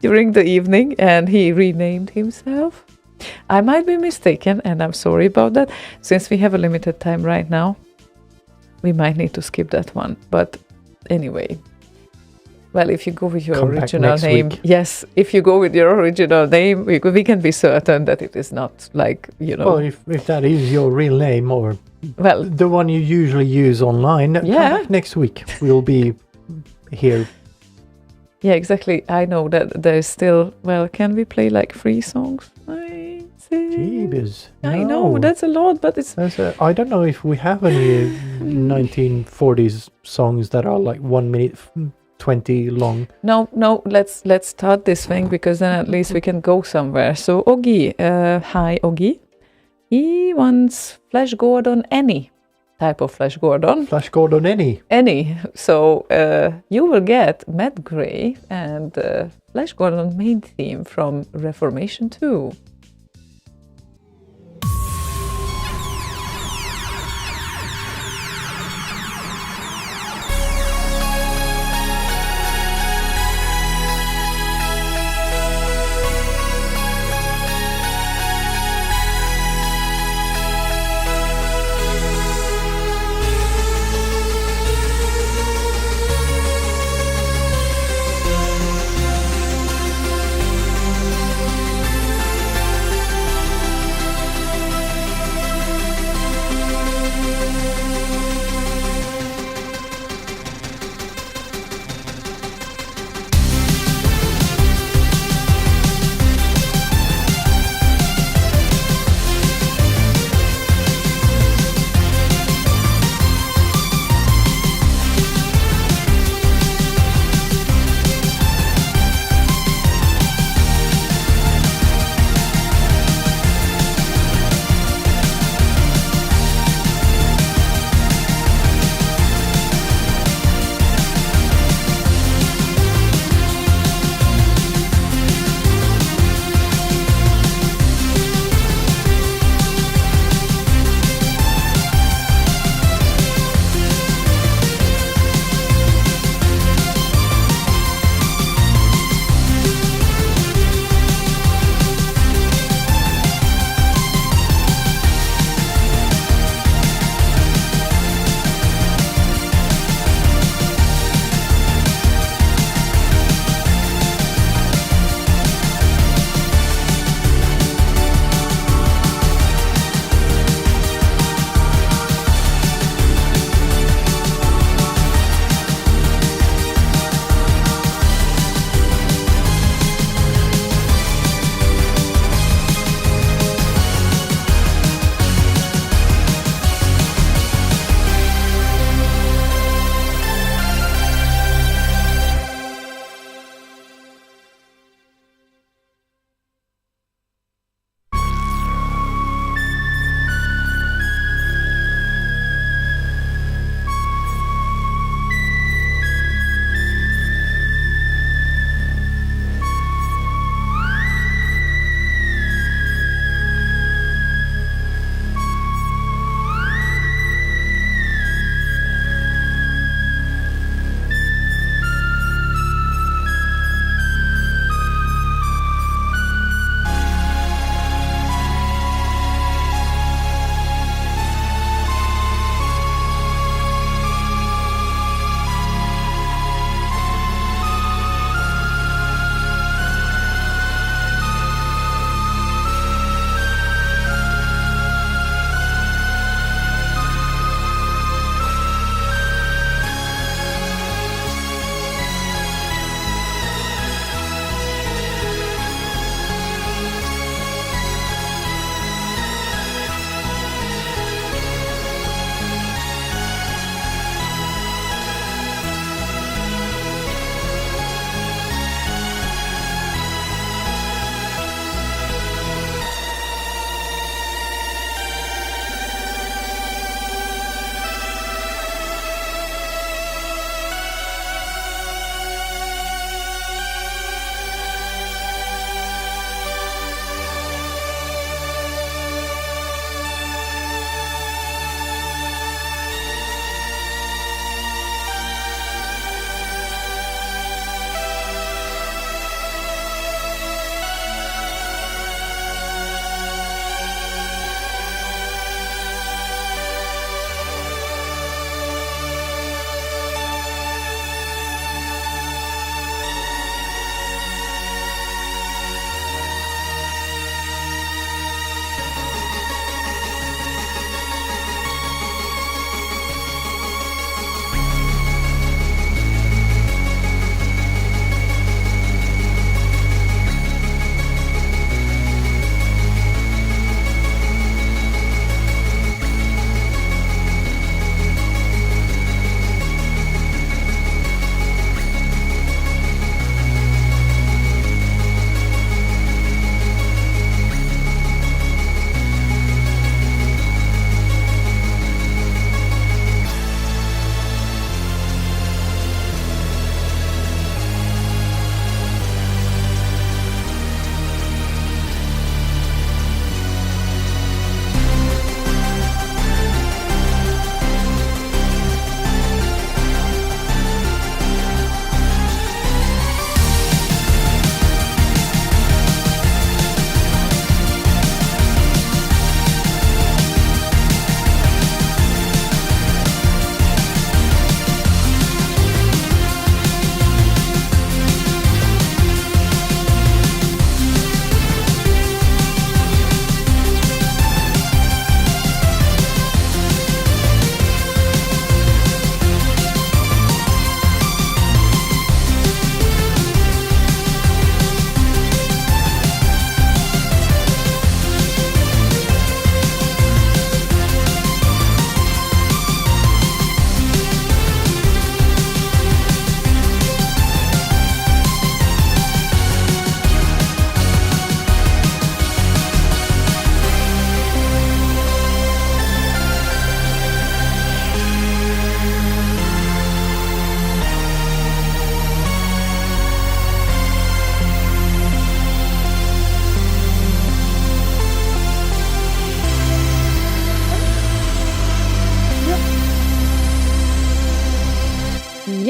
during the evening and he renamed himself. I might be mistaken, and I'm sorry about that. Since we have a limited time right now, we might need to skip that one. But anyway, well, if you go with your Come back original next name, week. yes, if you go with your original name, we can be certain that it is not like, you know, Well, if that is your real name or well, the one you usually use online, come Yeah. back next week. We'll be here. yeah, exactly. I know that there's still, well, can we play like 3 songs? Jeebus. I know, No. that's a lot, but it's I don't know if we have any 1940s songs that are like 1 minute 20 long. no. Let's start this thing, because then at least we can go somewhere. So Oggy, hi Oggy. He wants Flash Gordon, any type of Flash Gordon, Flash Gordon any. So you will get Matt Gray and Flash Gordon main theme from Reformation 2. Thank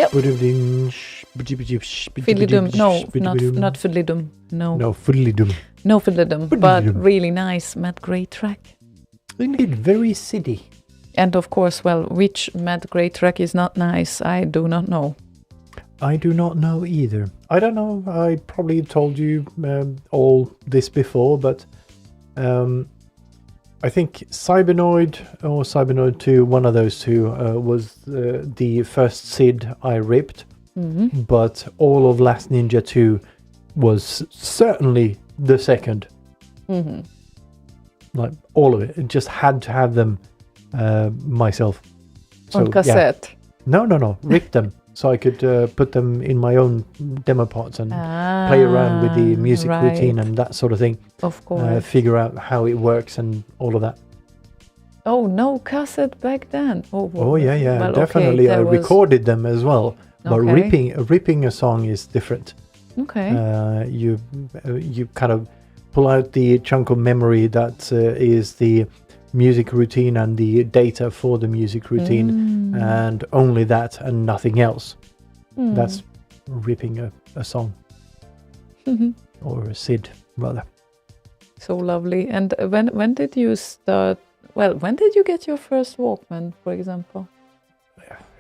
Yep. Fiddly-dum. No, not fiddly-dum. No. No, fiddly-dum. No fiddly-dum. But Fiddly-dum. really nice Matt Gray track. Indeed, very city. And of course, well, which Matt Gray track is not nice, I do not know. I do not know either. I don't know. I probably told you all this before, but I think Cybernoid or Cybernoid 2, one of those two, was the first SID I ripped. Mm-hmm. But all of Last Ninja 2 was certainly the second. Mm-hmm. Like all of it. It just had to have them myself. On cassette. Yeah. No. Ripped them. So I could put them in my own demo parts and play around with the music routine and that sort of thing. Of course. Figure out how it works and all of that. Oh, no cassette back then. Oh yeah. Well, Definitely. okay, I recorded them as well. But Okay. ripping a song is different. Okay. You kind of pull out the chunk of memory that is the music routine and the data for the music routine, and only that and nothing else. That's ripping a song. Or a SID rather. So lovely. And when did you start? Well, when did you get your first Walkman, for example?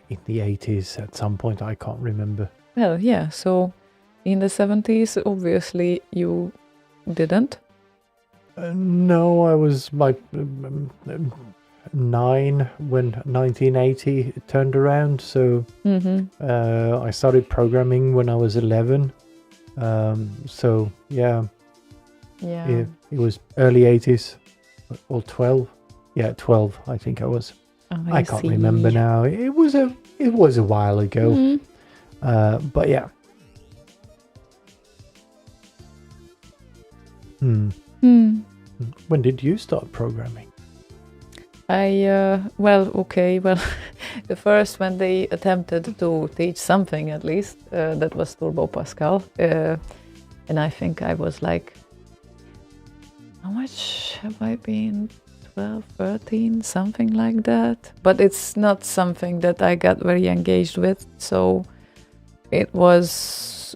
In the 80s at some point, I can't remember. Well, yeah. So in the 70s, obviously you didn't. No, I was like 9 when 1980 turned around. So I started programming when I was 11. So yeah, it was early 80s or 12. Yeah, 12. I think I was. I can't remember now. It was a while ago. But yeah. When did you start programming? The first when they attempted to teach something at least, that was Turbo Pascal. And I think I was like, how much have I been? 12, 13, something like that. But it's not something that I got very engaged with. So it was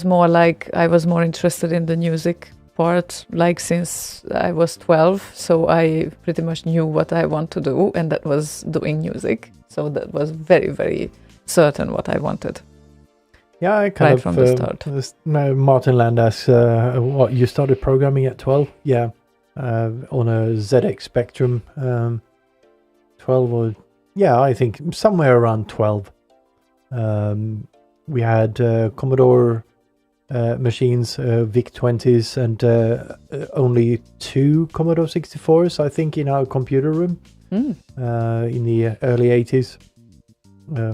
more like I was more interested in the music part, like since I was 12. So I pretty much knew what I want to do, and that was doing music. So that was very, very certain what I wanted. Yeah, I kind of from the start. Martin Land asks, what, you started programming at 12? Yeah. On a ZX Spectrum 12 or I think somewhere around 12. We had Commodore machines, VIC-20s, and only 2 Commodore 64s, I think, in our computer room in the early 80s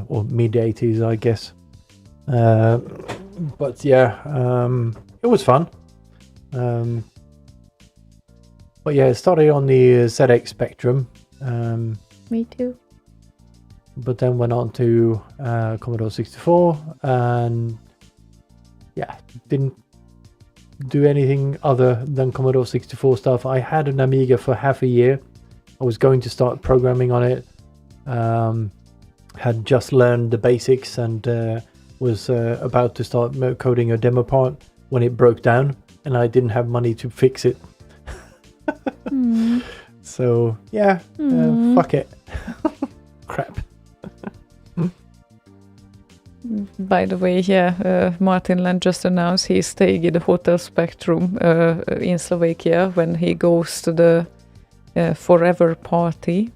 or mid 80s, I guess. But yeah, it was fun. But yeah, it started on the ZX Spectrum. Me too. But then went on to Commodore 64 and didn't do anything other than Commodore 64 stuff. I had an Amiga for half a year. I was going to start programming on it. Had just learned the basics and was about to start coding a demo part when it broke down and I didn't have money to fix it. So yeah, fuck it. Crap. By the way, Martin Land just announced he's staying in the Hotel Spectrum in Slovakia when he goes to the Forever Party,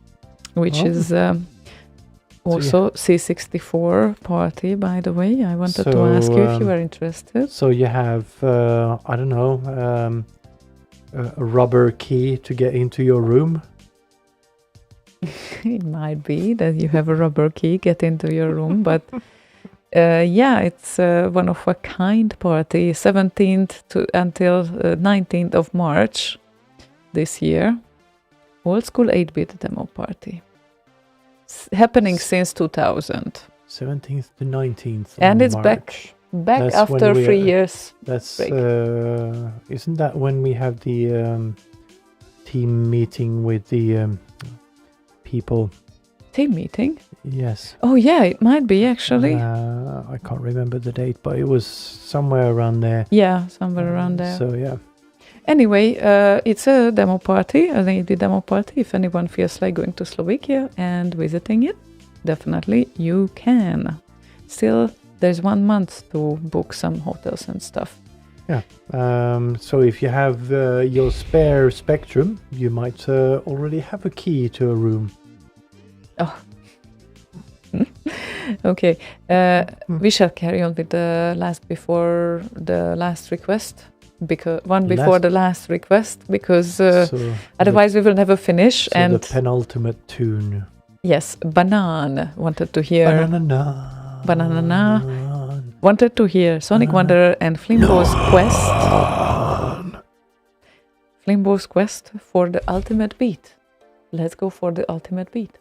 which is also C64 party, by the way. I wanted to ask you if you were interested. So you have, I don't know, a rubber key to get into your room? It might be that you have a rubber key, get into your room, but it's one of a kind party, 17th until 19th of March this year. Old school 8-bit demo party. Happening since 2000. 17th to 19th and it's March. back That's after 3 years. That's break. Isn't that when we have the team meeting with the people Team meeting? Yes. Oh yeah, it might be actually. I can't remember the date, but it was somewhere around there. Yeah, somewhere around there. So yeah. Anyway, it's a demo party, an AD demo party. If anyone feels like going to Slovakia and visiting it, definitely you can. Still, there's 1 month to book some hotels and stuff. Yeah. So if you have your spare Spectrum, you might already have a key to a room. Oh. Okay. We shall carry on with the last request. Before the last request, because otherwise we will never finish. So and the penultimate tune. Yes, Banan wanted to hear. Banana. Banana. Wanted to hear Sonic Wanderer and Flimbo's Quest. Flimbo's Quest for the ultimate beat. Let's go for the ultimate beat.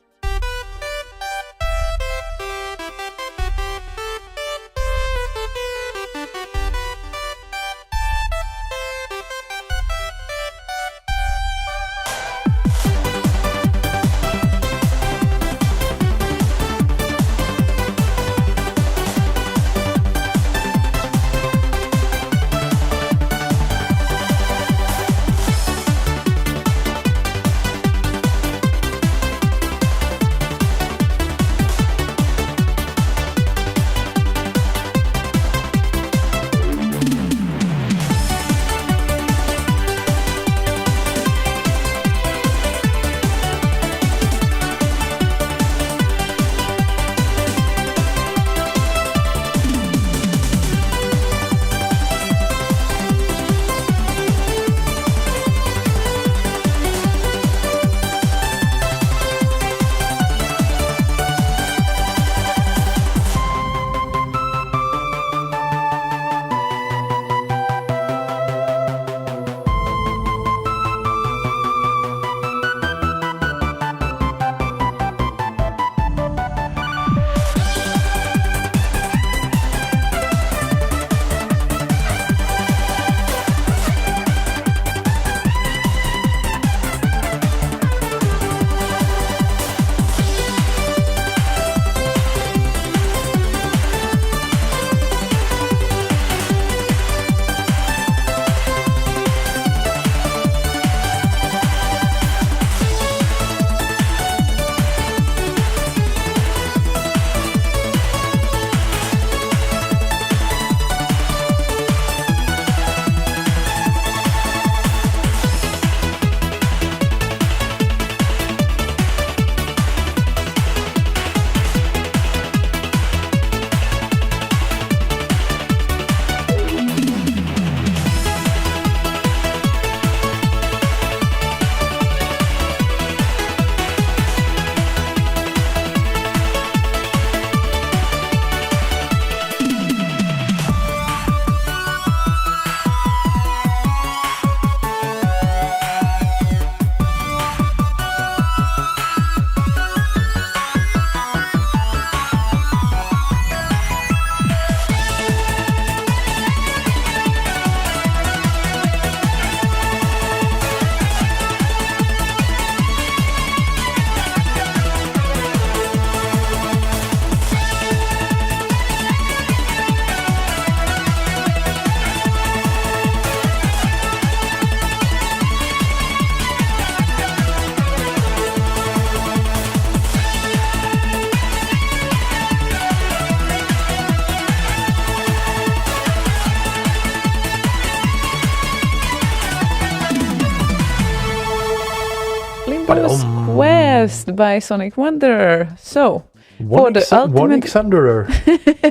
Flimbo's Quest by Sonic Wanderer. So, for the ultimate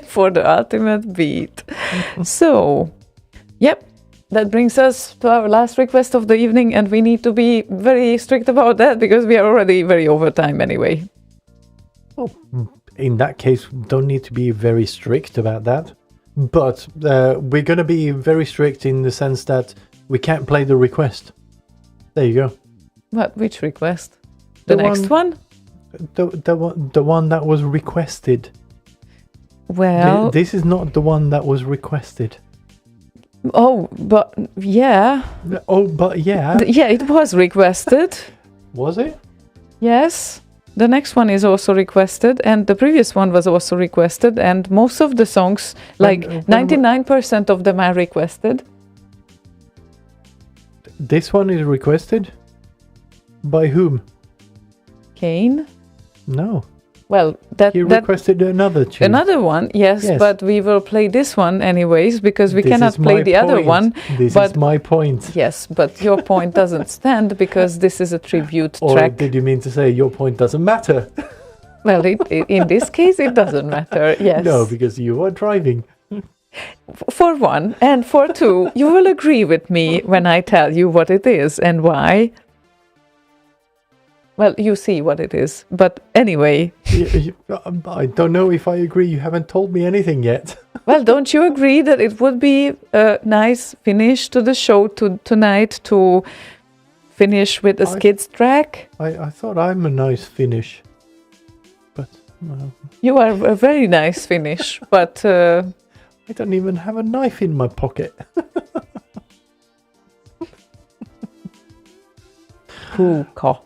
for the ultimate beat. So, yep, that brings us to our last request of the evening, and we need to be very strict about that because we are already very over time anyway. Well, in that case, don't need to be very strict about that. But we're going to be very strict in the sense that we can't play the request. There you go. What? Which request? The next one? The one that was requested. Well, this is not the one that was requested. Oh, but yeah. Oh, but yeah. Yeah, it was requested. Was it? Yes. the next one is also requested, and the previous one was also requested, and most of the songs, like 99% of them are requested. This one is requested? By whom? Kane? No. Well, He requested another tune. another one, yes, but we will play this one anyways, because we cannot play the other one. This is my point. Yes, but your point doesn't stand because this is a tribute Or track. did you mean to say your point doesn't matter? Well, in this case, it doesn't matter, yes. No, because you are driving. For one, and for two, you will agree with me when I tell you what it is and why. Well, you see what it is, but anyway. I don't know if I agree. You haven't told me anything yet. Well, don't you agree that it would be a nice finish to the show tonight to finish with a Skids track? I thought I'm a nice finish. But... You are a very nice finish, but... I don't even have a knife in my pocket. Puko.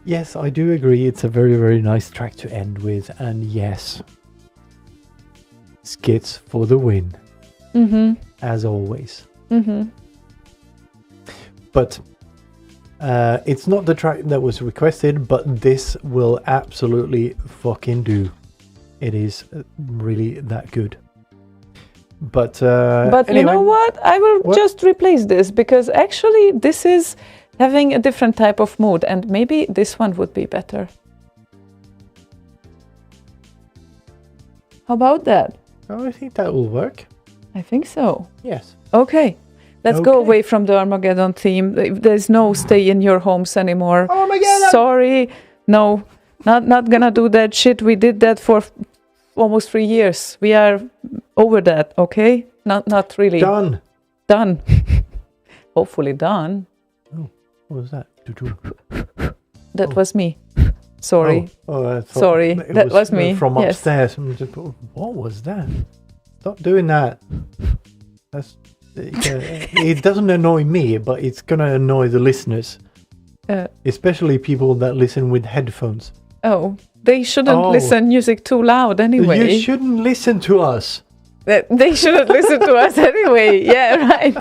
Yes, I do agree. It's a very, very nice track to end with. And yes, Skids for the win. As always. But it's not the track that was requested, but this will absolutely fucking do. It is really that good. But anyway, you know what? I will just replace this, because actually this is having a different type of mood, and maybe this one would be better. How about that? Oh, I think that will work. I think so. Yes. Okay. Let's go away from the Armageddon theme. There's no stay in your homes anymore. Armageddon! Sorry. No. Not gonna do that shit. We did that for almost 3 years. We are over that, okay? Not really. Done. Hopefully done. Oh, what was that? That was me. Sorry. Sorry. That was me. From upstairs. What was that? Stop doing that. It doesn't annoy me, but it's gonna annoy the listeners. Especially people that listen with headphones. Oh, they shouldn't listen music too loud anyway. You shouldn't listen to us. They shouldn't listen to us anyway. Yeah, right.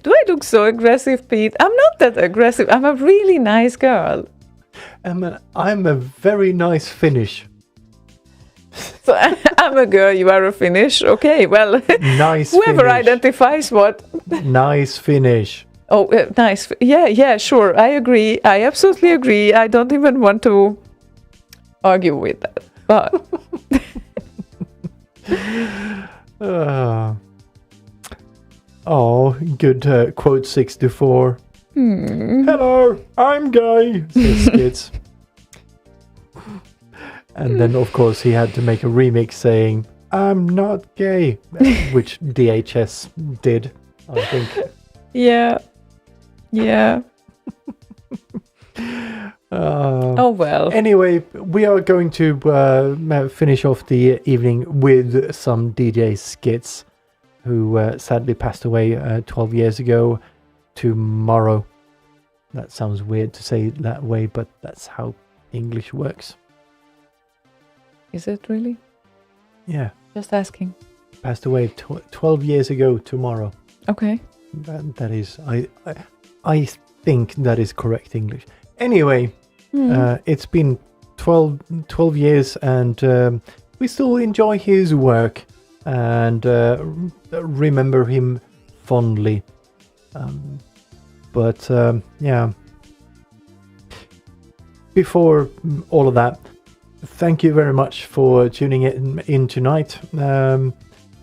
Do I look so aggressive, Pete? I'm not that aggressive. I'm a really nice girl. I'm a very nice Finnish. So I'm a girl, you are a Finnish. Okay, well, nice whoever Finnish. identifies what. Nice Finnish. Oh, nice. Yeah, sure. I agree. I absolutely agree. I don't even want to argue with that. But good quote 64. Hello, I'm gay, says Skids. And then, of course, he had to make a remix saying, I'm not gay, which DHS did, I think. Yeah. Oh, well. Anyway, we are going to finish off the evening with some DJ Skids, who sadly passed away 12 years ago tomorrow. That sounds weird to say it that way, but that's how English works. Is it really? Yeah. Just asking. Passed away 12 years ago tomorrow. Okay. That is, I think that is correct English. Anyway, it's been 12 years, and we still enjoy his work and remember him fondly. But yeah, before all of that, thank you very much for tuning in tonight.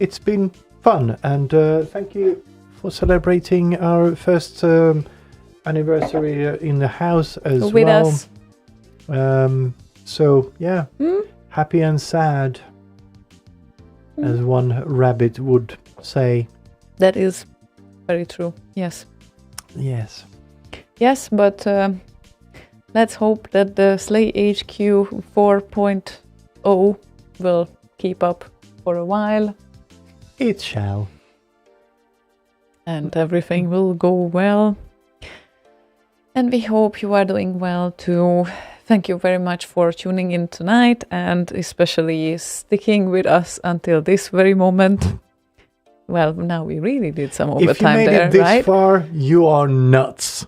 It's been fun, and thank you for celebrating our first anniversary in the house as with well. Us. So yeah, happy and sad, as one rabbit would say. That is very true. Yes. Yes, but let's hope that the Slay HQ 4.0 will keep up for a while. It shall. And everything will go well. And we hope you are doing well too. Thank you very much for tuning in tonight and especially sticking with us until this very moment. Well, now we really did some overtime If you made there, it this right? far, you are nuts.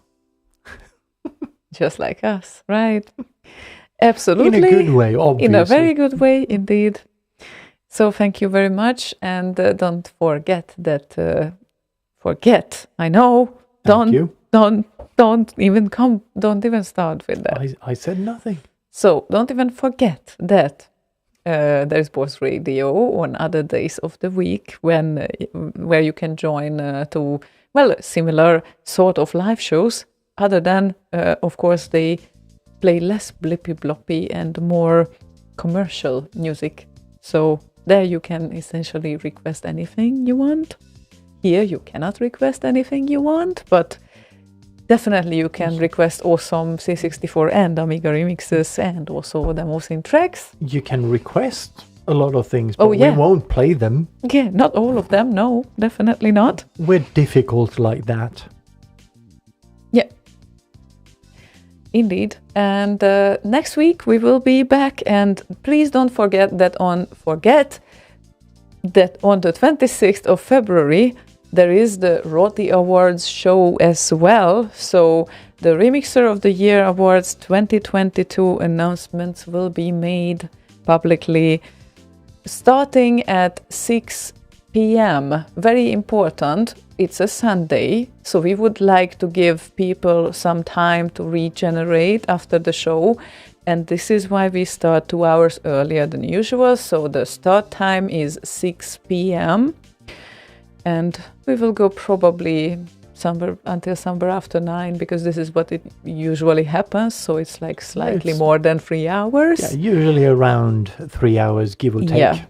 Just like us, right? Absolutely. In a good way, obviously. In a very good way, indeed. So thank you very much. And don't forget that, I know, Thank you. don't even start with that. I said nothing. So don't even forget that there's Boss Radio on other days of the week where you can join to, well, similar sort of live shows, other than, of course, they play less blippy bloppy and more commercial music. So there you can essentially request anything you want. Here you cannot request anything you want, but definitely you can request awesome C64 and Amiga remixes and also demos in tracks. You can request a lot of things, but Oh, yeah. we won't play them. Yeah, not all of them, no, definitely not. We're difficult like that. Yeah. Indeed. And next week we will be back, and please don't forget that on the 26th of February there is the Roti Awards show as well. So the Remixer of the Year Awards 2022 announcements will be made publicly starting at 6 p.m. Very important. It's a Sunday, so we would like to give people some time to regenerate after the show. And this is why we start 2 hours earlier than usual. So the start time is 6 p.m. And we will go probably until somewhere after 9, because this is what it usually happens. So it's like slightly more than 3 hours. Yeah, usually around 3 hours, give or take. Yeah.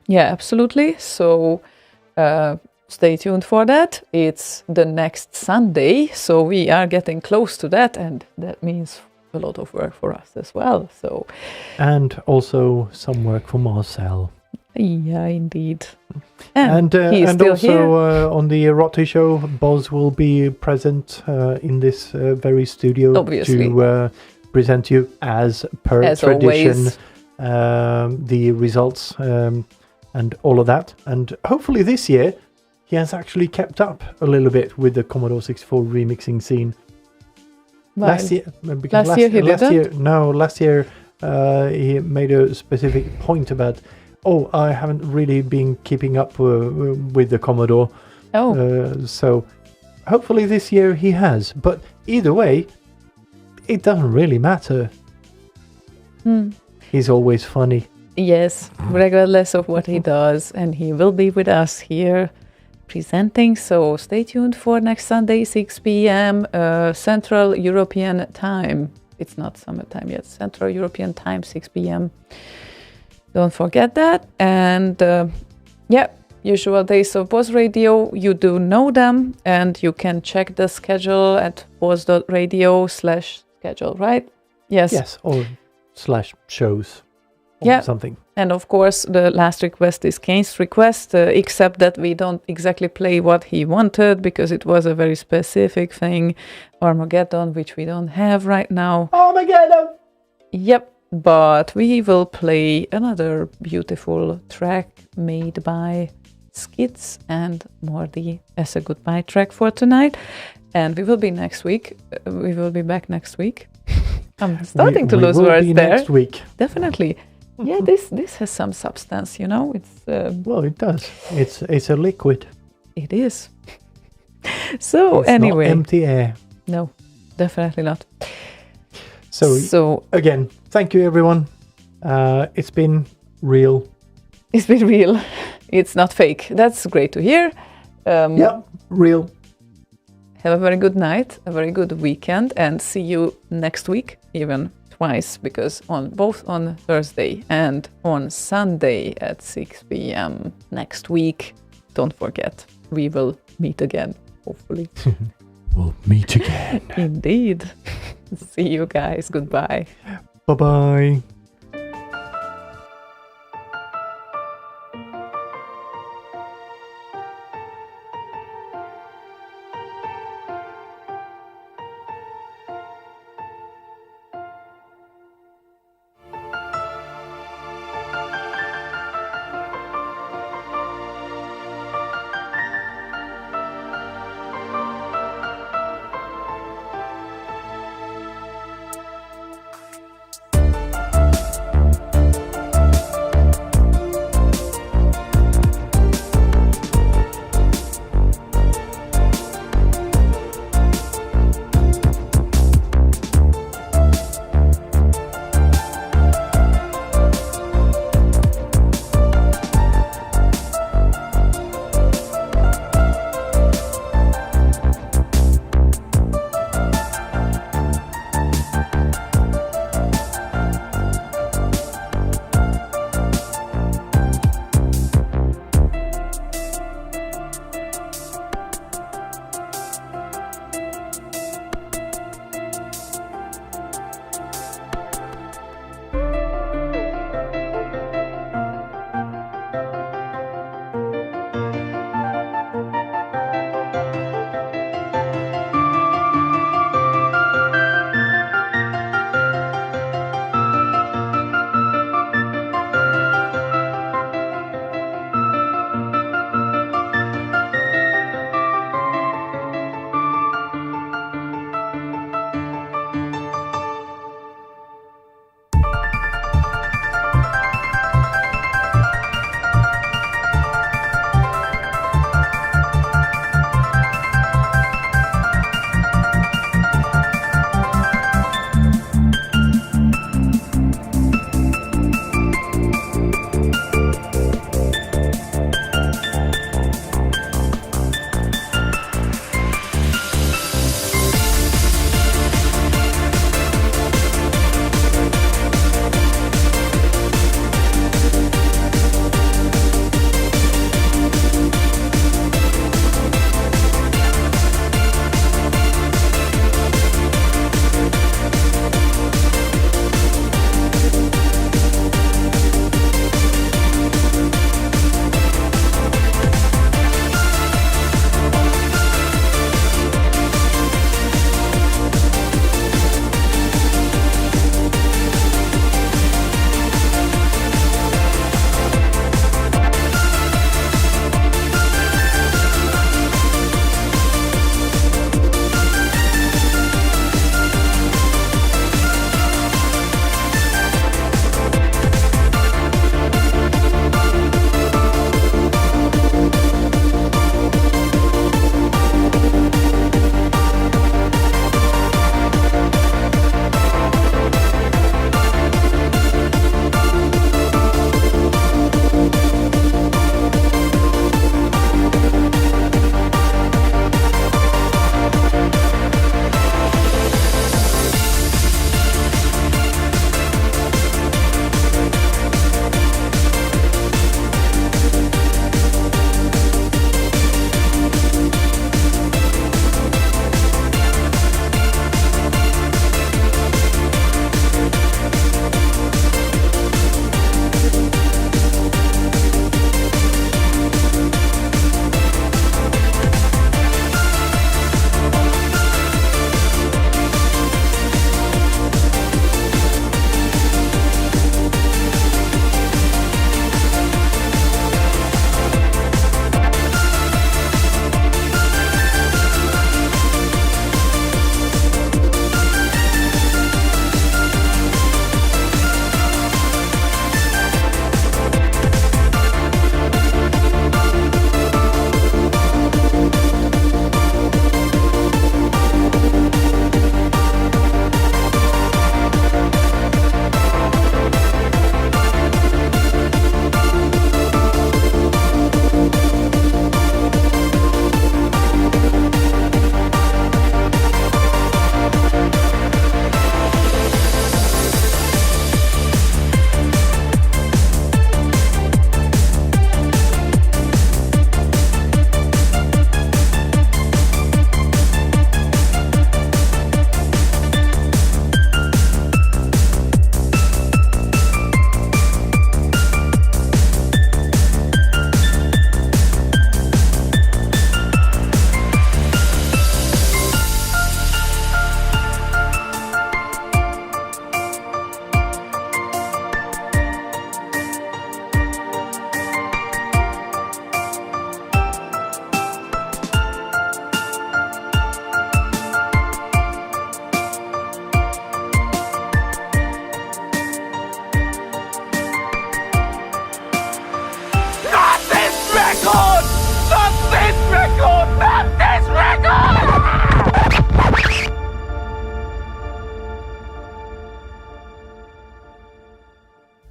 Yeah, absolutely. So stay tuned for that. It's the next Sunday, so we are getting close to that, and that means a lot of work for us as well. So, and also some work for Marcel. Yeah, indeed. And he's and still also here. On the Roti show, Boz will be present in this very studio Obviously. to present you as per tradition always. the results and all of that. And hopefully this year he has actually kept up a little bit with the Commodore 64 remixing scene. Well, Last year he made a specific point about, I haven't really been keeping up with the Commodore. So hopefully this year he has. But either way, it doesn't really matter. He's always funny. Yes, regardless of what he does, and he will be with us here presenting. So stay tuned for next Sunday, 6 p.m. Central European Time. It's not summertime yet. Central European Time, 6 p.m. Don't forget that. And usual days of Boz Radio, you do know them, and you can check the schedule at boz.radio/schedule, right? Yes, or /shows. Yeah. Something. And of course, the last request is Kane's request, except that we don't exactly play what he wanted because it was a very specific thing, Armageddon, which we don't have right now. Armageddon! Yep, but we will play another beautiful track made by Skids and Mordi as a goodbye track for tonight. And we will be next week. We will be back next week. I'm starting to lose words there. Next week. Definitely. Yeah, this has some substance, you know. It's well, it does. It's a liquid. It is. So it's anyway, not empty air. No, definitely not. So again, thank you everyone. It's been real. It's been real. It's not fake. That's great to hear. Real. Have a very good night, a very good weekend, and see you next week, even twice, because both on Thursday and on Sunday at 6 p.m. next week. Don't forget, we will meet again, hopefully. We'll meet again. Indeed. See you guys. Goodbye. Bye-bye.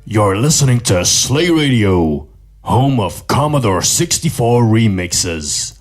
You're listening to Slay Radio, home of Commodore 64 remixes.